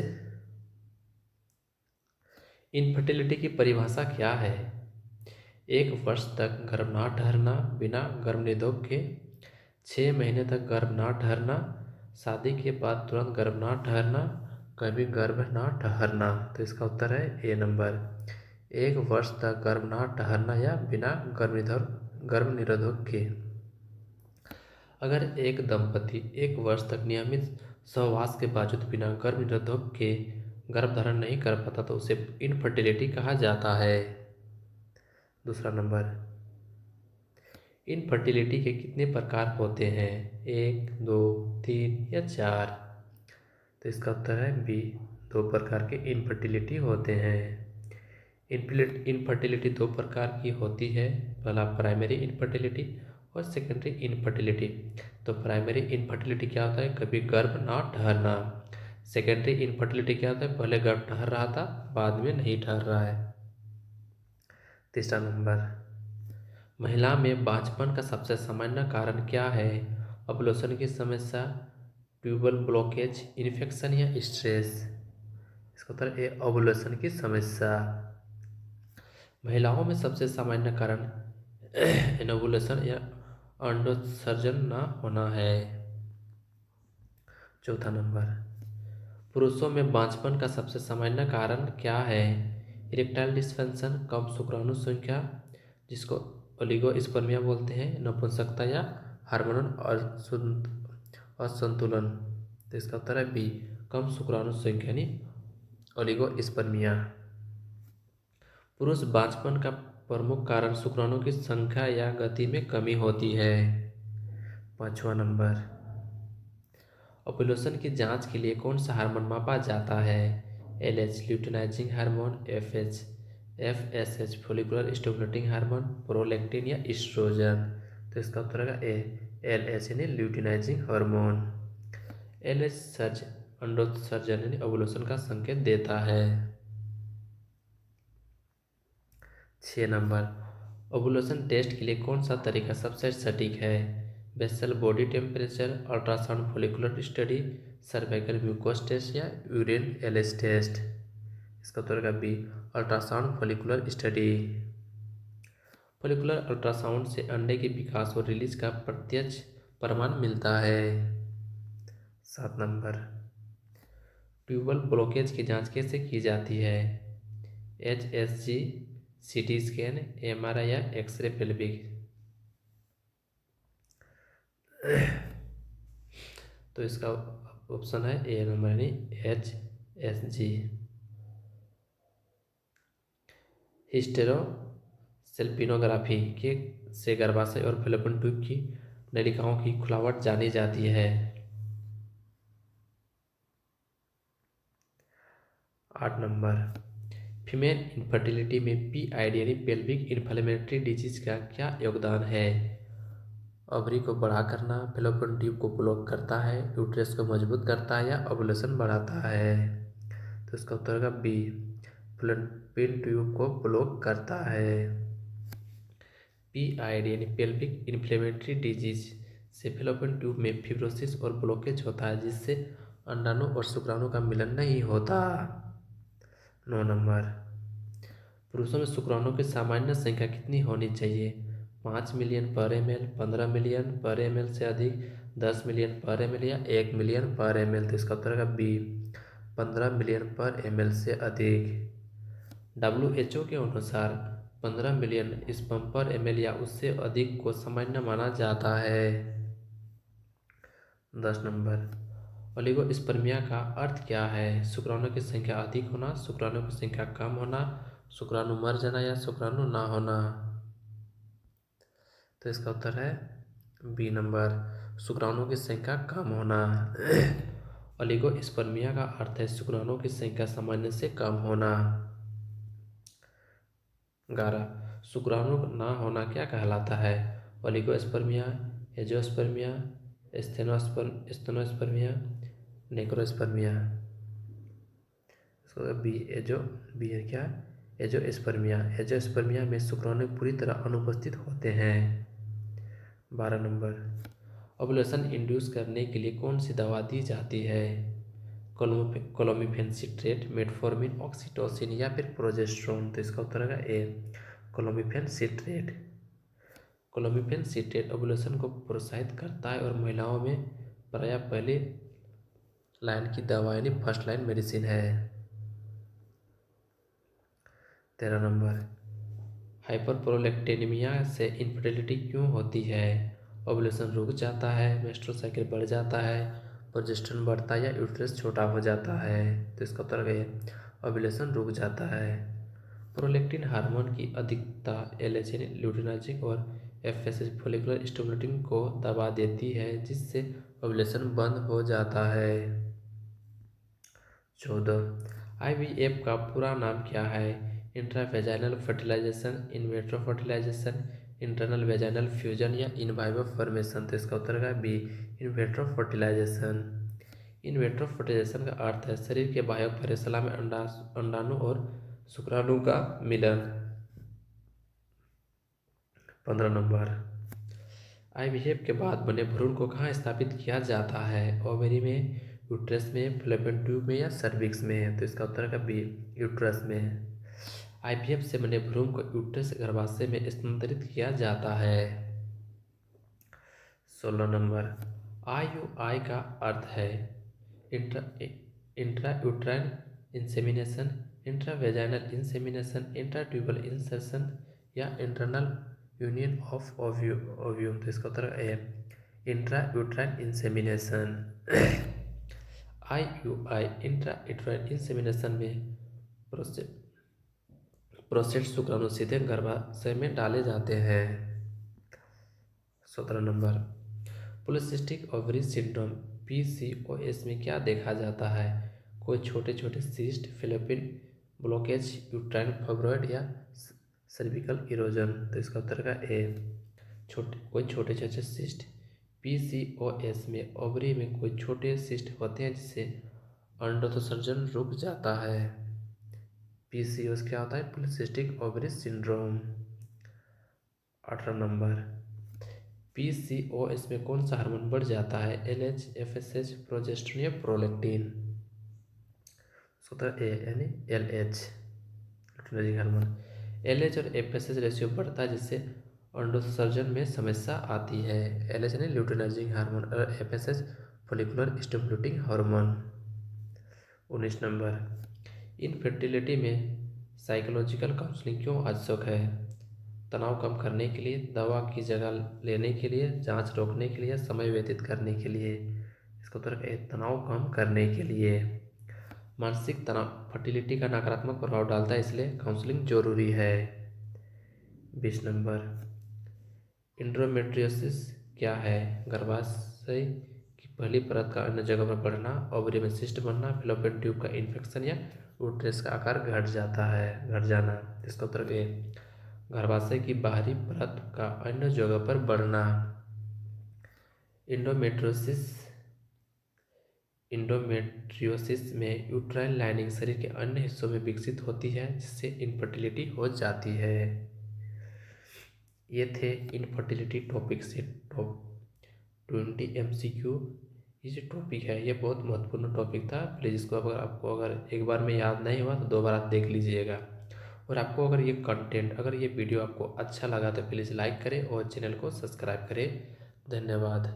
S2: इनफर्टिलिटी की परिभाषा क्या है? 1 वर्ष तक गर्भ ना ठहरना बिना गर्भ निरोधक के, 6 महीने तक गर्भ ना ठहरना, शादी के बाद तुरंत गर्भ ना ठहरना, कभी गर्भ ना ठहरना। तो इसका उत्तर है ए नंबर, 1 वर्ष तक गर्भ ना ठहरना या बिना गर्भ निरोधक के। अगर एक दंपति 1 वर्ष तक नियमित सहवास के बावजूद बिना गर्भ निरोधक के गर्भ धारण नहीं कर पाता तो उसे इनफर्टिलिटी कहा जाता है। दूसरा नंबर, इनफर्टिलिटी के कितने प्रकार होते हैं? 1, 2, 3 या 4? तो इसका उत्तर है बी, 2 प्रकार के इनफर्टिलिटी होते हैं। इनफर्टिलिटी 2 प्रकार की होती है, पहला प्राइमरी इनफर्टिलिटी और सेकेंडरी इनफर्टिलिटी। तो प्राइमरी इनफर्टिलिटी क्या होता है? कभी गर्भ ना ठहरना। सेकेंडरी इनफर्टिलिटी क्या होता है? पहले गर्भ ठहर रहा था, बाद में नहीं ठहर रहा है। तीसरा नंबर, महिला में बांझपन का सबसे सामान्य कारण क्या है? ओव्यूलेशन की समस्या, ट्यूबल ब्लॉकेज, इन्फेक्शन या स्ट्रेस? इसका उत्तर ए, ओव्यूलेशन की समस्या। महिलाओं में सबसे सामान्य कारण एनोवुलेशन या अंडोत्सर्जन न होना है। चौथा नंबर, पुरुषों में बांझपन का सबसे सामान्य कारण क्या है? इरेक्टाइल डिस्फंक्शन, कम शुक्राणु संख्या जिसको ओलिगोस्पर्मिया बोलते हैं, नपुंसकता या हार्मोनल असंतुलन। तो इसका उत्तर है बी, कम शुक्राणु संख्या यानी ओलिगोस्पर्मिया। पुरुष बांझपन का प्रमुख कारण शुक्राणु की संख्या या गति में कमी होती है। पांचवा नंबर, ओव्यूलेशन की जांच के लिए कौन सा हार्मोन मापा जाता है? LH luteinizing hormone, FSH follicular stimulating hormone, prolactin या एस्ट्रोजन? तो इसका उत्तर है ए, LH यानी ल्यूटिनाइजिंग हार्मोन। LH सर्ज अंडोत्सर्जन यानी ओव्यूलेशन का संकेत देता है। 6 नंबर, ओव्यूलेशन टेस्ट के लिए कौन सा तरीका सबसे सटीक है? Basal body temperature, ultrasound follicular study, cervical mucus test या यूरिन एलिस टेस्ट? इसका उत्तर है B, ultrasound follicular study. Follicular ultrasound से अंडे के विकास और रिलीज का प्रत्यक्ष प्रमाण मिलता है। 7 नंबर, ट्यूबल ब्लॉकेज की जांच कैसे की जाती है? HSG, CT स्कैन, MRI या एक्सरे पेल्विक? तो इसका ऑप्शन है ए नंबर यानी HSG। हिस्टेरोसेल्पिनोग्राफी के से गर्भाशय और फैलोपियन ट्यूब की नलिकाओं की खुलावट जानी जाती है। 8 नंबर, फीमेल इनफर्टिलिटी में PID यानी पेल्विक इन्फ्लेमेटरी डिजीज का क्या योगदान है? ओवरी को बड़ा करना, फैलोपियन ट्यूब को ब्लॉक करता है, यूट्रस को मजबूत करता है या ओव्यूलेशन बढ़ाता है? तो इसका उत्तर होगा बी, फैलोपियन ट्यूब को ब्लॉक करता है। PID यानी पेल्विक इन्फ्लेमेटरी डिजीज से फैलोपियन ट्यूब में फिब्रोसिस और ब्लॉकेज होता है जिससे अंडाणु और शुक्राणु का मिलन नहीं होता। 9 नंबर, पुरुषों में शुक्राणु की सामान्य संख्या कितनी होनी चाहिए? 5 मिलियन पर ml, 15 मिलियन पर ml से अधिक, 10 मिलियन पर ml या 1 मिलियन पर ml? तो इसका उत्तर है बी, 15 मिलियन पर ml से अधिक। WHO के अनुसार 15 मिलियन स्पर्म पर ml या उससे अधिक को सामान्य माना जाता है। 10 नंबर, ओलिगोस्पर्मिया का अर्थ क्या है? शुक्राणु की संख्या अधिक होना, शुक्राणु की संख्या कम होना, शुक्राणु मर जाना या शुक्राणु ना होना? तो इसका उत्तर है बी नंबर, शुक्राणु की संख्या कम होना। ओलिगोस्पर्मिया का अर्थ है शुक्राणु की संख्या सामान्य से कम होना। 11, शुक्राणु ना होना क्या कहलाता है? ओलिगोस्पर्मिया, एंजियोस्पर्मिया, स्टेनोस्पर्मिया, नेक्रोस्पर्मिया? बी, बी है क्या? एजोस्पर्मिया में शुक्राणु पूरी तरह अनुपस्थित होते हैं। 12 नंबर, ओव्यूलेशन इंड्यूस करने के लिए कौन सी दवा दी जाती है? क्लोमिफेन सिट्रेट, मेटफॉर्मिन, ऑक्सीटोसिन या फिर प्रोजेस्टेरोन। तो इसका उत्तर होगा A, clomiphene citrate. Clomiphene citrate ovulation को प्रोत्साहित करता है और महिलाओं में प्रायः पहली लाइन की दवा यानी फर्स्ट लाइन मेडिसिन है। 13 नंबर, हाइपरप्रोलेक्टिनेमिया से इनफर्टिलिटी क्यों होती है? ओव्यूलेशन रुक जाता है, मेंस्ट्रुअल साइकिल बढ़ जाता है, प्रोजेस्टेरोन बढ़ता है या यूट्रस छोटा हो जाता है। तो इसका उत्तर है ओव्यूलेशन रुक जाता है। प्रोलैक्टिन हार्मोन की अधिकता एलएच ल्यूटिनाजिक और एफएसएच फोलिकुलर स्टिमुलेटिंग को दबा देती है जिससे ओव्यूलेशन बंद हो जाता है। 14, आईवीएफ का पूरा नाम क्या है? Intravaginal fertilisation, in vitro fertilisation, internal vaginal fusion या इन वाइवो फॉर्मेशन। तो इसका उत्तर है B, in vitro fertilisation. In vitro fertilisation का अर्थ है शरीर के बाह्य परिसला में अंडाणु और शुक्राणु का मिलन। 15 नंबर, आईवीएफ के बाद बने भ्रूण को कहाँ स्थापित किया जाता है? ओवरी में, यूट्रस में, फैलोपियन ट्यूब में या सर्विक्स में। तो इसका उत्तर है बी, यूट्रस में। आईवीएफ से बने भ्रूण को यूट्रस गर्भाशय में स्थानांतरित किया जाता है। 16 नंबर, आईयूआई का अर्थ है इंट्रायूट्राइन इंसेमिनेशन, इंट्रावेजाइनल इंसेमिनेशन, इंट्राट्यूबल इंसर्शन या इंटरनल यूनियन ऑफ ओव्यूम। तो इसका उत्तर है intrauterine insemination. IUI intrauterine insemination में प्रोस्टेट शुक्राणु सीधे गर्भाशय में डाले जाते हैं। 17 number, polycystic ovary syndrome PCOS में क्या देखा जाता है? कोई छोटे छोटे cyst, fallopian blockage, uterine fibroid या सर्विकल इरोजन। तो इसका उत्तर का ए, कोई छोटे छोटे सिस्ट। पीसीओएस में ओवरी में कोई छोटे सिस्ट होते हैं जिससे अंडोत्सर्जन रुक जाता है। पीसीओएस क्या होता है? Polycystic ovary syndrome. 18 number, PCOS में कौन सा हार्मोन बढ़ जाता है? एलएच, एफएसएच, प्रोजेस्टेरोन या प्रोलैक्टिन। सूत्र ए यानी एलएच, ल्यूटिनाजिक हार्मोन। एलएच और एफएसएच रेशियो बढ़ता है जिससे अंडोत्सर्जन में समस्या आती है। एलएच यानी ल्यूटिनाजिक हार्मोन और FSH follicular stimulating hormone. 19 number, infertility में साइकोलॉजिकल काउंसलिंग क्यों आवश्यक है? तनाव कम करने के लिए, दवा की जगह लेने के लिए, जांच रोकने के लिए, समय व्यतीत करने के लिए। इसका उत्तर है तनाव कम करने के लिए। मानसिक तनाव फर्टिलिटी का नकारात्मक प्रभाव डालता है इसलिए काउंसलिंग जरूरी है। 20 नंबर, इंडोमेट्रियोसिस क्या है? गर्भाशय की पहली परत का अन्य जगह पर बढ़ना, ओवरी में सिस्ट बनना, फैलोपियन ट्यूब का इन्फेक्शन या यूट्रस का आकार घट जाना। इसका उत्तर है गर्भाशय की बाहरी परत का अन्य जगह पर बढ़ना। इंडोमेट्रियोसिस में यूट्राइन लाइनिंग शरीर के अन्य हिस्सों में विकसित होती है जिससे इनफर्टिलिटी हो जाती है। ये थे इनफर्टिलिटी टॉपिक से टॉप 20 MCQ। ये जो टॉपिक है ये बहुत महत्वपूर्ण टॉपिक था। प्लीज़ इसको आपको अगर एक बार में याद नहीं हुआ तो 2 बार आप देख लीजिएगा। और आपको अगर ये वीडियो आपको अच्छा लगा तो प्लीज़ लाइक करें और चैनल को सब्सक्राइब करें। धन्यवाद।